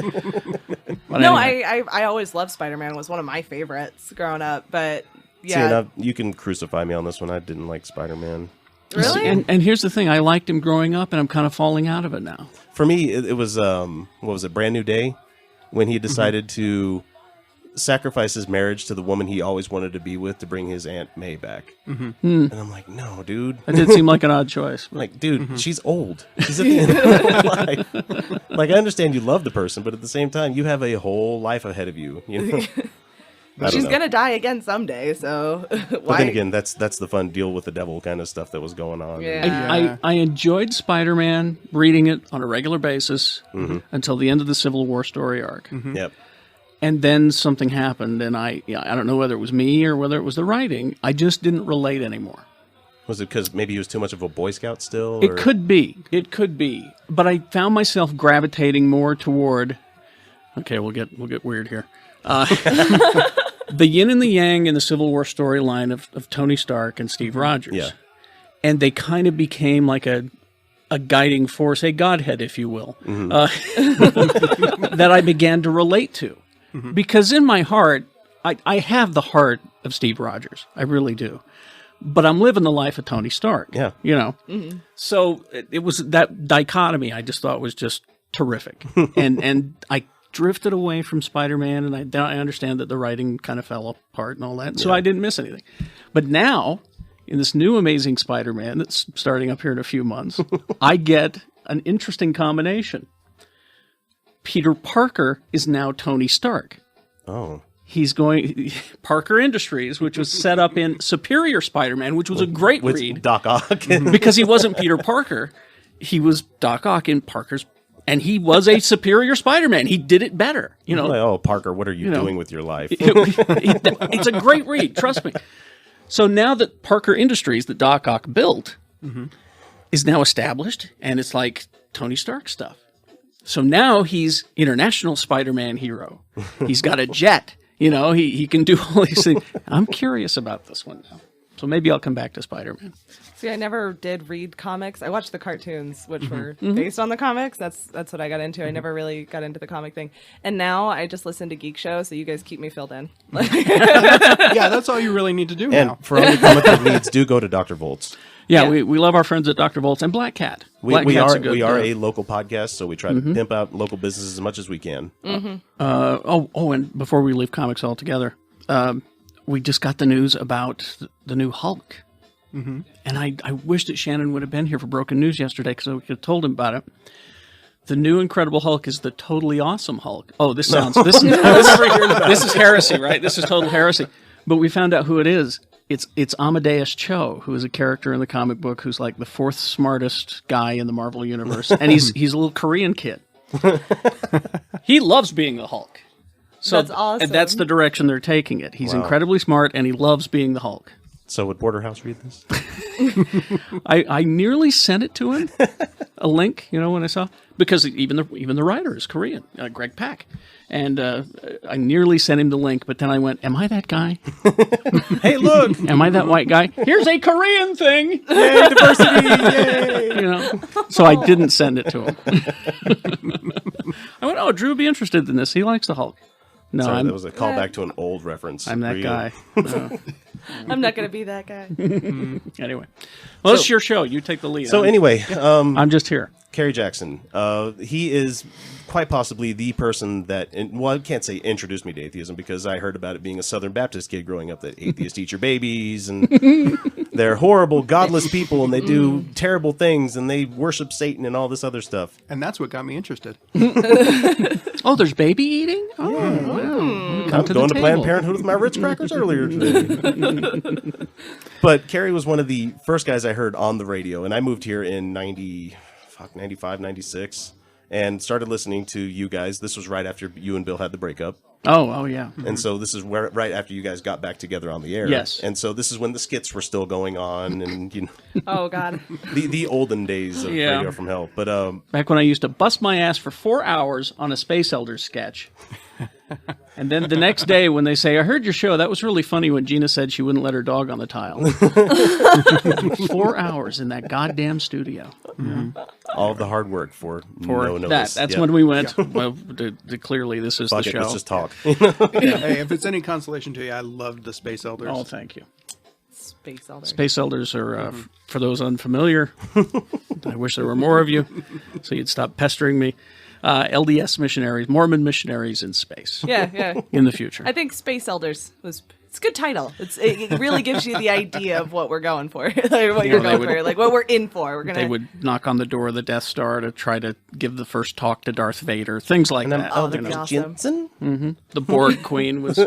No, anyway. I always loved Spider-Man. It was one of my favorites growing up, but yeah. See, you can crucify me on this one. I didn't like Spider-Man. Really? And here's the thing. I liked him growing up, and I'm kind of falling out of it now. For me, it was, what was it, Brand New Day? When he decided to sacrifice his marriage to the woman he always wanted to be with to bring his Aunt May back. And I'm like, no, dude. That did seem like an odd choice. Like, dude, she's old. She's at the end of her life. Like, I understand you love the person, but at the same time, you have a whole life ahead of you. You know? She's gonna die again someday, so why? But then again, that's the fun deal with the devil kind of stuff that was going on. Yeah. I enjoyed Spider-Man, reading it on a regular basis until the end of the Civil War story arc. Yep. And then something happened, and I don't know whether it was me or whether it was the writing. I just didn't relate anymore. Was it because maybe he was too much of a Boy Scout still? Or? It could be. But I found myself gravitating more toward. Okay, we'll get weird here. The yin and the yang in the Civil War storyline of Tony Stark and Steve Rogers. Yeah. And they kind of became like a guiding force, a godhead, if you will, that I began to relate to. Because in my heart, I have the heart of Steve Rogers. I really do. But I'm living the life of Tony Stark. Yeah. You know? So it was that dichotomy I just thought was just terrific. and I drifted away from Spider-Man, and I understand that the writing kind of fell apart and all that, so I didn't miss anything. But now, in this new Amazing Spider-Man that's starting up here in a few months, I get an interesting combination. Peter Parker is now Tony Stark. Oh. He's going Parker Industries, which was set up in Superior Spider-Man, which was a great read. Doc Ock. Because he wasn't Peter Parker. He was Doc Ock in Parker's. And he was a superior Spider-Man. He did it better, you know. Like, oh, Parker, what are you doing with your life? It's a great read, trust me. So now that Parker Industries, that Doc Ock built, is now established, and it's like Tony Stark stuff. So now he's international Spider-Man hero. He's got a jet, you know. He can do all these things. I'm curious about this one now. So maybe I'll come back to Spider-Man. See, I never did read comics. I watched the cartoons, which were based on the comics. That's what I got into. I never really got into the comic thing. And now I just listen to Geekshow, so you guys keep me filled in. Yeah, that's all you really need to do now. And for all your comic book needs, do go to Dr. Volt's. Yeah, we love our friends at Dr. Volt's and Black Cat. We are a local podcast, so we try to pimp out local businesses as much as we can. And before we leave comics altogether, we just got the news about the new Hulk. And I wish that Shannon would have been here for Broken News yesterday, because we could have told him about it. The new Incredible Hulk is the totally awesome Hulk. Oh, this sounds... This is heresy, right? This is total heresy. But we found out who it is. It's Amadeus Cho, who is a character in the comic book who's like the fourth smartest guy in the Marvel Universe. And he's a little Korean kid. He loves being the Hulk. So, that's awesome. And that's the direction they're taking it. He's incredibly smart, and he loves being the Hulk. So would Borderhouse read this? I nearly sent it to him, a link, you know, when I saw, because even the writer is Korean, Greg Pak, and I nearly sent him the link, but then I went, am I that guy? Hey, look! Am I that white guy? Here's a Korean thing! Yay, diversity! Yay! You know, so I didn't send it to him. I went, oh, Drew would be interested in this. He likes the Hulk. No, Sorry, that was a callback to an old reference. I'm that guy. I'm not going to be that guy. Anyway. Well, it's your show. You take the lead. So anyway, I'm just here. Kerry Jackson. He is quite possibly the person that, well, I can't say introduced me to atheism because I heard about it being a Southern Baptist kid growing up, that atheists eat your babies and they're horrible, godless people and they do terrible things and they worship Satan and all this other stuff. And that's what got me interested. Oh, there's baby eating? Oh, wow. I'm going to Planned Parenthood with my Ritz crackers earlier today. But Kerry was one of the first guys I heard on the radio, and I moved here in 95, 96, and started listening to you guys. This was right after you and Bill had the breakup. Oh, yeah. And so this is right after you guys got back together on the air. Yes. And so this is when the skits were still going on, and you know. Oh God. The olden days of Radio From Hell. But back when I used to bust my ass for 4 hours on a Space Elders sketch. And then the next day when they say, I heard your show, that was really funny when Gina said she wouldn't let her dog on the tile. 4 hours in that goddamn studio. Mm-hmm. All the hard work for no notice. That's when we went, well, clearly this is Fuck the it, show. Let's just talk. Hey, if it's any consolation to you, I loved the Space Elders. Oh, thank you. Space Elders. Space Elders are, for those unfamiliar, I wish there were more of you, so you'd stop pestering me. LDS missionaries, Mormon missionaries in space. Yeah. In the future. I think Space Elders it's a good title. It really gives you the idea of what we're going for, like what you're going for, like what we're in for. They would knock on the door of the Death Star to try to give the first talk to Darth Vader, things like that. Oh, that'd be awesome. The Borg Queen was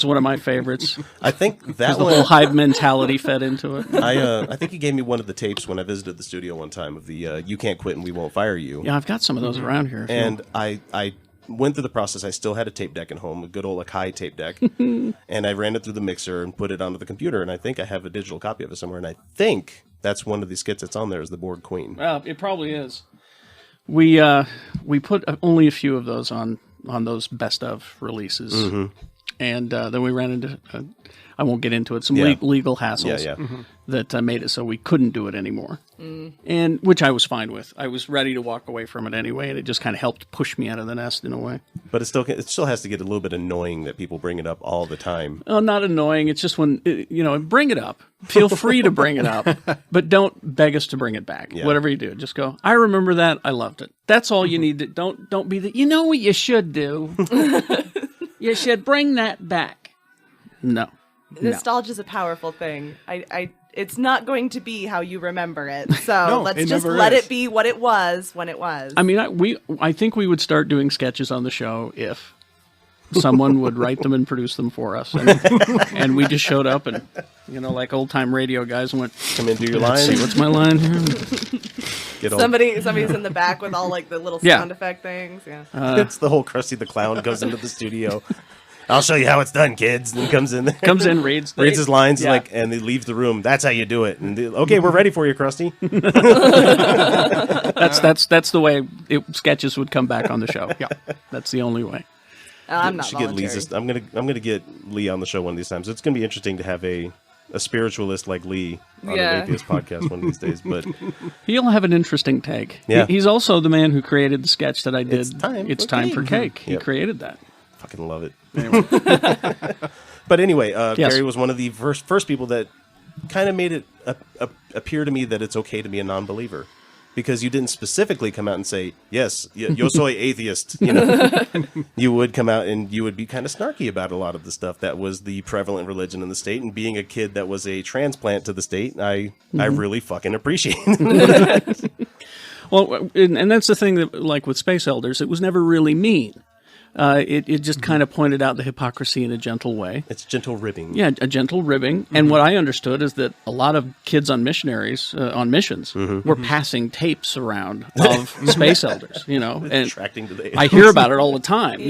one of my favorites. I think that the whole hive mentality fed into it. I think he gave me one of the tapes when I visited the studio one time of the "You Can't Quit and We Won't Fire You." Yeah, I've got some of those around here. And I went through the process. I still had a tape deck at home, a good old Akai tape deck, and I ran it through the mixer and put it onto the computer. And I think I have a digital copy of it somewhere. And I think that's one of the skits that's on there is the Borg Queen. Well, it probably is. We put only a few of those on those best of releases, and then we ran into I won't get into it, some legal hassles that made it so we couldn't do it anymore, and which I was fine with. I was ready to walk away from it anyway, and it just kind of helped push me out of the nest in a way. But it still has to get a little bit annoying that people bring it up all the time. Oh, not annoying. It's just when bring it up. Feel free to bring it up, but don't beg us to bring it back. Yeah. Whatever you do, just go, I remember that. I loved it. That's all you need. Don't be the. You know what you should do? You should bring that back. No. Nostalgia is a powerful thing. It's not going to be how you remember it. So let's just let it be what it was when it was. I mean, I think we would start doing sketches on the show if someone would write them and produce them for us, and we just showed up and like old time radio guys and went, come in, do your line. See, what's my line here? Somebody's in the back with all like the little sound effect things. Yeah, it's the whole Krusty the Clown goes into the studio. I'll show you how it's done, kids. And comes in there. Reads his lines, and they leave the room. That's how you do it. And okay, we're ready for you, Krusty. That's the way sketches would come back on the show. Yeah, that's the only way. I'm not volunteering. I'm gonna get Lee on the show one of these times. It's gonna be interesting to have a spiritualist like Lee on an atheist podcast one of these days. But he'll have an interesting take. Yeah. He's also the man who created the sketch that I did. It's time for cake. He created that. Fucking love it. Anyway. But anyway, Kerry was one of the first people that kind of made it appear to me that it's okay to be a non-believer, because you didn't specifically come out and say, yes, yo soy atheist. You would come out and you would be kind of snarky about a lot of the stuff that was the prevalent religion in the state. And being a kid that was a transplant to the state, I really fucking appreciate it. Well, and that's the thing that, like with Space Elders, it was never really mean. It just kind of pointed out the hypocrisy in a gentle way. It's gentle ribbing. Yeah, a gentle ribbing. And what I understood is that a lot of kids on missions were passing tapes around of Space Elders, and attracting to the I hear about it all the time.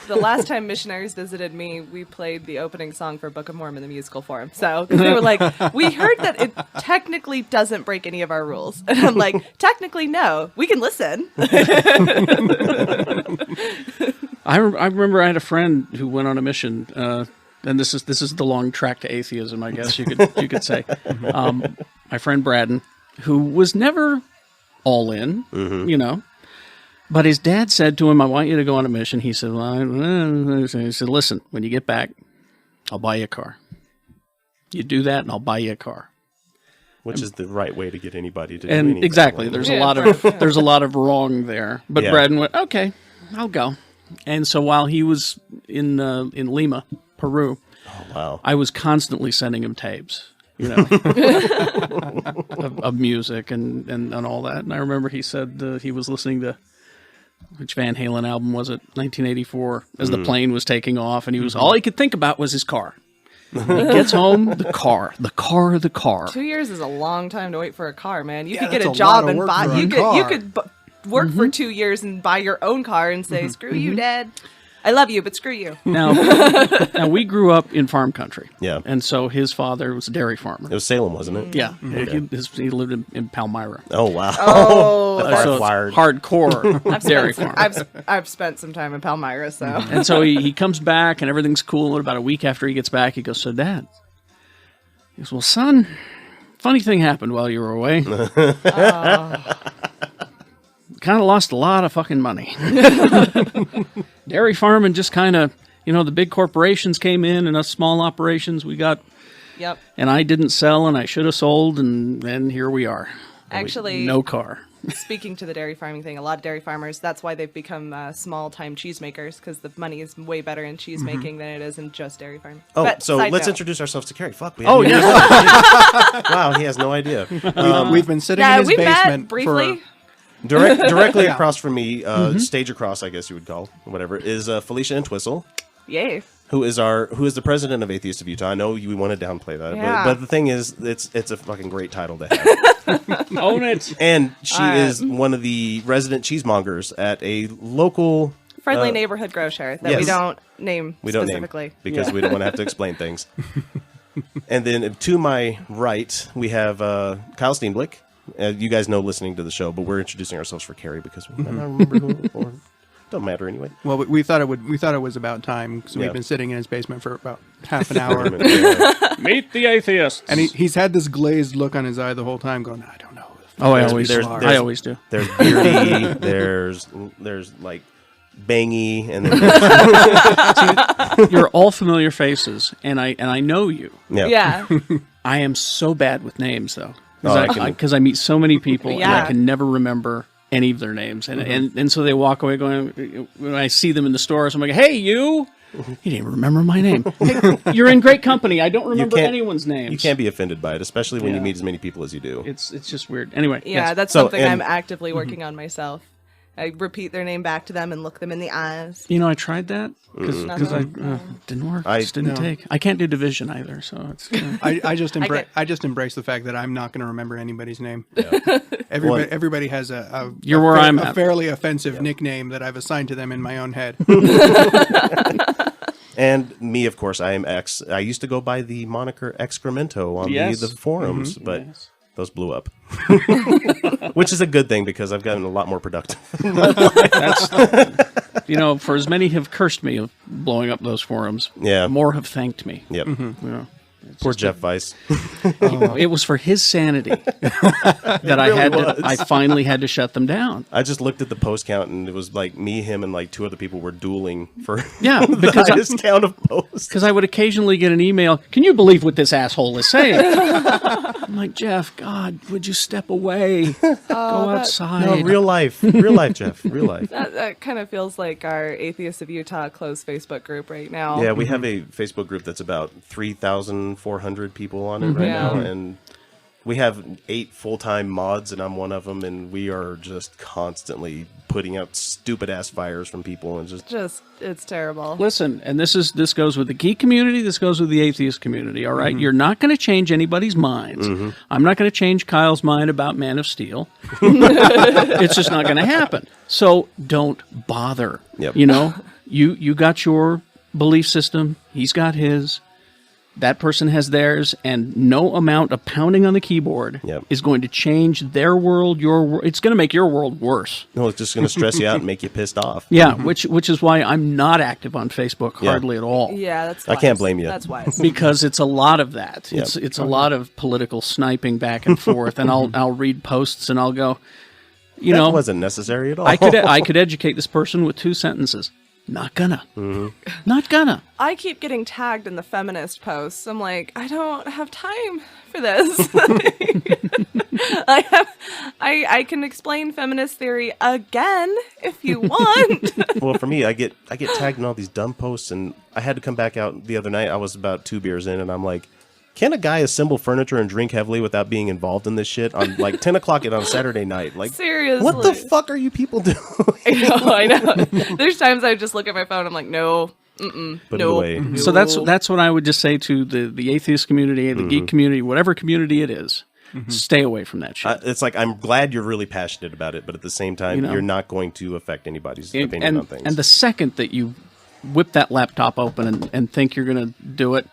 The last time missionaries visited me, we played the opening song for Book of Mormon, the musical for them. So they were like, we heard that it technically doesn't break any of our rules. And I'm like, technically, no. We can listen. I remember I had a friend who went on a mission, and this is the long track to atheism, I guess you could say. My friend Braden, who was never all in, But his dad said to him, I want you to go on a mission. He said, he said, listen, when you get back, I'll buy you a car. You do that and I'll buy you a car. Which is the right way to get anybody to do and anything. exactly, there's a lot of wrong there. But Braden went, okay, I'll go. And so while he was in Lima, Peru, I was constantly sending him tapes, you know, of music and all that. And I remember he said he was listening to, which Van Halen album was it? 1984, as the plane was taking off, and he was all he could think about was his car. He gets home, the car. 2 years is a long time to wait for a car, man. You could get that's a a lot job of and work buy. for a You car. could work for 2 years and buy your own car and say, "Screw you, Dad. I love you, but screw you." Now we grew up in farm country. Yeah. And so his father was a dairy farmer. It was Salem, wasn't it? Yeah. Okay. He lived in Palmyra. Oh, wow. Oh. The So it's hardwired. hardcore dairy farm. I've spent some time in Palmyra, so. And so he comes back and everything's cool. And about a week after he gets back, he goes, so Dad, he goes, well, son, funny thing happened while you were away. Kind of lost a lot of fucking money. Dairy farming just kind of, you know, the big corporations came in and us small operations, we got. Yep. And I didn't sell and I should have sold and here we are. Actually, no car. Speaking to the dairy farming thing, a lot of dairy farmers, that's why they've become small-time cheesemakers, because the money is way better in cheese making than it is in just dairy farming. Oh, but so let's note. introduce ourselves to Kerry. Fuck. Oh, yeah. Wow, he has no idea. We've been sitting in his we met basement briefly. Directly Yeah. across from me, stage across, I guess you would call, whatever, is Felicia and Twistle. Yay. Who is the president of Atheists of Utah? I know we want to downplay that, Yeah. but the thing is, it's a fucking great title to have. Own it. And she is one of the resident cheesemongers at a local Friendly neighborhood grocer that we don't name specifically. Because we don't want to have to explain things. And then to my right, we have Kyle Steenblick. You guys know listening to the show, but we're introducing ourselves for Kerry because we might not remember who or don't matter anyway. Well, we thought it was about time, so we've been sitting in his basement for about half an hour. Meet the atheists. And he's had this glazed look on his eye the whole time, going, I don't know. Oh, I always do. There's beardy, there's like bangy, and then you're all familiar faces, and I know you. Yeah. I am so bad with names though, Oh, because I meet so many people and Yeah. I can never remember any of their names, and so they walk away going. When I see them in the stores, I'm like, "Hey, you! You didn't even remember my name. Hey, you're in great company. I don't remember anyone's names." You can't be offended by it, especially when you meet as many people as you do. It's just weird. Anyway, Yeah, yes. that's something I'm actively working on myself. I repeat their name back to them and look them in the eyes. You know, I tried that because I didn't work. It just didn't take. I can't do division either, so it's. I just embrace the fact that I'm not going to remember anybody's name. Yeah. Everybody has a fairly offensive nickname that I've assigned to them in my own head. And me, of course, I am X. I used to go by the moniker Excremento on the forums, but those blew up. Which is a good thing because I've gotten a lot more productive. You know, for as many have cursed me of blowing up those forums, more have thanked me. Yep. You know, Poor Jeff Weiss. It was for his sanity that I finally had to shut them down. I just looked at the post count and it was like me, him, and like 2 other people were dueling for the highest count of posts. Because I would occasionally get an email, "Can you believe what this asshole is saying?" I'm like, Jeff, God, would you step away? Go outside. No, real life, Jeff, real life. That kind of feels like our Atheists of Utah closed Facebook group right now. Yeah, we have a Facebook group that's about 3,400 people on it right now, and we have 8 full-time mods, and I'm one of them, and we are just constantly putting out stupid-ass fires from people, and just it's terrible. Listen, and this goes with the geek community, this goes with the atheist community, all right? You're not going to change anybody's minds. I'm not going to change Kyle's mind about Man of Steel. It's just not going to happen. So don't bother. Yep. You know, you got your belief system, he's got his. That person has theirs, and no amount of pounding on the keyboard is going to change their world, your world. It's going to make your world worse. No, it's just going to stress you out and make you pissed off. Yeah, which is why I'm not active on Facebook hardly at all. Yeah, that's wise. I can't blame you. That's wise. Because it's a lot of that. It's a lot of political sniping back and forth, and I'll read posts and I'll go, You know, wasn't necessary at all. I could educate this person with 2 sentences. Not gonna. Not gonna. I keep getting tagged in the feminist posts. I'm like, I don't have time for this. I can explain feminist theory again if you want. Well, for me, I get tagged in all these dumb posts, and I had to come back out the other night. I was about 2 beers in, and I'm like, can a guy assemble furniture and drink heavily without being involved in this shit on like 10 o'clock on a Saturday night? Like, seriously, what the fuck are you people doing? I know. There's times I just look at my phone. I'm like, no. No. So that's what I would just say to the atheist community, the geek community, whatever community it is. Stay away from that shit. It's like, I'm glad you're really passionate about it, but at the same time, you're not going to affect anybody's opinion on things. And the second that you whip that laptop open and think you're going to do it,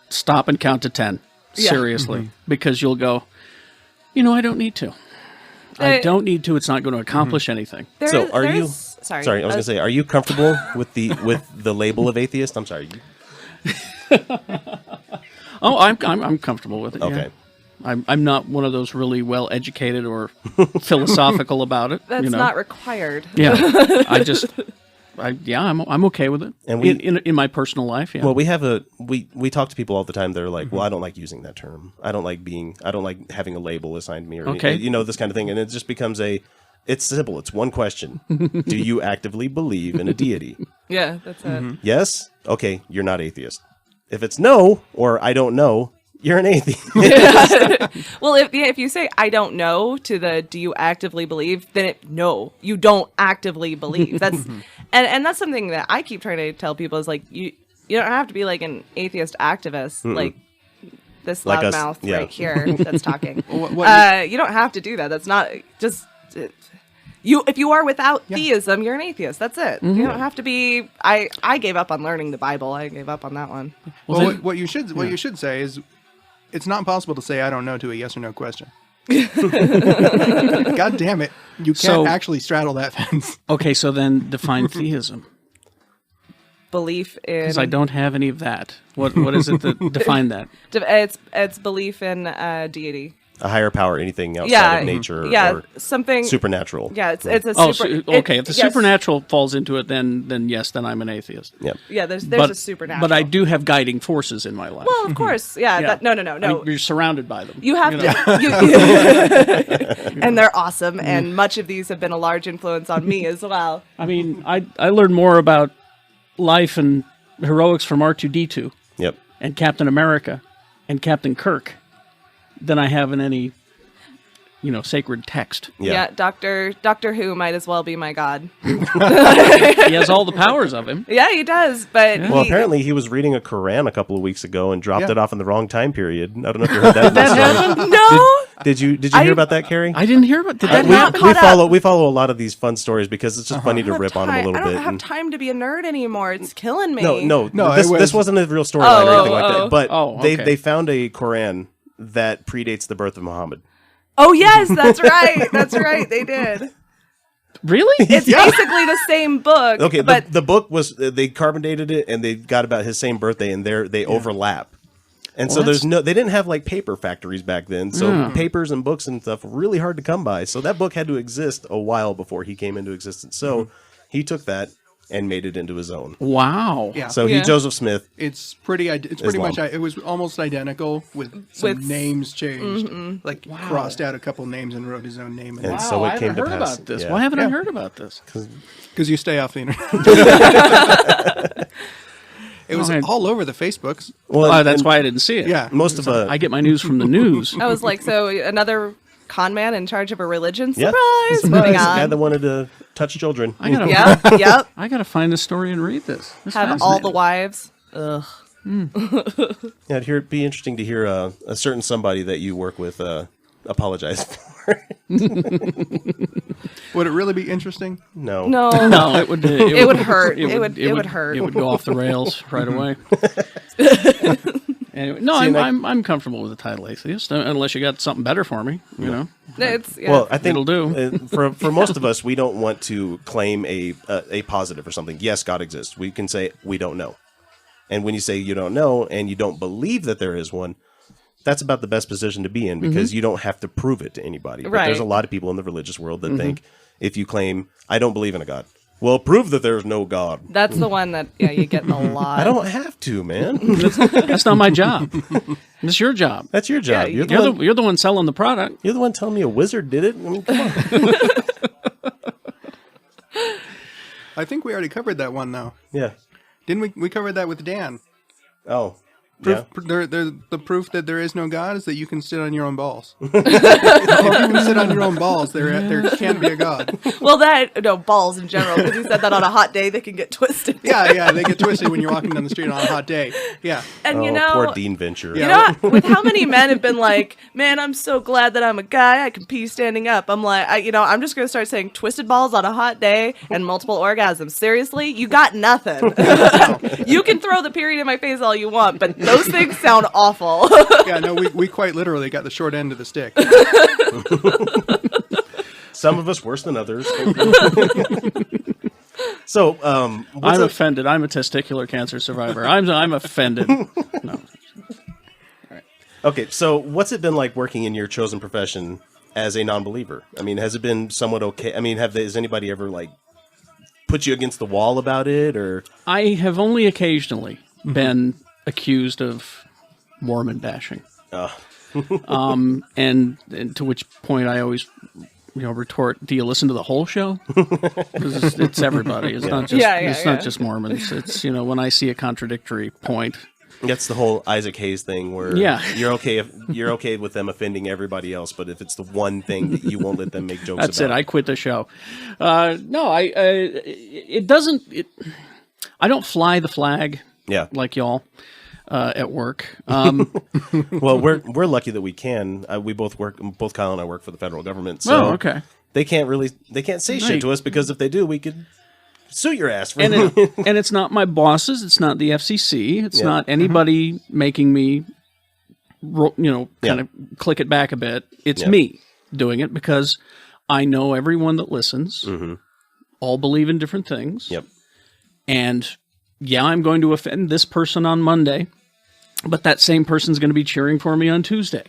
stop and count to 10. Seriously. Because you'll go, I don't need to. I don't need to. It's not going to accomplish anything. So are you... Sorry, I was going to say, are you comfortable with the label of atheist? I'm sorry. Oh, I'm comfortable with it. Okay. Yeah. I'm not one of those really well educated or philosophical about it. That's not required. Yeah. I'm okay with it. And in my personal life, yeah. Well, we talk to people all the time. They're like, well, I don't like using that term. I don't like having a label assigned to me, or this kind of thing. And it just becomes it's simple. It's one question. Do you actively believe in a deity? Yeah, that's it. Yes? Okay, you're not atheist. If it's no, or I don't know, you're an atheist. Well, if you say I don't know to the do you actively believe, then no, you don't actively believe. That's and that's something that I keep trying to tell people is like you don't have to be like an atheist activist like this like loudmouth right here that's talking. What you don't have to do that. That's not just if you are without theism, you're an atheist. That's it. You don't have to be. I gave up on learning the Bible. I gave up on that one. Well, what you should say is, it's not possible to say I don't know to a yes or no question. God damn it! You can't actually straddle that fence. Okay, so then define theism. Belief in. Because I don't have any of that. What is it that define that? It's belief in deity. A higher power, anything outside of nature, or something supernatural. Yeah, it's a super. Okay, if the supernatural falls into it, then yes, then I'm an atheist. Yep. Yeah, there's a supernatural. But I do have guiding forces in my life. Well, of course, yeah. No. I mean, you're surrounded by them. You have to, and they're awesome. And much of these have been a large influence on me as well. I mean, I learned more about life and heroics from R2-D2. Yep. And Captain America, and Captain Kirk, than I have in any, sacred text. Yeah, Doctor Who might as well be my god. He has all the powers of him. Yeah, he does. But apparently he was reading a Quran a couple of weeks ago and dropped it off in the wrong time period. I don't know if you heard that. Did that happen? No. Did you hear about that, Carrie? I didn't hear about. Did that we follow a lot of these fun stories because it's just funny to rip on them a little bit. I don't have time to be a nerd anymore. It's killing me. No. This wasn't a real storyline or anything like that. But they found a Quran that predates the birth of Muhammad. Oh yes, that's right. That's right. They did. Really? It's basically the same book. Okay, but the book was they carbon dated it and they got about his same birthday and they overlap. And so they didn't have like paper factories back then. So papers and books and stuff were really hard to come by. So that book had to exist a while before he came into existence. So he took that and made it into his own. Wow. Yeah. So he Joseph Smith. It's pretty much it was almost identical with some names changed. Like crossed out a couple names and wrote his own name. And so it came to pass. About this. Yeah. Why haven't I heard about this? Because you stay off the internet. It was all over the Facebooks. Well, that's why I didn't see it. Yeah. I get my news from the news. I was like, so another con man in charge of a religion? Surprise! Yeah. Moving the on. guy that wanted to touch children. Yep. I gotta find the story and read this. Have all the wives. Ugh. Yeah, it'd be interesting to hear a certain somebody that you work with apologize for. Would it really be interesting? No. It would. It would hurt. It would hurt. It would go off the rails right away. Anyway, I'm comfortable with the title atheist, unless you got something better for me. Well, I think it'll do. For most of us, we don't want to claim a positive or something. Yes, God exists. We can say we don't know. And when you say you don't know and you don't believe that there is one, that's about the best position to be in because you don't have to prove it to anybody. But there's a lot of people in the religious world that think if you claim, I don't believe in a God, well, prove that there's no God. That's the one that you get a lot. I don't have to, man. That's not my job. It's your job. That's your job. Yeah, you're the one selling the product. You're the one telling me a wizard did it. I mean, come on. I think we already covered that one, though. Yeah. Didn't we? We covered that with Dan. Oh. The proof that there is no God is that you can sit on your own balls. If you can sit on your own balls, there can be a God. Well, balls in general, because he said that on a hot day they can get twisted. Yeah, they get twisted when you're walking down the street on a hot day. Yeah. And poor Dean Venture. You know, with how many men have been like, man, I'm so glad that I'm a guy, I can pee standing up. I'm like, I'm just going to start saying twisted balls on a hot day and multiple orgasms. Seriously? You got nothing. You can throw the period in my face all you want, but those things sound awful. Yeah, no, we quite literally got the short end of the stick. Some of us worse than others. So, I'm offended. I'm a testicular cancer survivor. I'm offended. No. Okay, so what's it been like working in your chosen profession as a non-believer? I mean, has it been somewhat okay? I mean, has anybody ever put you against the wall about it, or? I have only occasionally been accused of Mormon bashing. And to which point I always retort, do you listen to the whole show? Because it's everybody. It's not just not just Mormons. It's when I see a contradictory point. That's the whole Isaac Hayes thing where you're okay with them offending everybody else, but if it's the one thing that you won't let them make jokes That's about. it. I quit the show. It doesn't. I don't fly the flag. Yeah. Like y'all at work. Well, we're lucky that we can. We both Kyle and I work for the federal government. So okay. They can't say shit to us because if they do, we could sue your ass for and it's not my bosses. It's not the FCC. It's not anybody making me, kind of click it back a bit. It's me doing it because I know everyone that listens all believe in different things. Yep. And I'm going to offend this person on Monday, but that same person's going to be cheering for me on Tuesday.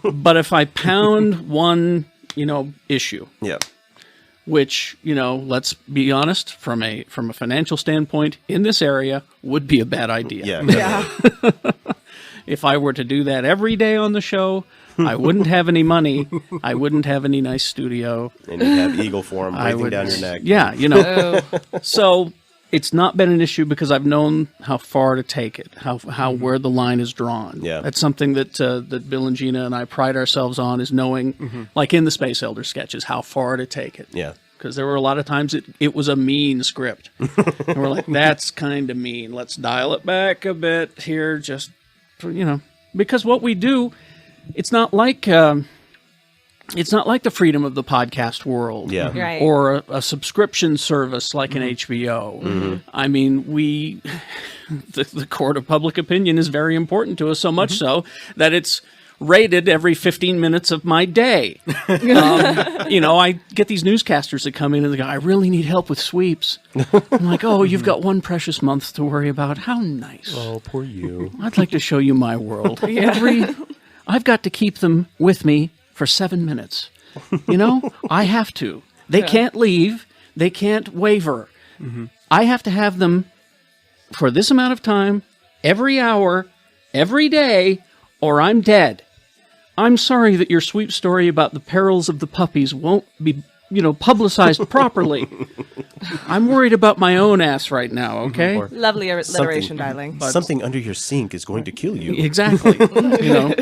But if I pound one, issue, which, let's be honest, from a financial standpoint in this area would be a bad idea. Yeah. If I were to do that every day on the show, I wouldn't have any money. I wouldn't have any nice studio. And you'd have eagle form breathing down your neck. Yeah, So it's not been an issue because I've known how far to take it, how where the line is drawn. Yeah. That's something that Bill and Gina and I pride ourselves on, is knowing, like in the Space Elder sketches, how far to take it. Yeah. Because there were a lot of times it was a mean script. And we're like, that's kind of mean. Let's dial it back a bit here, just, because what we do, it's not like the freedom of the podcast world, Right. or a subscription service like an HBO. I mean, the court of public opinion is very important to us, so much so that it's rated every 15 minutes of my day. I get these newscasters that come in and they go, I really need help with sweeps. I'm like, oh, you've got one precious month to worry about. How nice. Oh, poor you. I'd like to show you my world. I've got to keep them with me for 7 minutes. I have to. They can't leave. They can't waver. I have to have them for this amount of time, every hour, every day, or I'm dead. I'm sorry that your sweep story about the perils of the puppies won't be, publicized properly. I'm worried about my own ass right now, okay? Lovely alliteration, darling. Something under your sink is going to kill you. Exactly.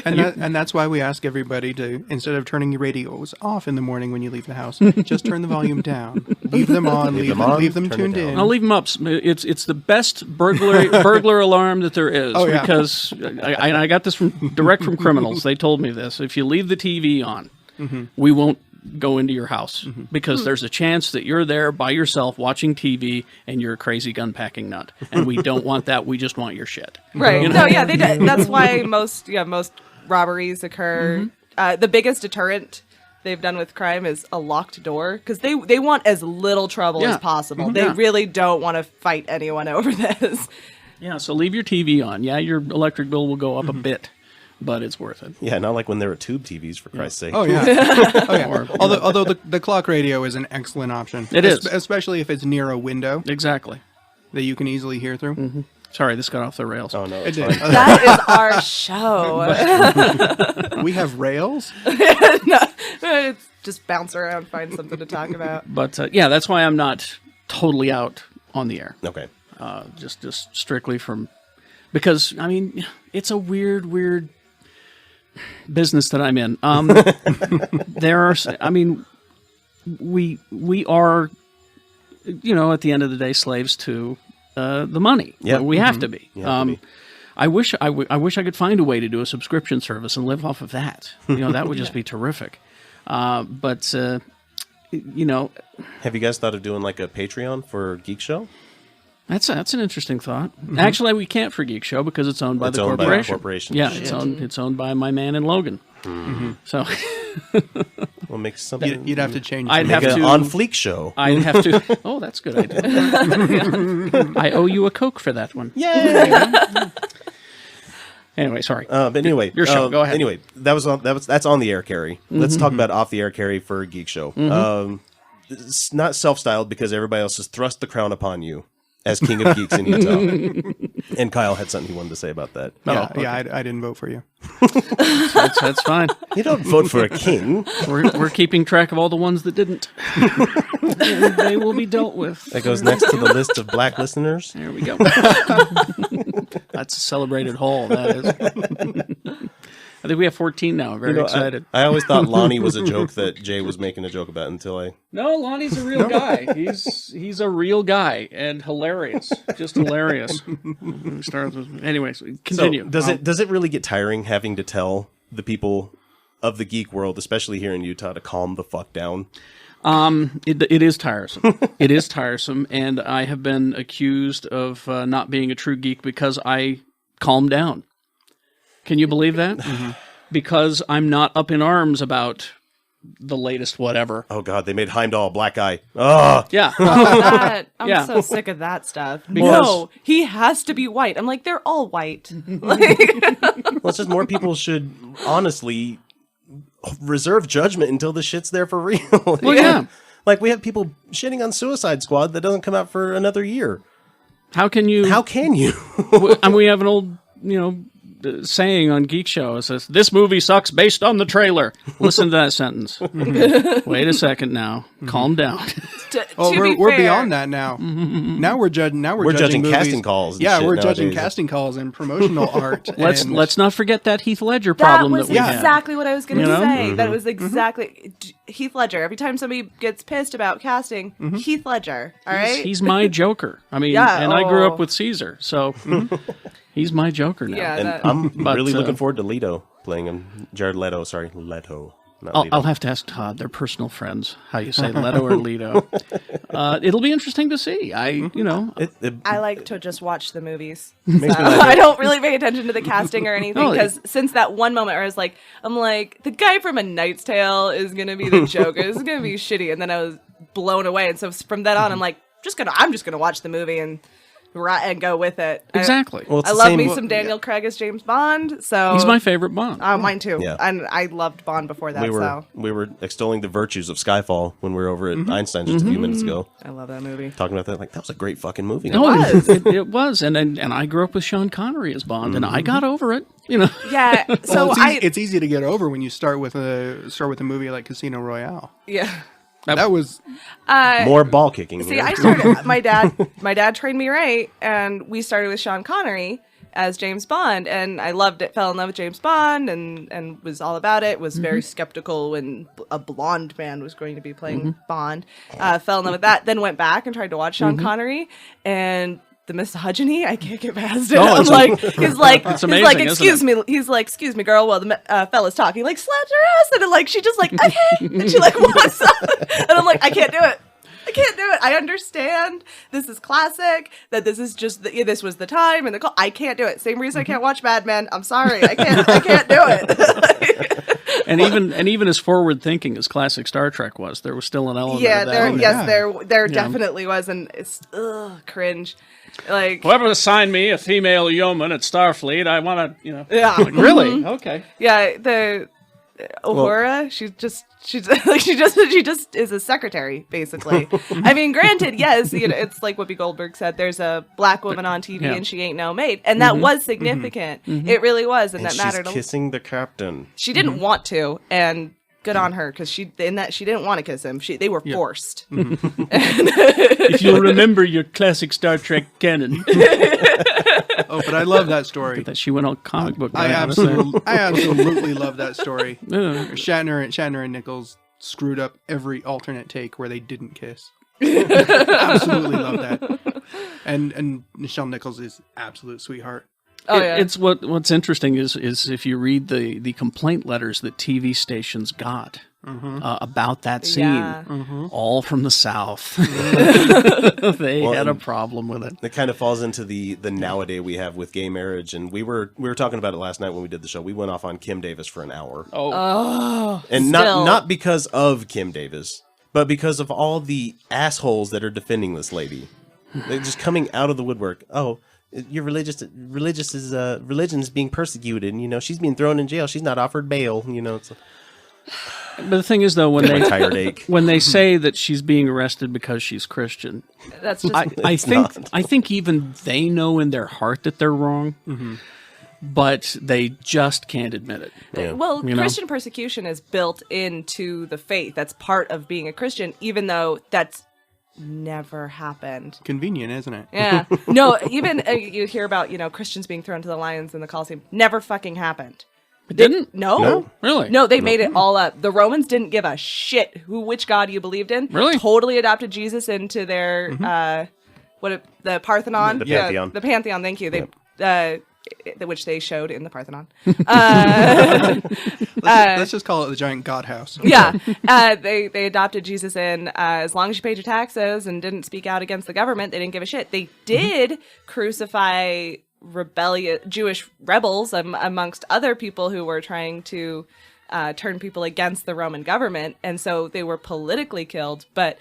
And that's why we ask everybody to, instead of turning your radios off in the morning when you leave the house, just turn the volume down. Leave them on. Leave them tuned in. I'll leave them up. It's the best burglar alarm that there is. Because I got this direct from criminals. They told me this. If you leave the TV on, we won't go into your house because there's a chance that you're there by yourself watching TV and you're a crazy gun packing nut, and we don't want that. We just want your shit. Right. No, yeah, that's why most robberies occur. The biggest deterrent they've done with crime is a locked door, because they want as little trouble as possible. They really don't want to fight anyone over this. Yeah, so leave your TV on. Yeah, your electric bill will go up a bit. but it's worth it. Yeah, not like when there were tube TVs, for Christ's sake. Oh yeah, oh yeah. Although the clock radio is an excellent option. It is, especially if it's near a window. Exactly. That you can easily hear through. Mm-hmm. Sorry, this got off the rails. Oh no, it did. That is our show. We have rails. No, it's just bounce around, find something to talk about. But yeah, that's why I'm not totally out on the air. Okay. Just strictly from, because I mean, it's a weird business that I'm in. There are, I mean, we are, you know, at the end of the day, slaves to the money. Yeah, we have to be. be. I wish I could find a way to do a subscription service and live off of that. You know, that would just be terrific. But you know, have you guys thought of doing like a Patreon for Geek Show? That's an interesting thought. Mm-hmm. Actually, we can't for Geek Show because it's owned by the corporation. By the corporation. Yeah, it's owned by my man in Logan. Mm-hmm. So, we'll make something. You'd have to change. I'd have an to on fleek show. I'd have to. Oh, that's a good idea. I owe you a Coke for that one. Yay! Anyway, sorry. But anyway, your show. Go ahead. Anyway, that's on the air, Kerry. Let's talk about off the air, Kerry, for Geek Show. It's not self-styled because everybody else has thrust the crown upon you as King of Geeks in Utah. And Kyle had something he wanted to say about that. Yeah, I didn't vote for you. That's fine. You don't vote for a king. We're keeping track of all the ones that didn't. And they will be dealt with. That goes next to the list of black listeners. There we go. That's a celebrated whole. That is. I think we have 14 now. I'm very excited. I always thought Lonnie was a joke that Jay was making a joke about until I... No, Lonnie's a real guy. He's a real guy and hilarious. Just hilarious. Anyways, continue. So does it really get tiring having to tell the people of the geek world, especially here in Utah, to calm the fuck down? It is tiresome. It is tiresome, and I have been accused of not being a true geek because I calm down. Can you believe that? Mm-hmm. Because I'm not up in arms about the latest whatever. Oh, God, they made Heimdall a black guy. Oh! Yeah. I'm so sick of that stuff. No, he has to be white. I'm like, they're all white. Well, it's just more people should honestly reserve judgment until the shit's there for real. Well, yeah. Like, we have people shitting on Suicide Squad that doesn't come out for another year. How can you? And we have an old, saying on Geek Show. It says, "This movie sucks based on the trailer." Listen to that sentence. Wait a second now. Calm down. We're beyond that now. Now we're judging. Now we're judging movies. casting calls. Yeah, we're judging casting calls and promotional art. Let's not forget that Heath Ledger problem that we had. That was exactly what I was going to say. That was exactly Heath Ledger. Every time somebody gets pissed about casting, Heath Ledger. All right, he's my Joker. I mean, and I grew up with Caesar, so. He's my Joker now. Yeah, and I'm really looking forward to Leto playing him. Jared Leto, sorry. Leto. I'll have to ask Todd. They're personal friends. How you say Leto or Leto. It'll be interesting to see. I like to just watch the movies. So I don't really pay attention to the casting or anything because since that one moment where I'm like, the guy from A Knight's Tale is going to be the Joker. This is going to be shitty. And then I was blown away. And so from then on, I'm like, I'm just going to watch the movie and go with it. Exactly. I love me some Daniel Craig as James Bond. So he's my favorite Bond. Mine too. Yeah. And I loved Bond before that. We were extolling the virtues of Skyfall when we were over at Einstein just a few minutes ago. I love that movie. Talking about that, that was a great fucking movie. It was. It was. And I grew up with Sean Connery as Bond, and I got over it. Yeah. So it's easy to get over when you start with a movie like Casino Royale. Yeah. That was more ball kicking. See, I started. My dad trained me right, and we started with Sean Connery as James Bond, and I loved it. Fell in love with James Bond, and was all about it. Was very skeptical when a blonde man was going to be playing Bond. Fell in love with that. Then went back and tried to watch Sean Connery, and the misogyny, I can't get past it. I'm like, he's like, excuse me. He's like, excuse me, girl. Well, the fella's talking. Like, slapped her ass, and like, she just like, okay, and she like walks up, and I'm like, I can't do it. I understand. This is classic. That this is just this was the time and the call. I can't do it. Same reason I can't watch Mad Men. I'm sorry. I can't do it. And even as forward thinking as classic Star Trek was, there was still an element of that. There definitely was, and it's cringe. Like, whoever assigned me a female yeoman at Starfleet, I want to, Yeah. Like, really? Mhm. Okay. Yeah, the Uhura, she just is a secretary, basically. I mean, granted, yes, it's like Whoopi Goldberg said, there's a black woman on TV and she ain't no maid, and that was significant. It really was, and that mattered. She's kissing the captain. She didn't want to, and good on her, because she didn't want to kiss him. They were forced. If you remember your classic Star Trek canon. Oh, but I love that story. That she went on comic book. I absolutely love that story. Shatner and Nichols screwed up every alternate take where they didn't kiss. Absolutely love that. And Nichelle Nichols is absolute sweetheart. It's what's interesting is if you read the complaint letters that TV stations got about that scene, all from the South. They had a problem with it. It kind of falls into the nowadays we have with gay marriage, and we were talking about it last night when we did the show. We went off on Kim Davis for an hour. And not because of Kim Davis, but because of all the assholes that are defending this lady. They're just coming out of the woodwork. Oh, your religion's being persecuted, and she's being thrown in jail. She's not offered bail. But the thing is, though, when when they say that she's being arrested because she's Christian, that's just I think even they know in their heart that they're wrong, but they just can't admit it. Yeah. Well, Christian persecution is built into the faith. That's part of being a Christian, even though that's never happened. Convenient, isn't it? Yeah. No, even you hear about, Christians being thrown to the lions in the Colosseum. Never fucking happened. It didn't? No. Really? No, they made it all up. The Romans didn't give a shit which god you believed in. Really? Totally adopted Jesus into their, the Parthenon? The Pantheon. The Pantheon, thank you. Which they showed in the Parthenon. Let's just call it the giant god house. Yeah. They adopted Jesus in. As long as you paid your taxes and didn't speak out against the government, they didn't give a shit. They did crucify rebellious Jewish rebels amongst other people who were trying to turn people against the Roman government. And so they were politically killed, but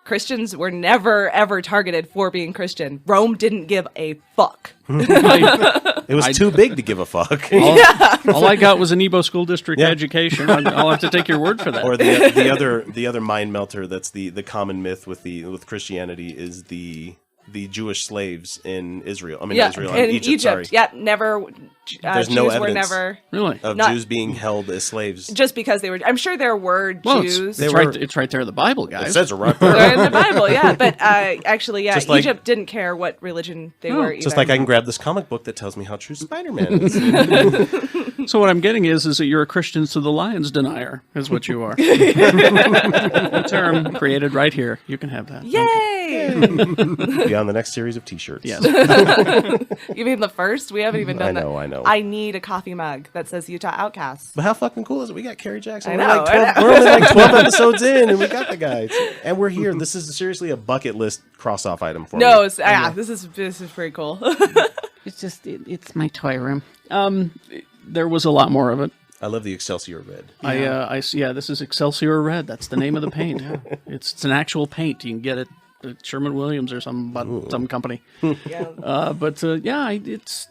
Christians were never, ever targeted for being Christian. Rome didn't give a fuck. It was too big to give a fuck. All I got was an Ebo school district education. I'll have to take your word for that. Or the other mind melter that's the common myth with Christianity is the Jewish slaves in Israel. Israel and Egypt. Sorry. Yeah, never. There's Jews no were evidence never of Jews being held as slaves. Just because they were. I'm sure there were Jews. It's right there in the Bible, guys. It says it right there. They're in the Bible, yeah. But actually, yeah, Just like- Egypt didn't care what religion they were. Just either. like I can grab this comic book that tells me how true Spider-Man is. So what I'm getting is that you're a Christian to the Lions denier, is what you are. A term created right here. You can have that. Yay! Be on the next series of T-shirts. Yes. You mean the first? We haven't even done that. I know. I need a coffee mug that says Utah Outcasts. But how fucking cool is it? We got Kerry Jackson. I know. We're only like 12 episodes in, and we got the guy. And we're here. This is seriously a bucket list cross-off item for me. This is pretty cool. It's just it's my toy room. There was a lot more of it. I love the Excelsior red. This is Excelsior Red. That's the name of the paint. It's an actual paint. You can get it at Sherman-Williams or some company. It's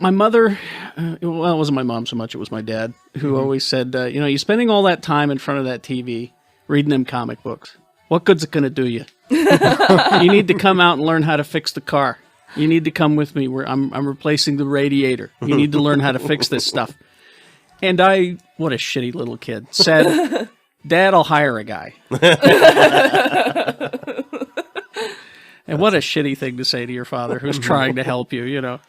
my mother. It wasn't my mom so much. It was my dad who always said, you're spending all that time in front of that TV reading them comic books. What good's it going to do you? You need to come out and learn how to fix the car. You need to come with me. I'm replacing the radiator. You need to learn how to fix this stuff. And I, what a shitty little kid, said, Dad, I'll hire a guy. And what a shitty thing to say to your father who's trying to help you,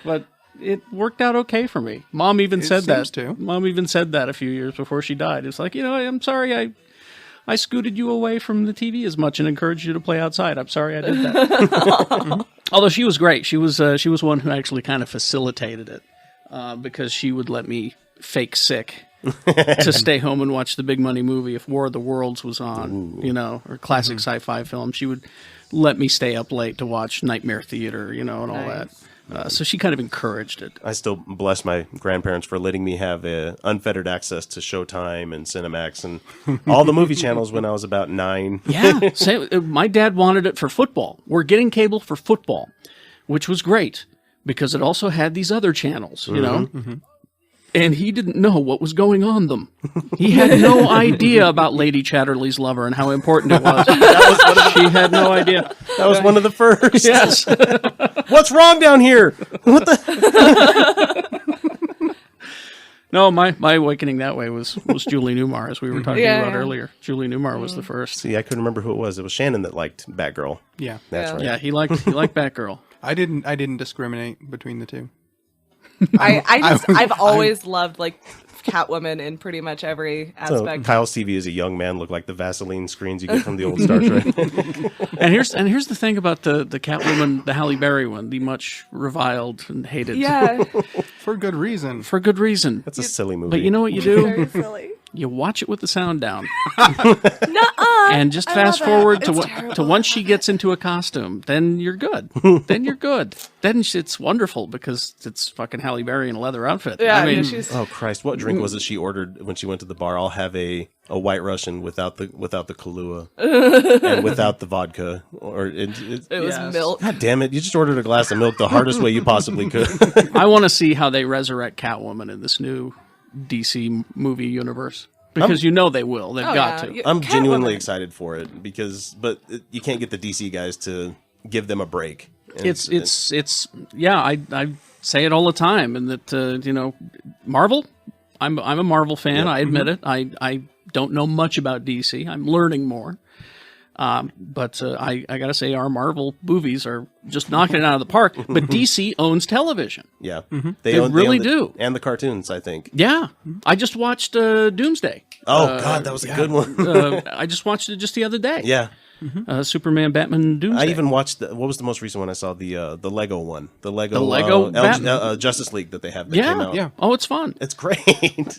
But it worked out okay for me. Mom even said that. Mom even said that a few years before she died. It's like, I'm sorry I scooted you away from the TV as much and encouraged you to play outside. I'm sorry I did that. Although she was great. She was one who actually kind of facilitated it because she would let me fake sick to stay home and watch the big money movie if War of the Worlds was on, or classic sci-fi film. She would let me stay up late to watch Nightmare Theater, and all that. So she kind of encouraged it. I still bless my grandparents for letting me have unfettered access to Showtime and Cinemax and all the movie channels when I was about 9. Yeah, my dad wanted it for football. We're getting cable for football, which was great because it also had these other channels, you know. Mm-hmm. And he didn't know what was going on them. He had no idea about Lady Chatterley's lover and how important it was. She had no idea. That was one of the first. Yes. What's wrong down here? What the? No, my awakening that way was Julie Newmar, as we were talking about earlier. Julie Newmar was the first. See, I couldn't remember who it was. It was Shannon that liked Batgirl. Yeah, that's right. Yeah, he liked Batgirl. I didn't discriminate between the two. I've always loved like Catwoman in pretty much every aspect. So Kyle's TV as a young man looked like the Vaseline screens you get from the old Star Trek. And here's the thing about the Catwoman, the Halle Berry one, the much reviled and hated. Yeah, for good reason. For good reason. That's a silly movie. But you know what you do? Very silly. You watch it with the sound down. Nuh-uh. And just fast forward to once she gets into a costume, then you're good. Then you're good. Then it's wonderful because it's fucking Halle Berry in a leather outfit. Yeah, I mean, oh Christ, what drink was it she ordered when she went to the bar? I'll have a White Russian without the Kahlua and without the vodka. Or it was milk. God damn it! You just ordered a glass of milk the hardest way you possibly could. I want to see how they resurrect Catwoman in this new DC movie universe. Because you know they will. They've got to. I'm genuinely excited for it but you can't get the DC guys to give them a break. And it's I say it all the time, and that Marvel. I'm a Marvel fan. Yeah. I admit it. I don't know much about DC. I'm learning more. But I got to say our Marvel movies are just knocking it out of the park. But DC owns television. Yeah. Mm-hmm. They really do. And the cartoons, I think. Yeah. I just watched Doomsday. Oh, God, that was a good one. I just watched it just the other day. Yeah. Superman, Batman, Doomsday. I even watched what was the most recent one I saw? The Lego one. The Lego Justice League that they have that came out. Yeah. Oh, it's fun. It's great.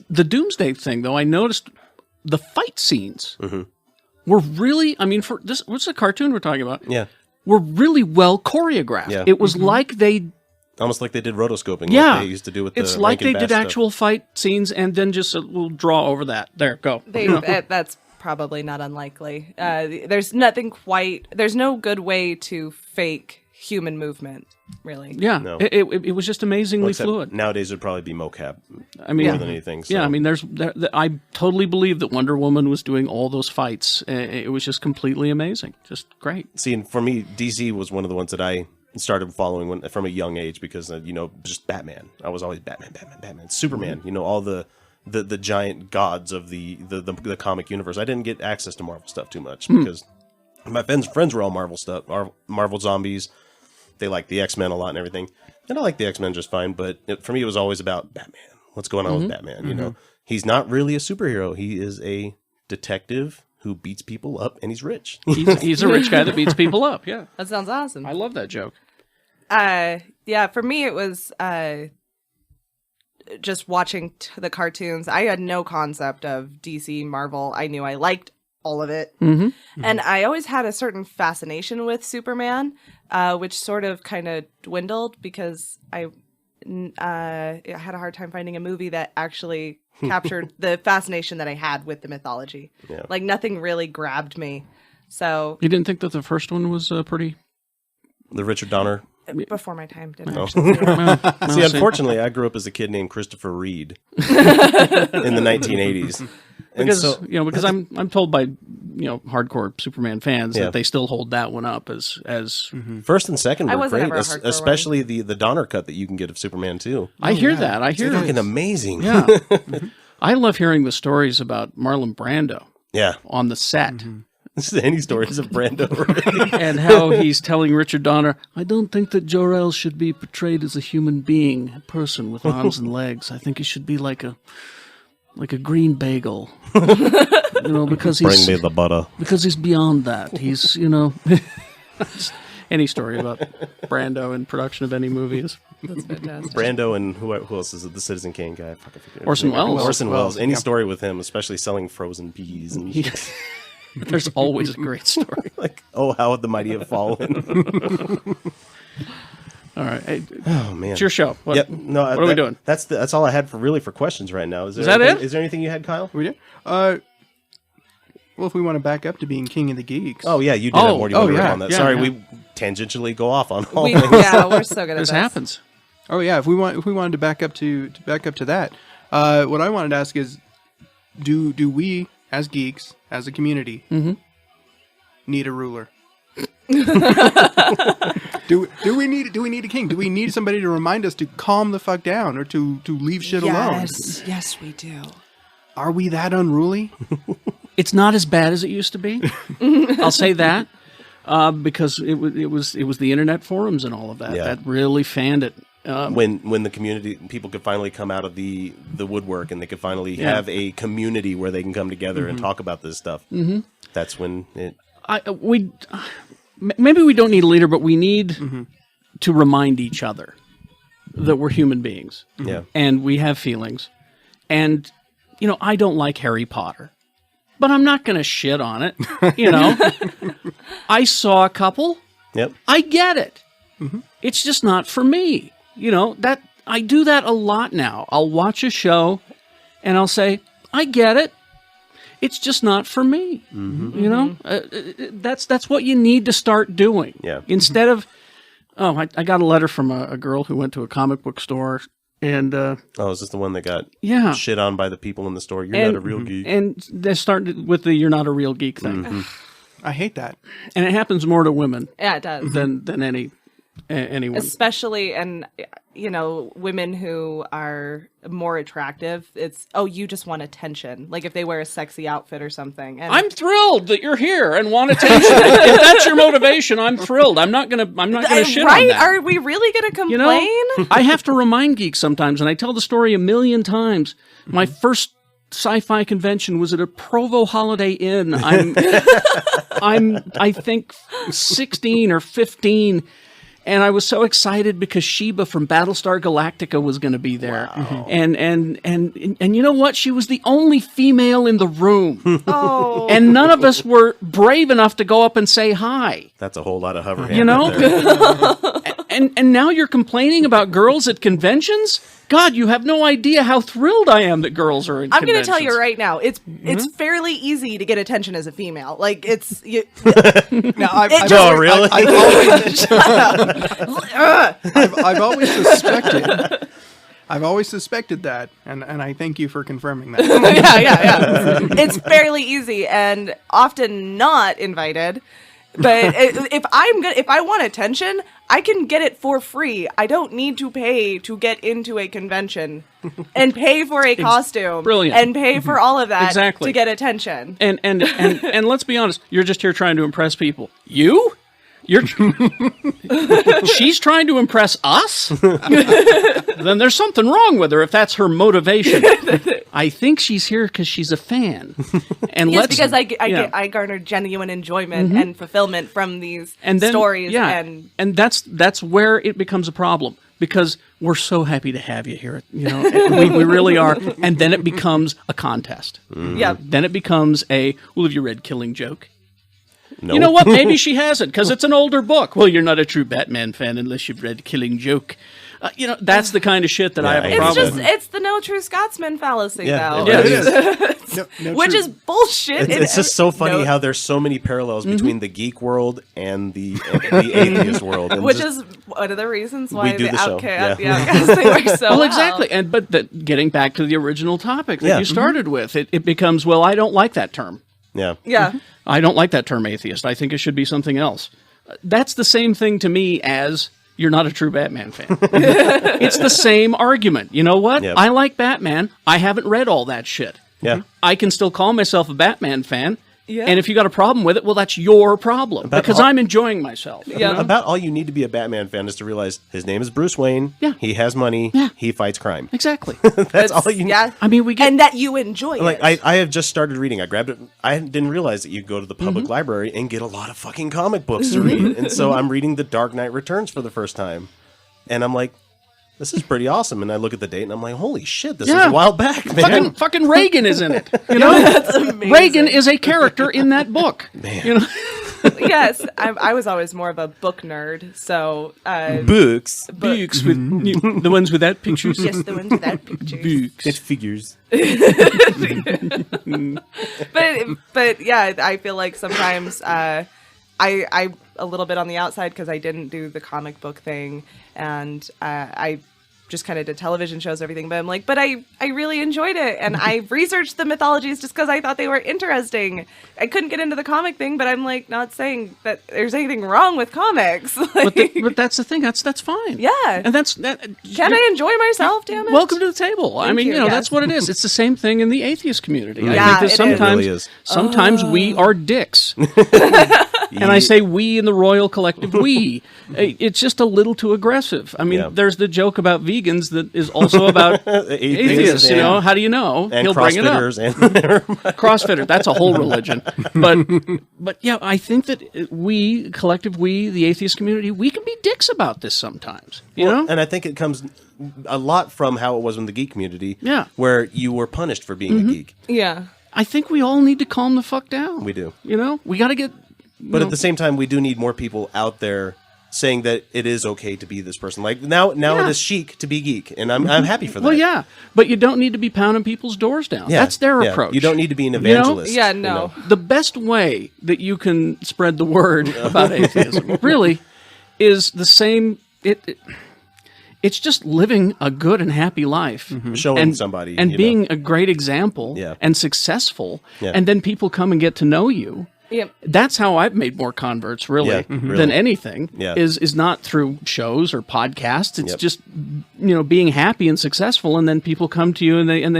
The Doomsday thing, though, I noticed the fight scenes were really, I mean, for this, what's the cartoon we're talking about? Yeah. Were really well choreographed. Yeah. It was like they... Almost like they did rotoscoping. Yeah. Like they used to do with the It's like they Rankin did Bass actual fight scenes and then just we'll draw over that. There, go. That's probably not unlikely. There's no good way to fake human movement, really. Yeah. No. It was just amazingly fluid. Nowadays, it would probably be mocap more than anything. So. Yeah, I mean, I totally believe that Wonder Woman was doing all those fights. It was just completely amazing. Just great. See, and for me, DC was one of the ones that I started following from a young age because, just Batman. I was always Batman. Superman, all the giant gods of the comic universe. I didn't get access to Marvel stuff too much because my friends were all Marvel stuff, Marvel zombies. They like the X-Men a lot and everything. And I like the X-Men just fine, but for me, it was always about Batman. What's going on with Batman? He's not really a superhero. He is a detective who beats people up, and he's rich. He's a rich guy that beats people up. Yeah, that sounds awesome. I love that joke. Yeah, for me, it was just watching the cartoons. I had no concept of DC, Marvel. I knew I liked all of it. And I always had a certain fascination with Superman, which sort of kind of dwindled because I had a hard time finding a movie that actually captured the fascination that I had with the mythology. Yeah. Like nothing really grabbed me. So you didn't think that the first one was pretty? The Richard Donner. Before my time, didn't I? See, unfortunately, I grew up as a kid named Christopher Reed in the 1980s. Because I'm told by hardcore Superman fans that they still hold that one up as first and second were great, especially one. the Donner cut that you can get of Superman too. I hear that. I hear it's fucking amazing. Yeah, I love hearing the stories about Marlon Brando. Yeah, on the set. Any stories of Brando and how he's telling Richard Donner, I don't think that Jor-El should be portrayed as a human being, a person with arms and legs. I think he should be like a green bagel. Because he's... Bring me the butter. Because he's beyond that. He's, any story about Brando in production of any movies. That's fantastic. Brando and who else is it? The Citizen Kane guy. Orson Welles. Orson Welles. Any story with him, especially selling frozen peas and There's always a great story. Like, oh, how would the mighty have fallen? All right. Hey, oh man, it's your show. What, yep. No, what are we doing? That's all I had for questions right now. Is that it? Is there anything you had, Kyle? We did. Well, if we want to back up to being king of the geeks. Oh yeah, you did have more to yeah. on that. Yeah, Sorry, yeah. we tangentially go off on all things. Yeah, we're so good at this. Happens. Oh yeah, if we wanted to back up to that, what I wanted to ask is, do we as geeks, as a community, need a ruler? do we need a king? Do we need somebody to remind us to calm the fuck down or to leave shit alone? Yes, we do. Are we that unruly? It's not as bad as it used to be. I'll say that because it was the internet forums and all of that that really fanned it. When the community people could finally come out of the woodwork and they could finally have a community where they can come together and talk about this stuff. That's when it. Maybe we don't need a leader, but we need to remind each other that we're human beings. Yeah. And we have feelings. And, I don't like Harry Potter, but I'm not going to shit on it. I saw a couple. Yep. I get it. It's just not for me. That I do that a lot now. I'll watch a show and I'll say, I get it. It's just not for me. That's what you need to start doing. Yeah. Instead of, I got a letter from a girl who went to a comic book store and. Is this the one that got shit on by the people in the store? You're not a real geek. And they started with the "you're not a real geek" thing. I hate that. And it happens more to women. Yeah, it does. Than anyone. Especially, and women who are more attractive. It's you just want attention. Like if they wear a sexy outfit or something. And I'm thrilled that you're here and want attention. If that's your motivation, I'm thrilled. I'm not gonna shit on that. Are we really gonna complain? I have to remind geeks sometimes, and I tell the story a million times. My first sci-fi convention was at a Provo Holiday Inn. I think 16 or 15. And I was so excited because Sheba from Battlestar Galactica was going to be there. Wow. And you know what? She was the only female in the room. Oh. And none of us were brave enough to go up and say hi. That's a whole lot of hover hand. And now you're complaining about girls at conventions? God, you have no idea how thrilled I am that girls are in I'm conventions. going to tell you right now, it's fairly easy to get attention as a female. Like it's really? I've always suspected that, and I thank you for confirming that. yeah. It's fairly easy and often not invited. But if I want attention, I can get it for free. I don't need to pay to get into a convention and pay for a costume. Brilliant. And pay for all of that Exactly. to get attention. And let's be honest, you're just here trying to impress people. She's trying to impress us? Then there's something wrong with her if that's her motivation. I think she's here because she's a fan. And because I garner genuine enjoyment and fulfillment from these stories. Yeah. And that's where it becomes a problem. Because we're so happy to have you here. We really are. And then it becomes a contest. Yeah. Then it becomes have you read Killing Joke? Nope. You know what? Maybe she hasn't because it's an older book. Well, you're not a true Batman fan unless you've read Killing Joke. That's the kind of shit that I have a problem with. It's the no true Scotsman fallacy, though. It is. Which is bullshit. It's just so funny how there's so many parallels between the geek world and the atheist world. And which is one of the reasons why the Outcasts they work so well. Well, exactly. But getting back to the original topic that you started with, it becomes, well, I don't like that term. Yeah. I don't like that term atheist. I think it should be something else. That's the same thing to me as you're not a true Batman fan. It's the same argument. You know what? Yep. I like Batman. I haven't read all that shit. Yeah. I can still call myself a Batman fan. Yeah. And if you got a problem with it, well, that's your problem. Because I'm enjoying myself. Yeah. About all you need to be a Batman fan is to realize his name is Bruce Wayne. Yeah. He has money. Yeah. He fights crime. Exactly. That's all you need. Yeah. I mean, and that you enjoy Like it. I have just started reading. I grabbed it. I didn't realize that you go to the public library and get a lot of fucking comic books to read. And so I'm reading The Dark Knight Returns for the first time. And I'm like, this is pretty awesome. And I look at the date and I'm like, holy shit, this is a while back, man. Fucking Reagan is in it. That's amazing. Reagan is a character in that book. Man. Yes, I was always more of a book nerd. So books with the ones without pictures. Yes, the ones without pictures. Books. It figures. but yeah, I feel like sometimes I a little bit on the outside because I didn't do the comic book thing, and I just kind of did television shows and everything. But I'm like, but I really enjoyed it, and I researched the mythologies just because I thought they were interesting. I couldn't get into the comic thing, but I'm like not saying that there's anything wrong with comics. But that's the thing. That's fine. Yeah, and Can I enjoy myself? Damn it! Welcome to the table. I mean, yes. That's what it is. It's the same thing in the atheist community. Yeah, I think that sometimes, it really is. sometimes we are dicks. And I say we in the royal collective we. It's just a little too aggressive. I mean, there's the joke about vegans that is also about atheists. How do you know? And He'll bring it up. CrossFitters. That's a whole religion. But yeah, I think that we, collective we, the atheist community, we can be dicks about this sometimes. You know? And I think it comes a lot from how it was in the geek community. Yeah. Where you were punished for being a geek. Yeah. I think we all need to calm the fuck down. We do. We got to get... But at the same time, we do need more people out there saying that it is okay to be this person. Like now it is chic to be geek, and I'm happy for that. Well, yeah, but you don't need to be pounding people's doors down. Yeah, That's their approach. You don't need to be an evangelist. Yeah, no. The best way that you can spread the word about atheism really is the same. It's just living a good and happy life, showing somebody, and being a great example, and successful, and then people come and get to know you. Yep. That's how I've made more converts, really, than anything. Is not through shows or podcasts. It's just being happy and successful, and then people come to you and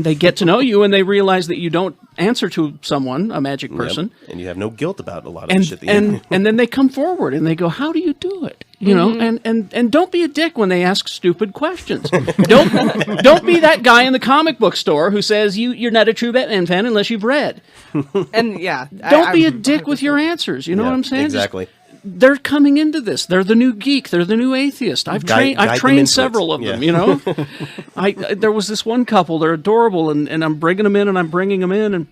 they get to know you, and they realize that you don't answer to someone, a magic person, and you have no guilt about a lot of the shit. And then they come forward and they go, "How do you do it?" You know, and don't be a dick when they ask stupid questions. Don't be that guy in the comic book store who says you're not a true Batman fan unless you've read. And yeah, don't be a dick with your ansers. You know what I'm saying? Exactly. They're coming into this. They're the new geek. They're the new atheist. I've trained several of them. You know, there was this one couple. They're adorable, and I'm bringing them in, and I'm bringing them in,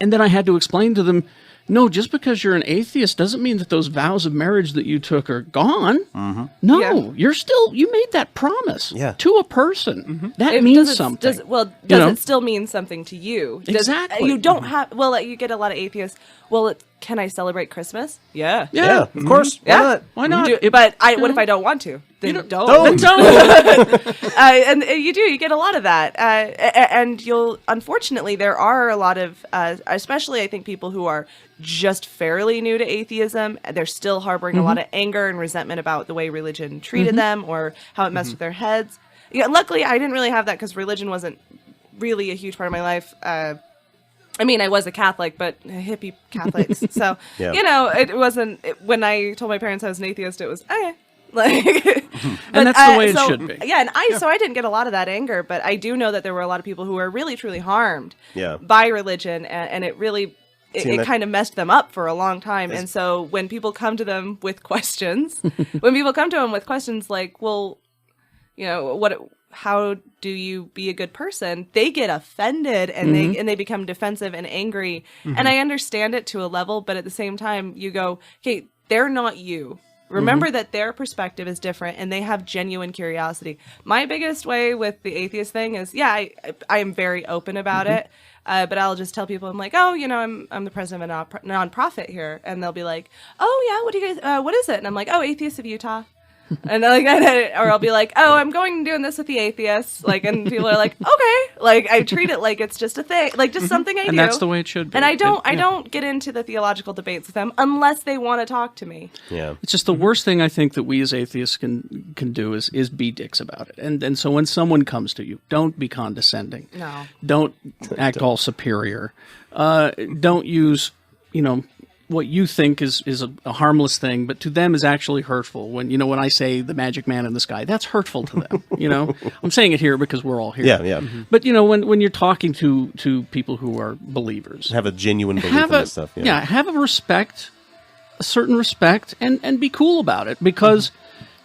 and then I had to explain to them, no, just because you're an atheist doesn't mean that those vows of marriage that you took are gone. No, you made that promise to a person. That means something. Does it still mean something to you? Exactly. You don't have, you get a lot of atheists. Well, can I celebrate Christmas? Yeah. Yeah, of course. Why not? But what if I don't want to? Then don't. And you get a lot of that. And unfortunately, there are a lot of, especially I think people who are just fairly new to atheism, they're still harboring a lot of anger and resentment about the way religion treated them or how it messed with their heads. Luckily, I didn't really have that because religion wasn't really a huge part of my life. I mean, I was a Catholic, but hippie Catholics. So, it wasn't, when I told my parents I was an atheist, it was, okay. And that's the way it should be. Yeah, so I didn't get a lot of that anger, but I do know that there were a lot of people who were really, truly harmed by religion, and it really, it kind of messed them up for a long time. And so when people come to them with questions, like, well, how do you be a good person? They get offended and they become defensive and angry. And I understand it to a level, but at the same time you go, okay, they're not you. Remember that their perspective is different and they have genuine curiosity. My biggest way with the atheist thing is, I am very open about it. But I'll just tell people, I'm like, I'm the president of a nonprofit here. And they'll be like, oh yeah, what do you guys, what is it? And I'm like, oh, Atheists of Utah. And or I'll be like, oh, I'm going and doing this with the atheists, and people are like, okay, I treat it like it's just a thing, just something I do, and that's the way it should be. And I don't get into the theological debates with them unless they want to talk to me. Yeah, it's just the worst thing I think that we as atheists can do is be dicks about it. And so when someone comes to you, don't be condescending. No, don't act all superior. Don't use what you think is a harmless thing, but to them is actually hurtful. When I say the magic man in the sky, that's hurtful to them. I'm saying it here because we're all here. Yeah. But when you're talking to people who are believers, have a genuine belief in this stuff. Yeah, have a certain respect, and be cool about it, because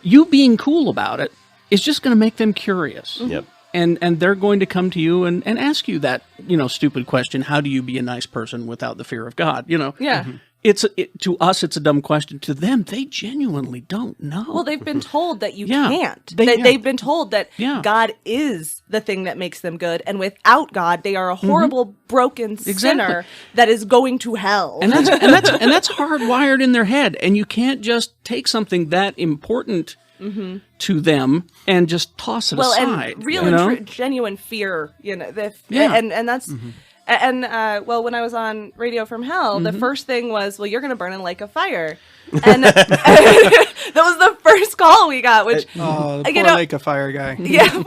you being cool about it is just going to make them curious. Yep. And they're going to come to you and ask you that, stupid question, how do you be a nice person without the fear of God? Yeah. to us, it's a dumb question. To them, they genuinely don't know. Well, they've been told that you Yeah. can't. They- They've been told that Yeah. God is the thing that makes them good, and without God, they are a horrible, broken sinner that is going to hell. And that's hardwired in their head. And you can't just take something that important to them and just toss it aside. And real you know? and genuine fear, and that's. Mm-hmm. And well, when I was on Radio From Hell, the first thing was, well, you're going to burn in a lake of fire. And that was the first call we got, which, the poor Lake of Fire guy. Yeah,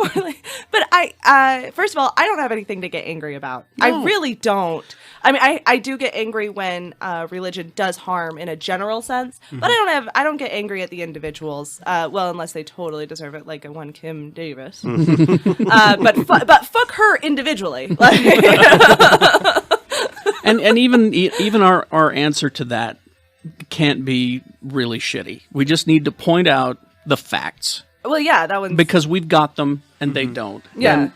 but first of all, I don't have anything to get angry about. No. I really don't. I mean, I do get angry when religion does harm in a general sense, but I don't get angry at the individuals. Well, unless they totally deserve it, like one Kim Davis. But fuck her individually. And even our answer to that can't be really shitty. We just need to point out the facts. Well, yeah, that one's... Because we've got them and they don't. Yeah.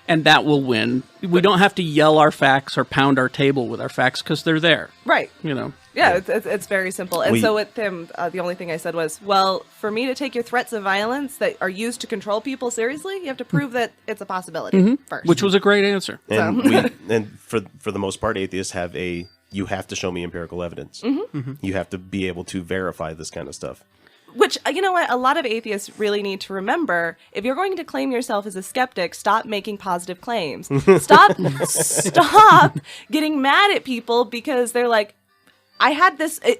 And that will win. We don't have to yell our facts or pound our table with our facts because they're there. Right. You know. Yeah, it's very simple. And so with him, the only thing I said was, well, for me to take your threats of violence that are used to control people seriously, you have to prove that it's a possibility first. Which was a great answer. And for the most part, atheists have you have to show me empirical evidence. You have to be able to verify this kind of stuff. Which, you know what, a lot of atheists really need to remember, if you're going to claim yourself as a skeptic, stop making positive claims. Stop getting mad at people because they're like,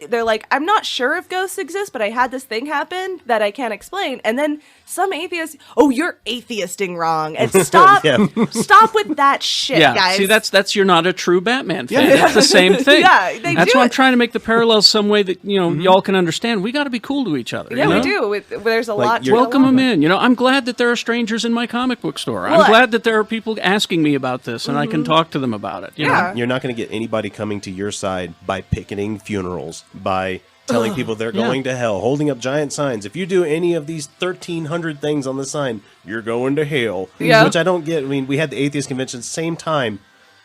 they're like, I'm not sure if ghosts exist, but I had this thing happen that I can't explain. And then some atheists, oh, you're atheisting wrong. And stop with that shit, guys. See, that's you're not a true Batman fan. That's the same thing. That's why I'm trying to make the parallels some way that, y'all can understand. We got to be cool to each other. Yeah, we do. There's a lot to welcome them in. I'm glad that there are strangers in my comic book store. I'm glad that there are people asking me about this and I can talk to them about it. You know? You're not going to get anybody coming to your side by picketing funerals, by telling people they're going to hell, holding up giant signs. If you do any of these 1,300 things on the sign, you're going to hell. Yeah. Which I don't get. I mean, we had the atheist convention same time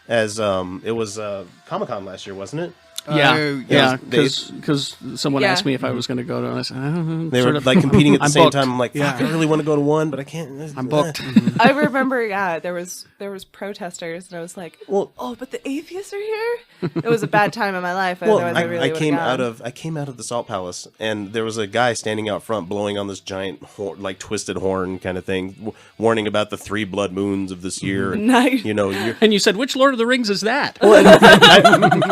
as it was Comic-Con last year, wasn't it? Yeah, because someone asked me if I was going to go to it, and I said, I don't know. They were like competing at the same time. I'm like, fuck, I really want to go to one, but I can't. I'm booked. I remember, there was protesters, and I was like, oh, but the atheists are here? It was a bad time in my life. I came out of the Salt Palace, and there was a guy standing out front blowing on this giant like twisted horn kind of thing, warning about the 3 blood moons of this year. Nice. And you said, which Lord of the Rings is that?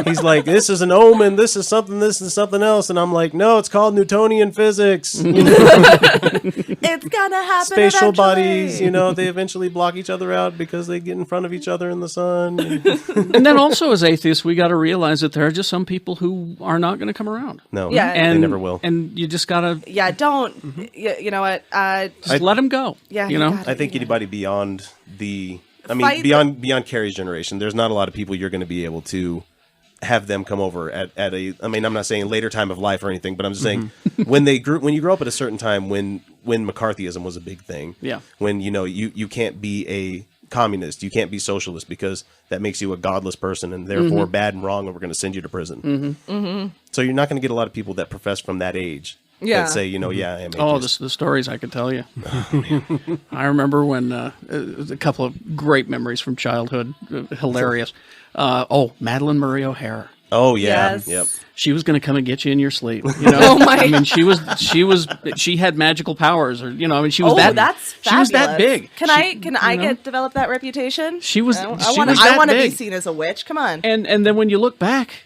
He's like, this is an omen, this is something else, and I'm like, no, it's called Newtonian physics. It's gonna happen. Spatial eventually. bodies, they eventually block each other out because they get in front of each other in the sun. And then also as atheists, we got to realize that there are just some people who are not going to come around. No, they never will. And you just got to... Yeah, don't... You know what? Just let them go. Yeah, I think anybody beyond beyond Kerry's generation, there's not a lot of people you're going to be able to have them come over at a, I mean, I'm not saying later time of life or anything, but I'm just saying when you grow up at a certain time when McCarthyism was a big thing. Yeah. When, you can't be a communist, you can't be socialist because that makes you a godless person and therefore bad and wrong and we're going to send you to prison. So you're not going to get a lot of people that profess from that age that say, I am atheist. Oh, the stories I could tell you. I remember when a couple of great memories from childhood, hilarious. Madeline Murray O'Hara. Oh yeah, yes. Yep. She was going to come and get you in your sleep. Oh my! I mean, she had magical powers, or she was that's fabulous. She was that big. Can I develop that reputation? She was. I want to be seen as a witch. Come on. And then when you look back.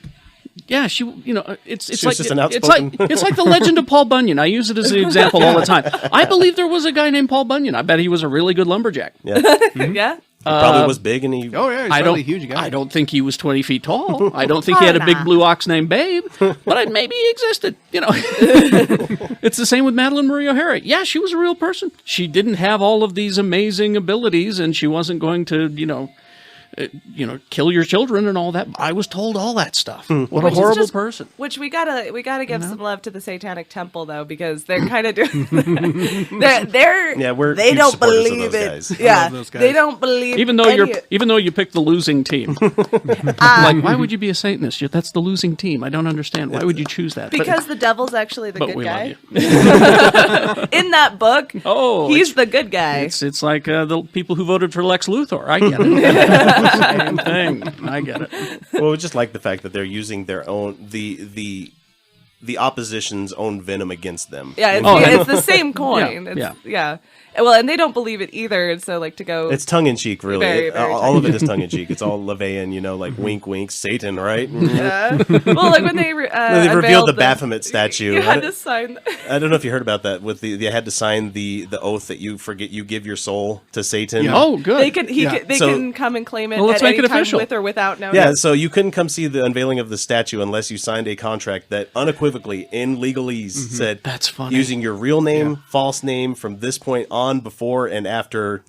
Yeah, it's like it's like the legend of Paul Bunyan. I use it as an example all the time. I believe there was a guy named Paul Bunyan. I bet he was a really good lumberjack. Yeah. Yeah. He probably was big and he. Oh yeah, he's probably a huge guy. I don't think he was 20 feet tall. I don't think he had a big blue ox named Babe. But maybe he existed. It's the same with Madeline Murray O'Hara. Yeah, she was a real person. She didn't have all of these amazing abilities, and she wasn't going to kill your children and all that. I was told all that stuff. What a horrible person. Which we gotta give some love to the Satanic Temple though, because they're kind of doing. They don't believe it. Yeah, they don't believe. Even though you picked the losing team, like why would you be a Satanist? That's the losing team. I don't understand. Why would you choose that? Because the devil's actually the good guy. In that book, he's the good guy. It's like the people who voted for Lex Luthor. I get it. Same thing. I get it. Well, just like the fact that they're using their own the opposition's own venom against them. Yeah, it's the same coin. Yeah. Well, and they don't believe it either. And so, like, to go... It's tongue-in-cheek, really. Very all of it is tongue-in-cheek. It's all LaVeyan, like, wink, wink, Satan, right? Yeah. Well, like, when they revealed the Baphomet statue. You had to sign... I don't know if you heard about that. With they had to sign the oath that you give your soul to Satan. Yeah. Oh, good. They can come and claim it let's at make any it time official. with or without notice. Yeah, so you couldn't come see the unveiling of the statue unless you signed a contract that unequivocally, in legalese, said... That's funny. Using your real name, false name, from this point on, before, and after,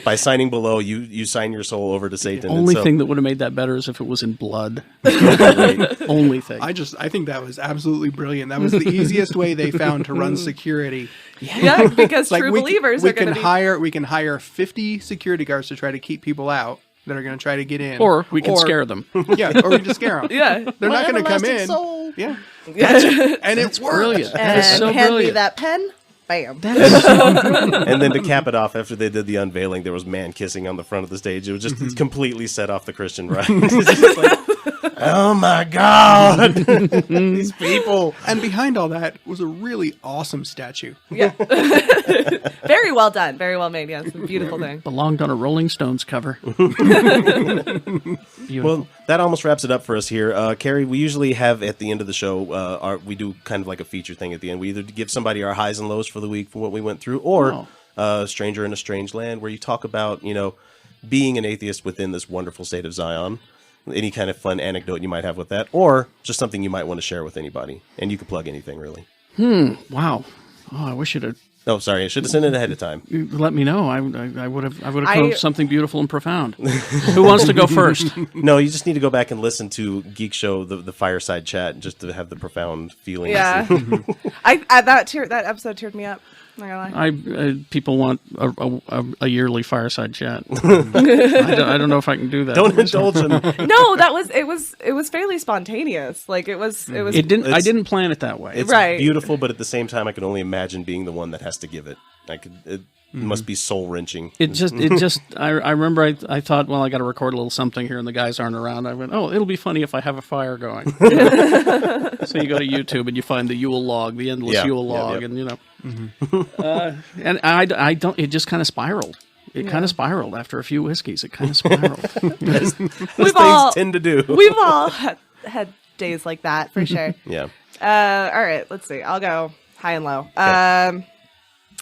by signing below, you sign your soul over to Satan. The only thing that would have made that better is if it was in blood. Only thing. I think that was absolutely brilliant. That was the easiest way they found to run security. Yeah, because true believers are going to we can hire 50 security guards to try to keep people out that are going to try to get in. Or we can scare them. Yeah, or we can just scare them. Yeah. They're not going to come in. Soul. Yeah. And it's brilliant. And is so hand brilliant. me that pen. Bam. And then to cap it off, after they did the unveiling, there was man kissing on the front of the stage. It was just completely set off the Christian right. It's just like, oh my God, these people. And behind all that was a really awesome statue. Yeah. Very well done. Very well made. Yeah, it's a beautiful thing. Belonged on a Rolling Stones cover. Well, that almost wraps it up for us here. Kerry, we usually have at the end of the show, we do kind of like a feature thing at the end. We either give somebody our highs and lows for the week for what we went through, or Stranger in a Strange Land, where you talk about, being an atheist within this wonderful state of Zion. Any kind of fun anecdote you might have with that, or just something you might want to share with anybody. And you can plug anything, really. Wow. Oh, I wish you'd have... Oh, sorry. I should have sent it ahead of time. Let me know. I would have come up with something beautiful and profound. Who wants to go first? No, you just need to go back and listen to Geek Show, the fireside chat, just to have the profound feelings. Yeah. That episode teared me up. Not gonna lie. People want a yearly fireside chat. I don't know if I can do that. Don't indulge them. No, it was fairly spontaneous. Like it was. I didn't plan it that way. It's right. Beautiful, but at the same time, I can only imagine being the one that has to give it. It must be soul wrenching. I remember I thought, well, I got to record a little something here, and the guys aren't around. I went, it'll be funny if I have a fire going. So you go to YouTube and you find the Yule log, the endless Yule log, and and I don't. It just kind of spiraled. It kind of spiraled after a few whiskeys. It kind of spiraled. as things tend to do. We've all had days like that for sure. Yeah. All right. Let's see. I'll go high and low. Okay.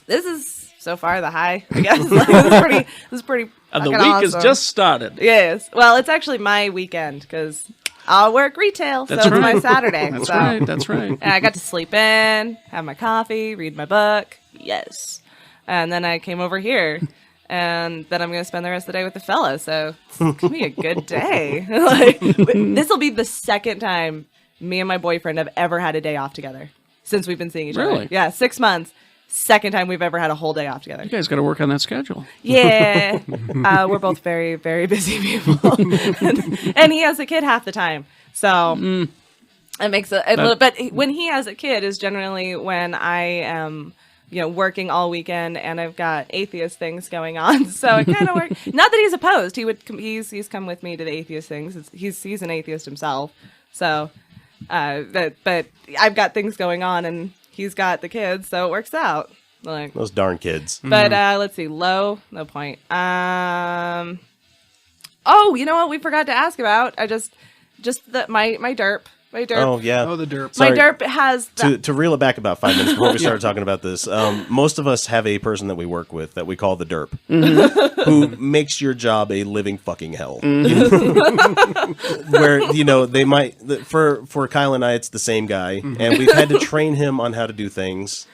This is so far the high, I guess. This is pretty. The week awesome. has just started. Yes. Well, it's actually my weekend because I'll work retail, so it's my Saturday. That's right. That's right. And I got to sleep in, have my coffee, read my book. Yes. And then I came over here, and then I'm going to spend the rest of the day with the fella. So it's going to be a good day. This will be the second time me and my boyfriend have ever had a day off together since we've been seeing each other. Really? Yeah, 6 months. Second time we've ever had a whole day off together. You guys got to work on that schedule. Yeah. We're both very, very busy people. and he has a kid half the time. So it makes a little, but when he has a kid is generally when I am, working all weekend and I've got atheist things going on. So it kind of works. Not that he's opposed. He's come with me to the atheist things. He's an atheist himself. So, but I've got things going on and he's got the kids, so it works out. Like those darn kids. But let's see, low, no point. Oh, you know what? We forgot to ask about. My derp. My derp. Oh yeah. Oh, the derp. Sorry. My derp has to reel it back about 5 minutes before we started talking about this. Most of us have a person that we work with that we call the derp, who makes your job a living fucking hell. Where they might for Kyle and I, it's the same guy, and we've had to train him on how to do things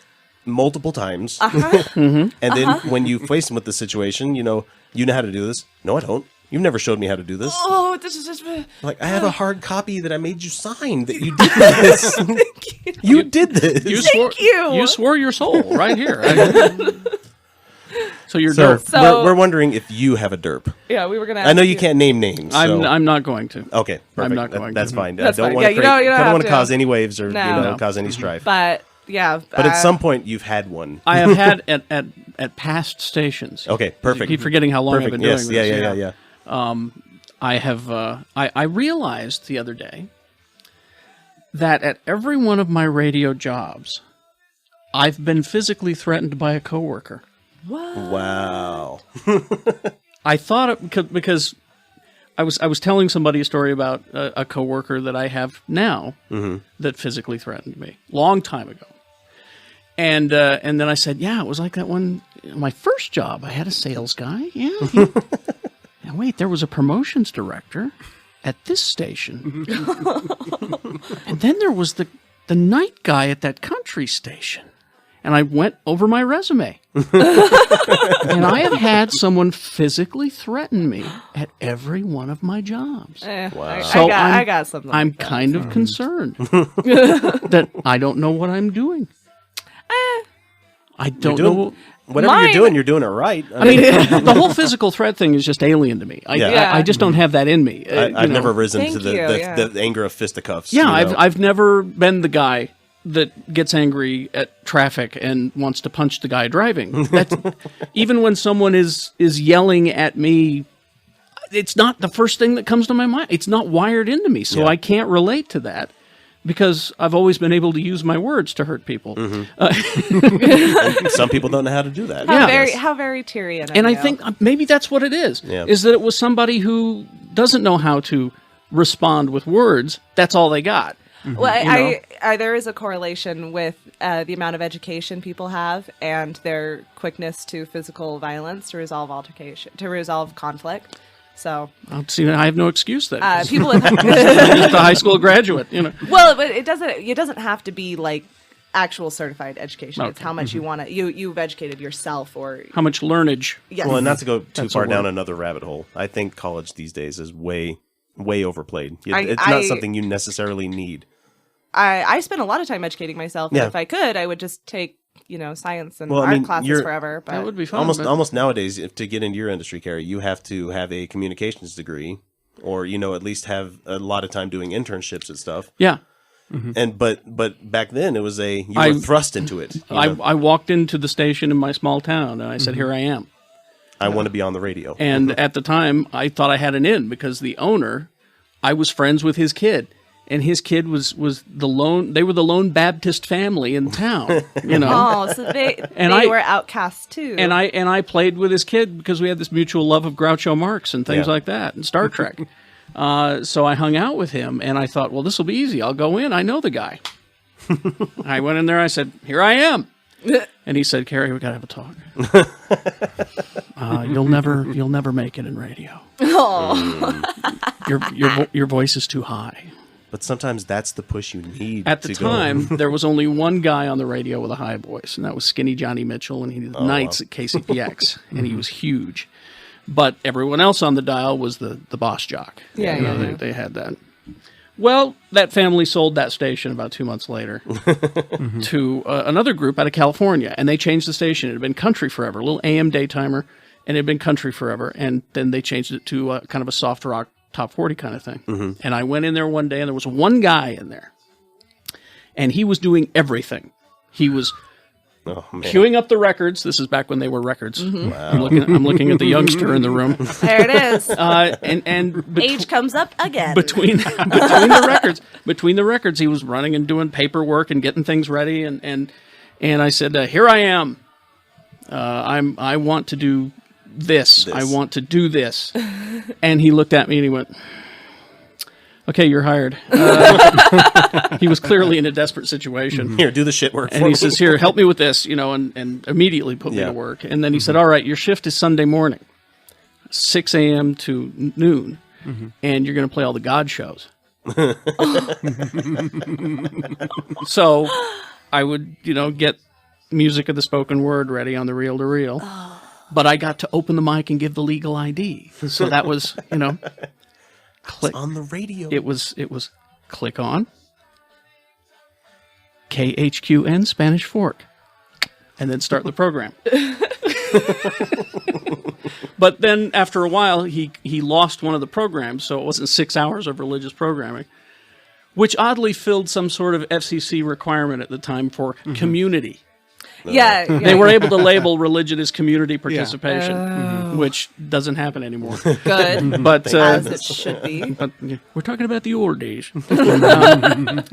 multiple times. And then when you face him with the situation, you know how to do this. No, I don't. You've never showed me how to do this. Oh, this is just like I have a hard copy that I made you sign that you did this. Thank you. You did this. You swore your soul right here. So you're so derp. We're wondering if you have a derp. Yeah, we were gonna. I know you can't name names. So. I'm not going to. Okay, perfect. I'm not going. That's to. fine. That's I don't fine. want to. You don't want to have cause any waves or cause any strife. But yeah. But at some point you've had one. I have had at past stations. Okay, perfect. I keep forgetting how long I've been doing this. Yeah. I have. I realized the other day that at every one of my radio jobs, I've been physically threatened by a coworker. What? Wow. I thought it because I was telling somebody a story about a coworker that I have now that physically threatened me long time ago, and then I said, yeah, it was like that one. My first job, I had a sales guy. Yeah. And wait, there was a promotions director at this station, and then there was the night guy at that country station. And I went over my resume. And I have had someone physically threaten me at every one of my jobs. Wow. So I got something. I'm like kind of concerned that I don't know what I'm doing. I don't know. Whatever you're doing it right. I mean, the whole physical threat thing is just alien to me. I just don't have that in me. I've never risen to the anger of fisticuffs. Yeah, I've never been the guy that gets angry at traffic and wants to punch the guy driving. That's, even when someone is yelling at me, it's not the first thing that comes to my mind. It's not wired into me, so I can't relate to that because I've always been able to use my words to hurt people. Some people don't know how to do that. How very Tyrion. And I think maybe that's what it is, is that it was somebody who doesn't know how to respond with words. That's all they got. Well, there is a correlation with the amount of education people have and their quickness to physical violence to resolve conflict. So, see, I have no excuse then. People with just a high school graduate, Well, but it doesn't have to be like actual certified education. Okay. It's how much you want to you've educated yourself or how much learnage. Yes. Well, and not to go too far down another rabbit hole. I think college these days is way overplayed. It's not something you necessarily need. I spent a lot of time educating myself. And if I could, I would just take, science and art classes forever. But that would be fun. Almost nowadays, to get into your industry, Kerry, you have to have a communications degree or, at least have a lot of time doing internships and stuff. Yeah. And but back then it was you were thrust into it. I walked into the station in my small town and I said, here I am. I want to be on the radio. And at the time I thought I had an in because the owner, I was friends with his kid. And his kid was the lone. They were the lone Baptist family in town. Oh, so they were outcasts too. And I played with his kid because we had this mutual love of Groucho Marx and things like that, and Star Trek. So I hung out with him, and I thought, well, this will be easy. I'll go in. I know the guy. I went in there. I said, here I am. And he said, Kerry, we gotta have a talk. You'll never make it in radio. Oh. Your voice is too high. But sometimes that's the push you need. At the time, there was only one guy on the radio with a high voice, and that was Skinny Johnny Mitchell, and he did nights at KCPX, and he was huge. But everyone else on the dial was the boss jock. They had that. Well, that family sold that station about 2 months later to another group out of California, and they changed the station. It had been country forever, a little AM daytimer, and it had been country forever, and then they changed it to kind of a soft rock top 40 kind of thing. And I went in there one day and there was one guy in there and he was doing everything. He was queuing up the records. This is back when they were records. Wow. I'm looking at the youngster in the room. There it is. And age comes up again. Between the records, he was running and doing paperwork and getting things ready. And I said, here I am. I want to do this. I want to do this. And he looked at me and he went, okay, you're hired. He was clearly in a desperate situation. Here, do the shit work. And he says, here, help me with this, and immediately put me to work. And then he said, all right, your shift is Sunday morning, 6 a.m. to noon, and you're going to play all the God shows. So I would, get music of the spoken word ready on the reel-to-reel. but I got to open the mic and give the legal ID. So that was, click on the radio. It was click on KHQN Spanish Fork, and then start the program. But then after a while, he lost one of the programs, so it wasn't 6 hours of religious programming, which oddly filled some sort of FCC requirement at the time for community. Yeah, They were able to label religion as community participation, which doesn't happen anymore. Good. But, as it should be. But we're talking about the old days. But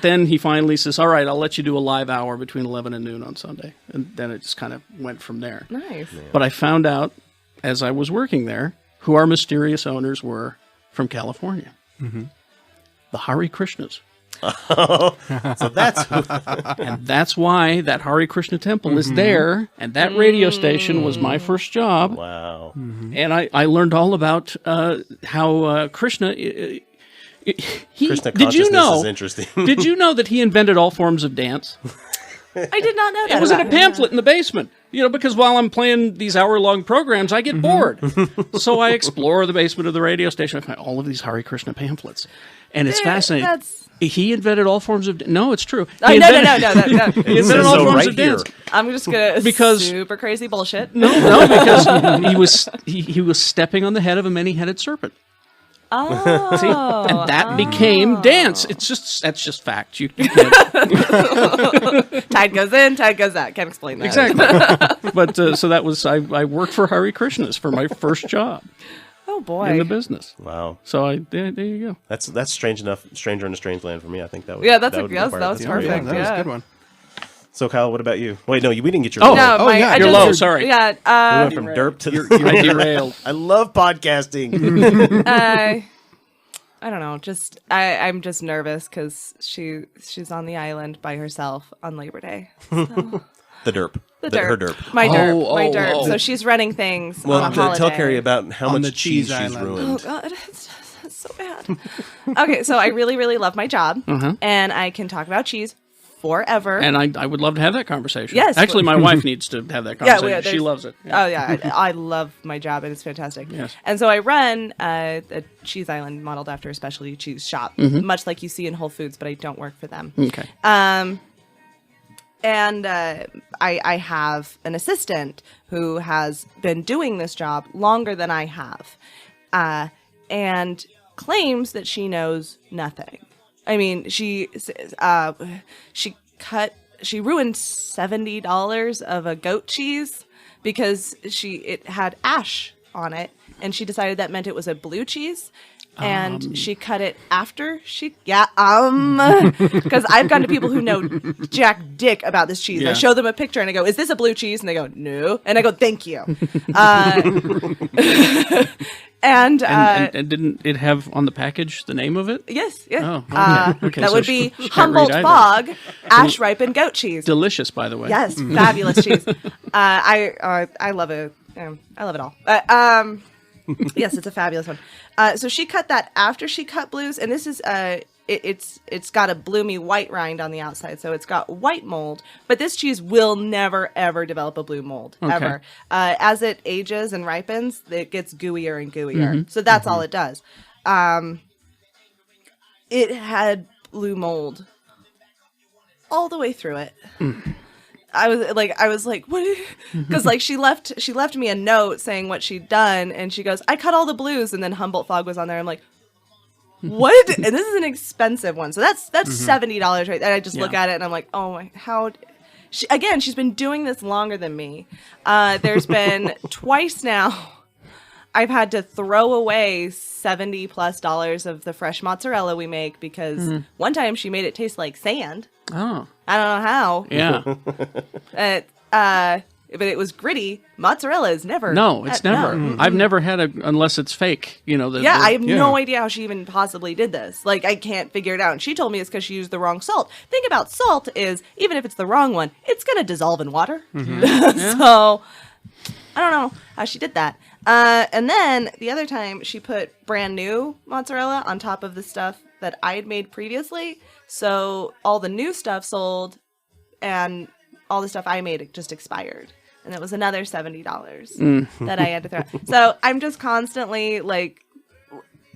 then he finally says, all right, I'll let you do a live hour between 11 and noon on Sunday. And then it just kind of went from there. Nice. Yeah. But I found out, as I was working there, who our mysterious owners were from California. Mm-hmm. The Hare Krishnas. So that's and that's why that Hare Krishna temple is there, and that radio station was my first job. Wow. And I learned all about how Krishna Krishna did you know is interesting. Did you know that he invented all forms of dance? I did not know that. It was in a pamphlet in the basement. Because while I'm playing these hour-long programs, I get bored. So I explore the basement of the radio station. I find all of these Hare Krishna pamphlets. And it's fascinating. He invented all forms of... No, it's true. No. He invented all forms of dance. I'm just going to... Super crazy bullshit. No, because he was stepping on the head of a many-headed serpent. Oh. See? And that became dance. That's just fact. You can't... Tide goes in, tide goes out. Can't explain that. Exactly. But so that was... I worked for Hare Krishnas for my first job. Oh, boy. In the business. Wow. So there you go. That's strange enough. Stranger in a Strange Land for me. I think that was... Yeah, that was Yeah, perfect. that was a good one. So, Kyle, what about you? Wait, no, we didn't get your... You're low, sorry. Yeah. We went from derp to... You're derailed. I love podcasting. I don't know. I'm just nervous because she's on the island by herself on Labor Day. So. The derp. The derp. Her derp. My derp. My derp. So she's running things on a holiday. Tell Kerry about how on much the cheese she's island. ruined. Oh, God. It's so bad. Okay, so I really, really love my job. And I can talk about cheese forever. And I would love to have that conversation. Yes. Actually, my wife needs to have that conversation. She loves it. Yeah. Oh, yeah. I love my job, and it's fantastic. Yes. And so I run a cheese island modeled after a specialty cheese shop, much like you see in Whole Foods, but I don't work for them. Okay. And I have an assistant who has been doing this job longer than I have, and claims that she knows nothing. I mean, she ruined $70 of a goat cheese because it had ash on it, and she decided that meant it was a blue cheese. And she cut it after because I've gone to people who know jack dick about this cheese. Yeah. I show them a picture and I go, "Is this a blue cheese?" And they go, "No." And I go, "Thank you." And didn't it have on the package the name of it? Yes, yes. Oh, okay. That So would be she can't Humboldt read Fog ash ripened goat cheese. Delicious, by the way. Yes, fabulous cheese. I love it. I love it all. Yes, it's a fabulous one. So she cut that after she cut blues, and this is it's got a bloomy white rind on the outside, so it's got white mold. But this cheese will never ever develop a blue mold ever. As it ages and ripens, it gets gooier and gooier. So that's all it does. It had blue mold all the way through it. I was like, what? Because like she left me a note saying what she'd done, and she goes, "I cut all the blues," and then Humboldt Fog was on there. I'm like, what? And this is an expensive one, so that's $70 right there. I just look at it and I'm like, oh my, how? She's been doing this longer than me. There's been twice now I've had to throw away $70+ of the fresh mozzarella we make because one time she made it taste like sand. Oh. I don't know how. Yeah. But it was gritty. Mozzarella is never. No, it's never. No. I've never had unless it's fake. I have no idea how she even possibly did this. Like, I can't figure it out. And she told me it's because she used the wrong salt. Thing about salt is, even if it's the wrong one, it's going to dissolve in water. So, I don't know how she did that. And then the other time, she put brand new mozzarella on top of the stuff that I had made previously. So all the new stuff sold, and all the stuff I made just expired. and it was another $70 that I had to throw. So I'm just constantly like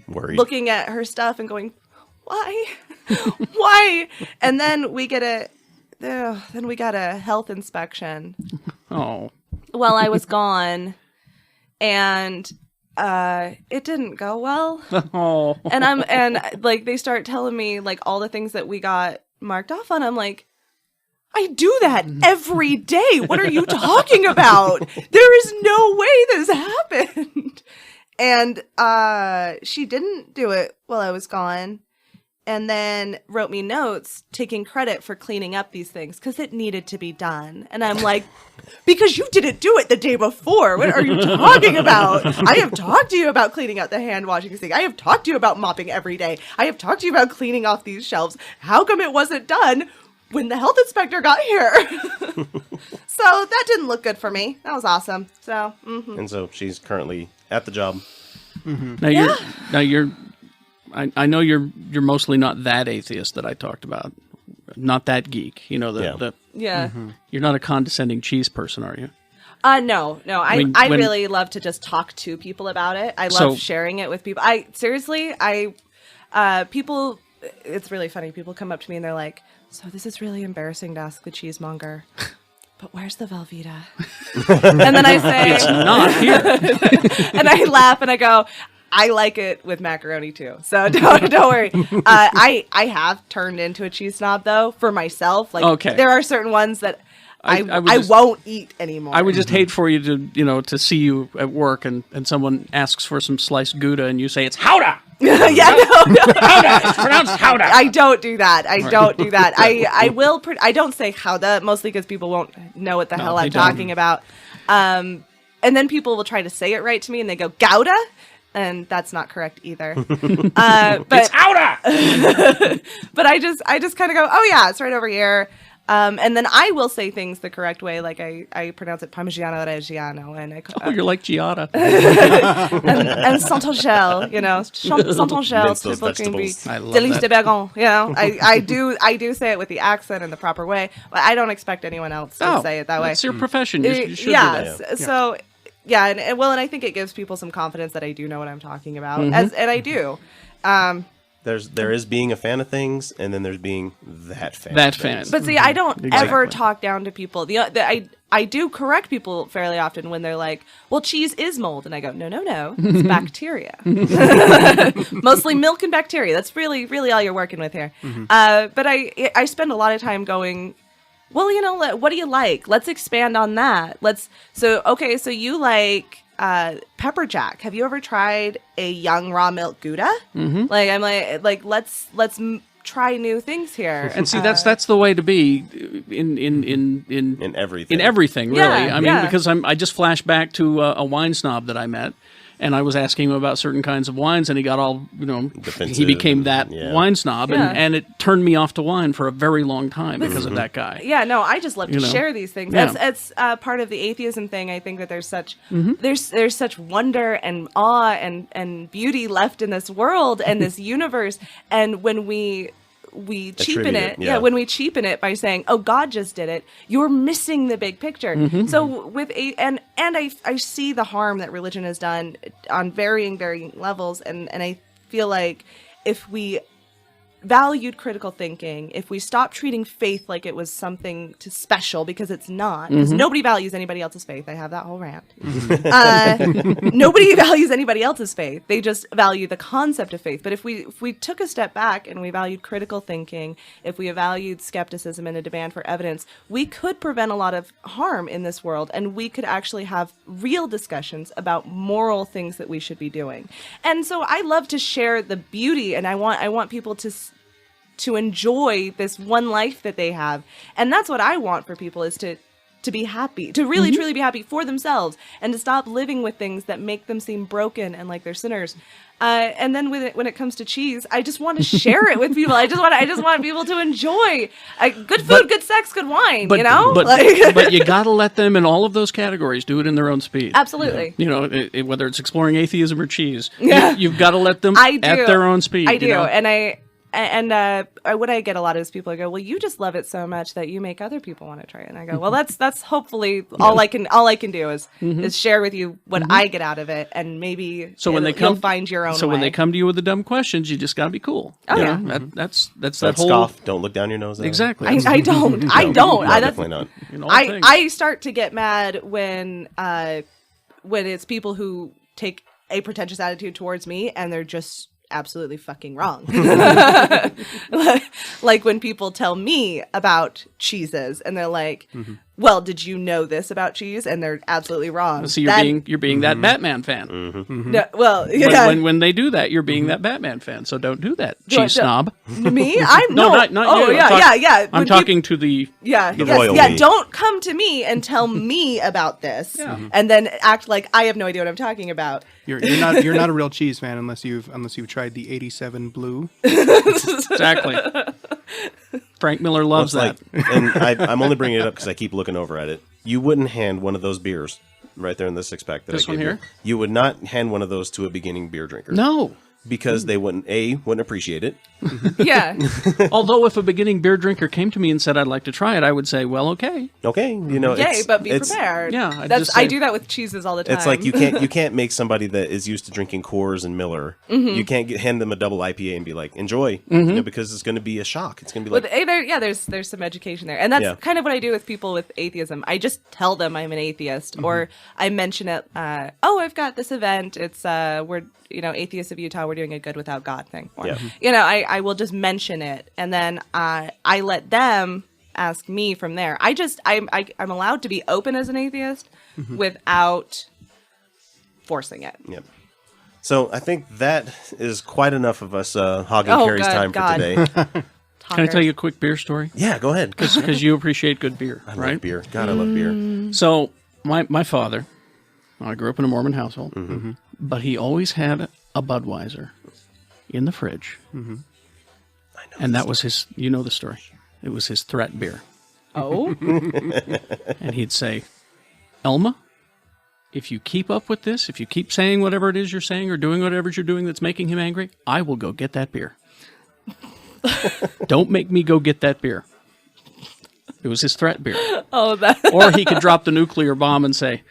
worried, looking at her stuff and going, why? Why? And then we get a health inspection. Oh. While I was gone, and it didn't go well. Oh. And like they start telling me like all the things that we got marked off on. I'm like, I do that every day. What are you talking about? There is no way this happened. And she didn't do it while I was gone. And then wrote me notes taking credit for cleaning up these things because it needed to be done. And I'm like, because you didn't do it the day before. What are you talking about? I have talked to you about cleaning out the hand washing sink. I have talked to you about mopping every day. I have talked to you about cleaning off these shelves. How come it wasn't done when the health inspector got here? So that didn't look good for me. That was awesome. So, And so she's currently at the job. I know you're mostly not that atheist that I talked about, not that geek. You know You're not a condescending cheese person, are you? No. I really love to just talk to people about it. I love sharing it with people. People, it's really funny. People come up to me and they're like, so this is really embarrassing to ask the cheesemonger, but where's the Velveeta? And then I say, it's not here. And I laugh and I go, I like it with macaroni too, so don't worry. I have turned into a cheese snob though for myself. Like there are certain ones that I won't eat anymore. I would just hate for you to see you at work and someone asks for some sliced Gouda and you say it's Howda. No. Howda. It's pronounced Howda. I don't do that. I will. I don't say Howda mostly because people won't know what the hell I'm talking about. And then people will try to say it right to me and they go Gouda. And that's not correct either. But it's Howda! But I just kind of go, oh yeah, it's right over here. And then I will say things the correct way, like I pronounce it Parmigiano Reggiano, and you're like Giada. and Saint-Angel, Saint-Angel, triple cream brie, délice de Bergon. I do say it with the accent and the proper way, but I don't expect anyone else to say it that way. That's your profession. You should do that. So. Yeah, and I think it gives people some confidence that I do know what I'm talking about, and I do. There is being a fan of things, and then there's being that fan. But see, I don't ever talk down to people. I do correct people fairly often when they're like, "Well, cheese is mold," and I go, "No, it's bacteria. Mostly milk and bacteria. That's really all you're working with here." But I spend a lot of time going, well, what do you like? Let's expand on that. So you like pepper jack. Have you ever tried a young raw milk Gouda? Let's try new things here. And see, that's the way to be in everything. In everything, really. Yeah, because I just flashed back to a wine snob that I met. And I was asking him about certain kinds of wines, and he got all, defensive, he became that wine snob, and it turned me off to wine for a very long time because of that guy. Yeah, no, I just love to share these things. Yeah. It's part of the atheism thing. I think that there's such there's such wonder and awe and beauty left in this world and this universe, and when we cheapen it. When we cheapen it by saying, "Oh, God just did it," you're missing the big picture. So I see the harm that religion has done on varying levels, and I feel like if we valued critical thinking, if we stopped treating faith like it was something special, because it's not, because nobody values anybody else's faith. I have that whole rant. Nobody values anybody else's faith. They just value the concept of faith. But if we took a step back and we valued critical thinking, if we valued skepticism and a demand for evidence, we could prevent a lot of harm in this world, and we could actually have real discussions about moral things that we should be doing. And so I love to share the beauty, and I want people to enjoy this one life that they have. And that's what I want for people, is to be happy, to really truly be happy for themselves, and to stop living with things that make them seem broken and like they're sinners. And then when it comes to cheese, I just want to share it with people. I just want people to enjoy good food, good sex, good wine. But you got to let them, in all of those categories, do it in their own speed. Absolutely. Whether it's exploring atheism or cheese, you've got to let them at their own speed. I do, and what I get a lot of is people go, well, you just love it so much that you make other people want to try it. And I go, well, that's hopefully all I can do is share with you what I get out of it, and maybe you'll find your own. So way. when they come to you with the dumb questions, you just got to be cool. Oh, you yeah. know, that's Don't that whole scoff. Don't look down your nose. Exactly. I don't. I No, don't. definitely not. I start to get mad when it's people who take a pretentious attitude towards me and they're just absolutely fucking wrong. Like when people tell me about cheeses and they're like, well, did you know this about cheese? And they're absolutely wrong. So you're being that Batman fan. No, well, yeah. When they do that, you're being that Batman fan. So don't do that, cheese snob. Me? I'm not oh, you. Yeah. I'm talking to the royal me. Don't come to me and tell me about this, and then act like I have no idea what I'm talking about. You're not a real cheese fan unless you've tried the 87 Blue. Exactly. Frank Miller loves that. And I'm only bringing it up because I keep looking over at it. You wouldn't hand one of those beers right there in the 6-pack that This I gave one here? you would not hand one of those to a beginning beer drinker. No. Because they wouldn't appreciate it. Yeah. Although if a beginning beer drinker came to me and said I'd like to try it, I would say, well, okay. Okay, you know, Yay, but be prepared. Yeah, I do that with cheeses all the time. It's like you can't make somebody that is used to drinking Coors and Miller. You can't hand them a double IPA and be like, enjoy, you know, because it's going to be a shock. It's going to be like, there's some education there, and that's kind of what I do with people with atheism. I just tell them I'm an atheist, or I mention it. I've got this event. It's we're Atheists of Utah. We're doing a good without God thing. Or, I will just mention it, and then I let them ask me from there. I'm allowed to be open as an atheist without forcing it. Yep. So I think that is quite enough of us hogging Kerry's time for today. Can I tell you a quick beer story? Yeah, go ahead. Because you appreciate good beer, I right? love beer. God, I love beer. So my father, I grew up in a Mormon household, but he always had a Budweiser in the fridge. And that was his, you know the story. It was his threat beer. Oh. And he'd say, Elma, if you keep up with this, if you keep saying whatever it is you're saying or doing whatever you're doing that's making him angry, I will go get that beer. Don't make me go get that beer. It was his threat beer. Oh, that. Or he could drop the nuclear bomb and say,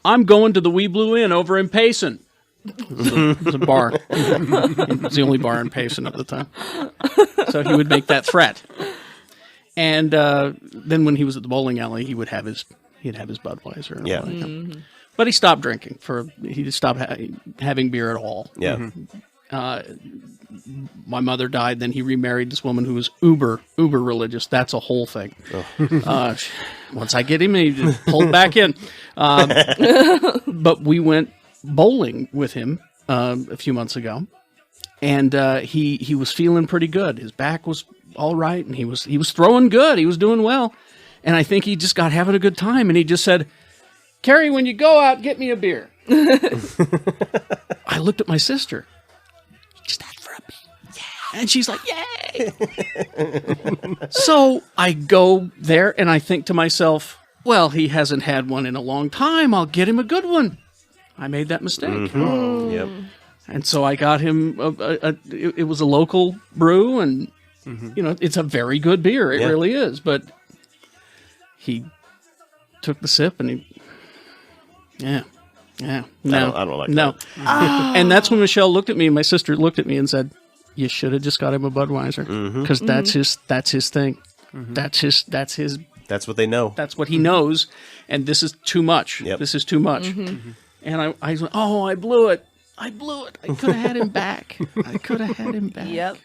I'm going to the Wee Blue Inn over in Payson. It was a bar. It was the only bar in Payson at the time. So he would make that threat. And then when he was at the bowling alley, he'd have his Budweiser. And all that. But he stopped drinking. He just stopped having beer at all. Yeah. My mother died. Then he remarried this woman who was uber religious. That's a whole thing. Once I get him, he just pulled back in. But we went bowling with him a few months ago, and he was feeling pretty good. His back was all right, and he was throwing good. He was doing well, and I think he just got having a good time. And he just said, "Kerry, when you go out, get me a beer." I looked at my sister. Just that for a beer, yeah. And she's like, "Yay!" So I go there, and I think to myself, "Well, he hasn't had one in a long time. I'll get him a good one." I made that mistake. Yep. And so I got him it was a local brew, and it's a very good beer. It really is. But he took the sip, and no. I don't like that. And that's when Michelle looked at me, and my sister looked at me and said, "You should have just got him a Budweiser, because that's his thing. That's what they know. That's what he knows, and this is too much. Yep. This is too much." And I went, I blew it. I could have had him back. Yep.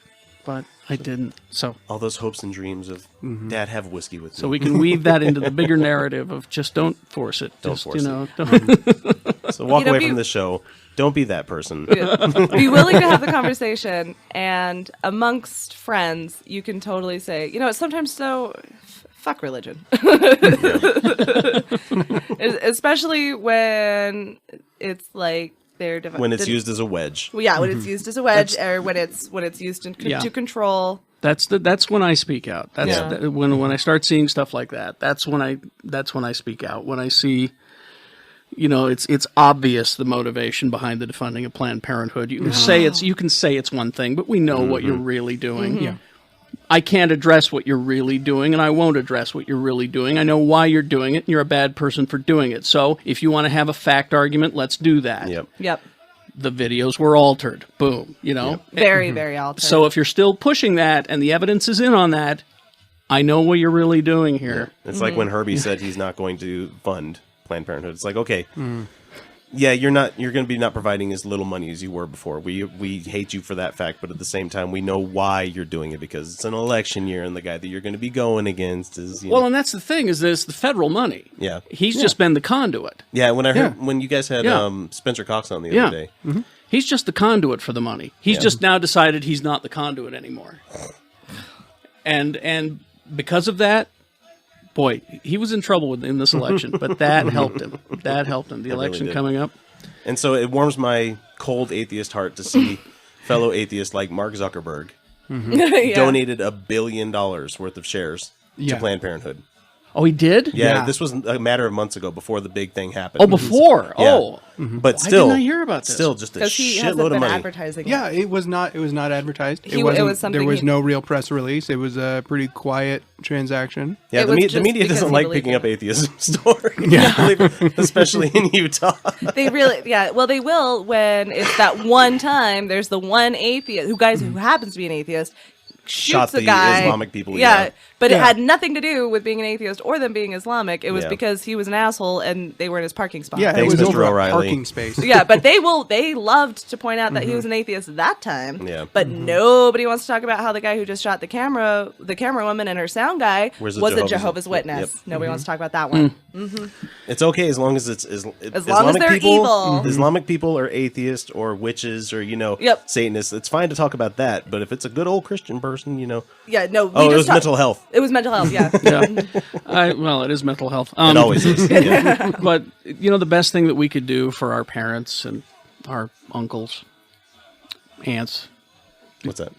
But I didn't. So all those hopes and dreams of Dad, have whiskey with me. So we can weave that into the bigger narrative of just don't force it. Don't just, force it. Don't. So walk away from the show. Don't be that person. Be willing to have the conversation, and amongst friends, you can totally say, sometimes fuck religion. Especially when it's like when it's used as a wedge. Well, yeah, when it's used as a wedge, or when it's used to control. That's when I speak out. When I start seeing stuff like that. That's when I speak out. When I see you know, it's obvious the motivation behind the defunding of Planned Parenthood. You can say it's one thing, but we know what you're really doing. Yeah. I can't address what you're really doing, and I won't address what you're really doing. I know why you're doing it, and you're a bad person for doing it. So if you want to have a fact argument, let's do that. Yep. The videos were altered. Boom. You know? Very, very altered. So if you're still pushing that, and the evidence is in on that, I know what you're really doing here. It's like when Herbie said he's not going to fund Planned Parenthood. It's like, okay, yeah, you're going to be not providing as little money as you were before. We hate you for that fact, but at the same time, we know why you're doing it, because it's an election year, and the guy that you're going to be going against is, well, and that's the thing, is this the federal money. Yeah. He's just been the conduit. Yeah, when I heard when you guys had Spencer Cox on the other day. He's just the conduit for the money. He's just now decided he's not the conduit anymore. And because of that, boy, he was in trouble in this election, but that helped him. That helped him. The election coming up. And so it warms my cold atheist heart to see fellow atheists like Mark Zuckerberg donated $1 billion worth of shares to Planned Parenthood. Oh, he did? Yeah, this was a matter of months ago, before the big thing happened. Oh, before? Yeah. Oh. But still, why didn't I hear about this? Still just a he hasn't shitload been of money. advertising it. Yeah, it was not advertised. It was something there was no real press release. It was a pretty quiet transaction. Yeah, the media doesn't like picking up atheism stories. Especially in Utah. They really, well, they will when it's that one time there's the one atheist who happens to be an atheist, shot shoots a guy. Islamic people. But it had nothing to do with being an atheist or them being Islamic. It was because he was an asshole and they were in his parking spot. Yeah, it was over a parking space. Yeah, but they loved to point out that he was an atheist that time. Yeah. But nobody wants to talk about how the guy who just shot the camera woman and her sound guy was a Jehovah's Witness. Nobody wants to talk about that one. It's okay as long as it's long Islamic as they're people, evil. Islamic people or atheists or witches or Satanists. It's fine to talk about that, but if it's a good old Christian person, Yeah, no. it was mental health. It was mental health. Yeah. Well, it is mental health. It always is. Yeah. But the best thing that we could do for our parents and our uncles, aunts. What's that?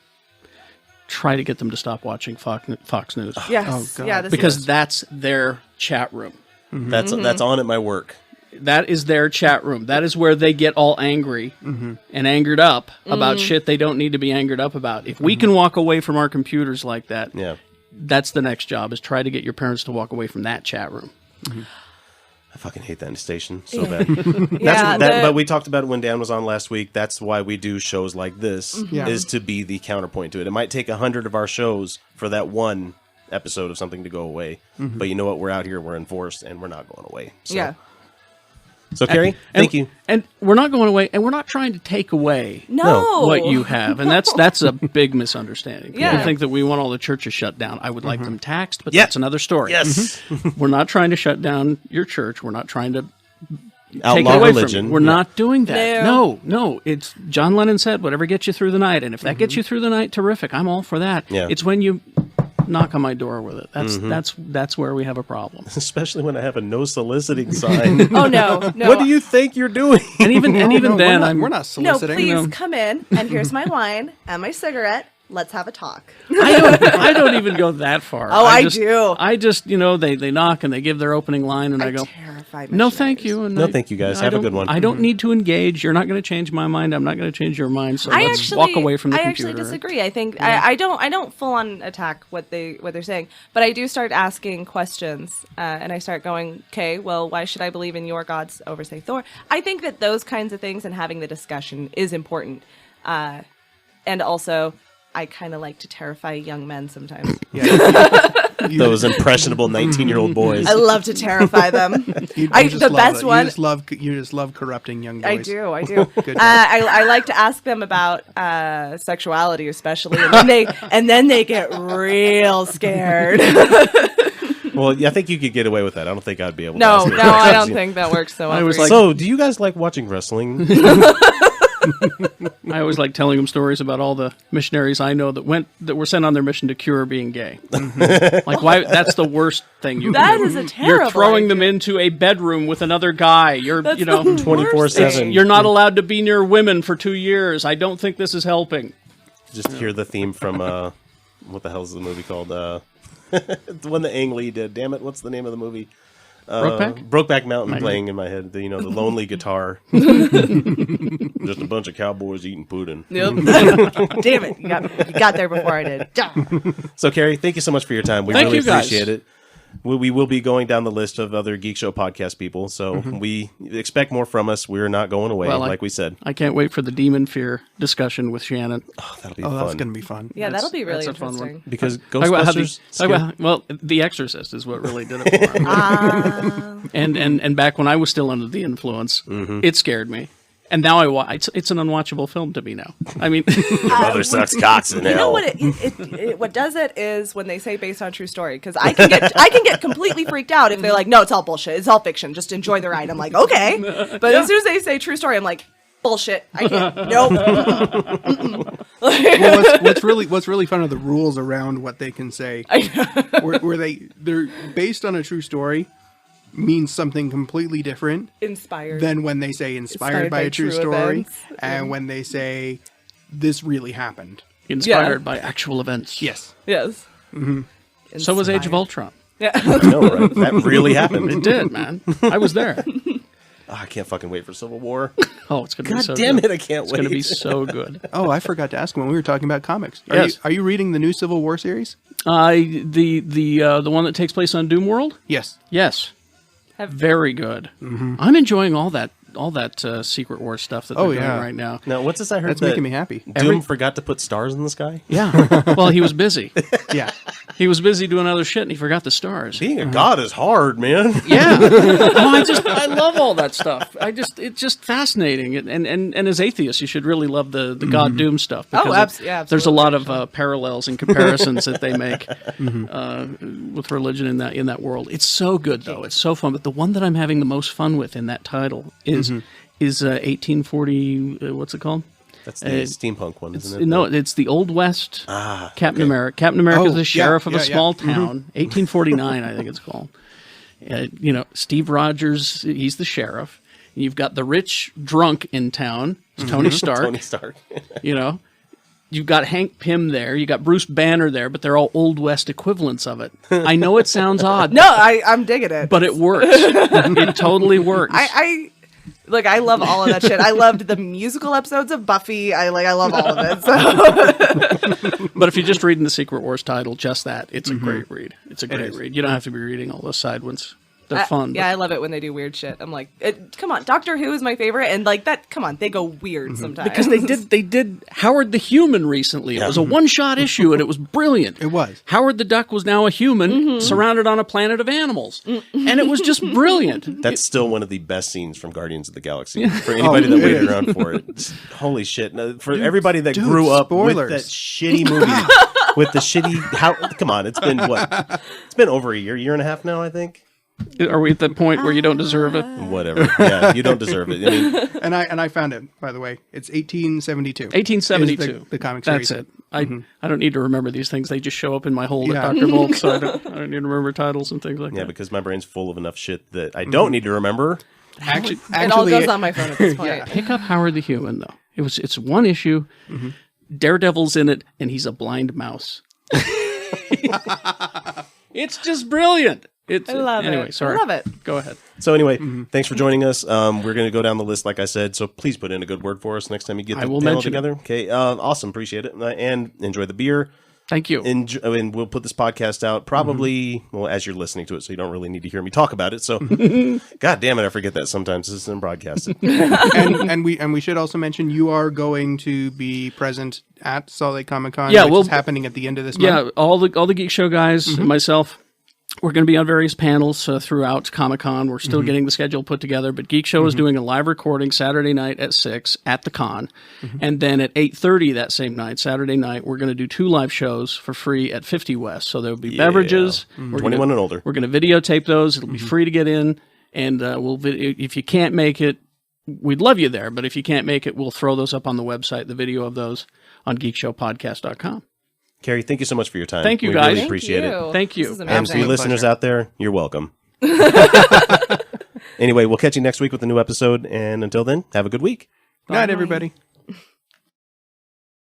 Try to get them to stop watching Fox News. Yes. Because that's their chat room. That's on at my work. That is their chat room. That is where they get all angry and angered up about shit they don't need to be angered up about. If we can walk away from our computers like that, that's the next job, is try to get your parents to walk away from that chat room. I fucking hate that station so bad. Yeah, but we talked about it when Dan was on last week. That's why we do shows like this, is to be the counterpoint to it. It might take 100 of our shows for that one episode of something to go away. But you know what? We're out here, we're enforced, and we're not going away. So. So, Kerry, thank you. And we're not going away, and we're not trying to take away what you have. And that's a big misunderstanding. People think that we want all the churches shut down. I would like them taxed, but that's another story. Yes. We're not trying to shut down your church. We're not trying to outlaw take it away religion. from you. We're not doing that. No. It's John Lennon said, whatever gets you through the night. And if that gets you through the night, terrific. I'm all for that. Yeah. It's when you knock on my door with it. That's where we have a problem. Especially when I have a no soliciting sign. Oh no. What do you think you're doing? And even then, we're not soliciting. No, please come in, and here's my wine and my cigarette. Let's have a talk. I don't even go that far. Oh, I do. I just, they knock and they give their opening line, and I go, no, thank you. And no, thank you, guys. Have a good one. I don't need to engage. You're not going to change my mind. I'm not going to change your mind. So let's walk away from the computer. I actually disagree. I think I don't full on attack what they're saying, but I do start asking questions, and I start going, okay, well, why should I believe in your gods over, say, Thor? I think that those kinds of things and having the discussion is important, and also, I kind of like to terrify young men sometimes. Those impressionable 19-year-old boys. I love to terrify them. You just love corrupting young boys. I do. Good I like to ask them about sexuality, especially, and then they get real scared. Well, I think you could get away with that. I don't think I'd be able to. No, I don't think that works so well. So, do you guys like watching wrestling? I always like telling them stories about all the missionaries I know that were sent on their mission to cure being gay. Like, why? That's the worst thing you can do. That is a terrible. You're throwing them into a bedroom with another guy. You're 24/7. You're not allowed to be near women for 2 years. I don't think this is helping. Just hear the theme from what the hell is the movie called? The one that Ang Lee did. Damn it, what's the name of the movie? Brokeback Mountain playing in my head. The lonely guitar. Just a bunch of cowboys eating pudding. Nope. Damn it. You got there before I did. So, Kerry, thank you so much for your time. We really appreciate it. We will be going down the list of other Geek Show podcast people, so we expect more from us. We're not going away, like we said. I can't wait for the demon fear discussion with Shannon. Oh, that'll be fun. That's going to be fun. Yeah, that'll be really that's interesting. A fun one. Because Ghostbusters... The Exorcist is what really did it for me. And back when I was still under the influence, it scared me. And now I watch. It's an unwatchable film to me now. I mean, your mother sucks cocks in hell. You know what? What does it is when they say based on true story, because I can get completely freaked out if they're like, no, it's all bullshit. It's all fiction. Just enjoy the ride. I'm like, okay. But as soon as they say true story, I'm like, bullshit. I can't. Nope. Well, what's really fun are the rules around what they can say. where they're based on a true story. Means something completely different than when they say inspired by a true story events. And when they say this really happened. Inspired by actual events. Yes. Mm-hmm. So was Age of Ultron. Yeah. I know, right? That really happened. It did, man. I was there. I can't fucking wait for Civil War. Oh, it's going to be so good. God damn it, I It's can't wait. going to be so good. Oh, I forgot to ask when we were talking about comics. Are you reading the new Civil War series? The one that takes place on Doom World? Yes. Yes. Very good. I'm enjoying all that Secret Wars stuff that they're doing right now. Now, what's this I heard? That's making me happy. Doom forgot to put stars in the sky? Yeah. Well, he was busy. Yeah. He was busy doing other shit and he forgot the stars. Being a god is hard, man. Yeah. I love all that stuff. It's just fascinating. And as atheists, you should really love the God Doom stuff. Absolutely. There's a lot of parallels and comparisons that they make with religion in that world. It's so good, though. It's so fun. But the one that I'm having the most fun with in that title is 1840, what's it called? That's the steampunk one, isn't it? No, it's the Old West Captain America. Captain America is the sheriff of a small town. 1849, I think it's called. Steve Rogers, he's the sheriff. You've got the rich drunk in town, Tony Stark. Tony Stark. You've got Hank Pym there. You got Bruce Banner there, but they're all Old West equivalents of it. I know it sounds odd. No, I'm digging it. But it works. It totally works. I love all of that shit. I loved the musical episodes of Buffy. I love all of it. So. But if you're just reading the Secret Wars title, just that, it's a great read. It's a great read. You don't have to be reading all those side ones. They're fun. Yeah, I love it when they do weird shit. I'm like, come on, Doctor Who is my favorite, and come on, they go weird sometimes. Because they did Howard the Human recently. It was a one-shot issue, and it was brilliant. It was. Howard the Duck was now a human surrounded on a planet of animals, and it was just brilliant. That's still one of the best scenes from Guardians of the Galaxy. For anybody that waited around for it, holy shit! For everybody that grew up with that shitty movie, with the shitty. Come on, it's been what? It's been over a year and a half now, I think. Are we at the point where you don't deserve it? Whatever. Yeah, you don't deserve it. I mean, and I found it, by the way. It's 1872. 1872. The comic series. That's it. I don't need to remember these things. They just show up in my hole at Dr. Volt, so I don't need to remember titles and things like that. Yeah, because my brain's full of enough shit that I don't need to remember. Actually, it all goes on my phone at this point. Yeah. Pick up Howard the Human, though. It's one issue. Daredevil's in it, and he's a blind mouse. It's just brilliant. I love it. Sorry. I love it. Go ahead. So anyway, thanks for joining us. We're going to go down the list, like I said. So please put in a good word for us next time you get the panel together. Okay. Awesome. Appreciate it. And enjoy the beer. Thank you. And we'll put this podcast out probably, as you're listening to it, so you don't really need to hear me talk about it. So, God damn it, I forget that sometimes. This isn't broadcasted. and we should also mention you are going to be present at Salt Lake Comic Con, which is happening at the end of this month. Yeah, all the Geek Show guys and myself. We're going to be on various panels throughout Comic-Con. We're still getting the schedule put together, but Geek Show is doing a live recording Saturday night at 6 at the con. And then at 8:30 that same night, Saturday night, we're going to do 2 live shows for free at 50 West. So there'll be beverages. 21 and older. We're going to videotape those. It'll be free to get in. And if you can't make it, we'd love you there. But if you can't make it, we'll throw those up on the website, the video of those on geekshowpodcast.com. Kerry, thank you so much for your time. Thank you, we guys. Really appreciate it. Thank you. And for you listeners out there, you're welcome. Anyway, we'll catch you next week with a new episode. And until then, have a good week. Good night, everybody.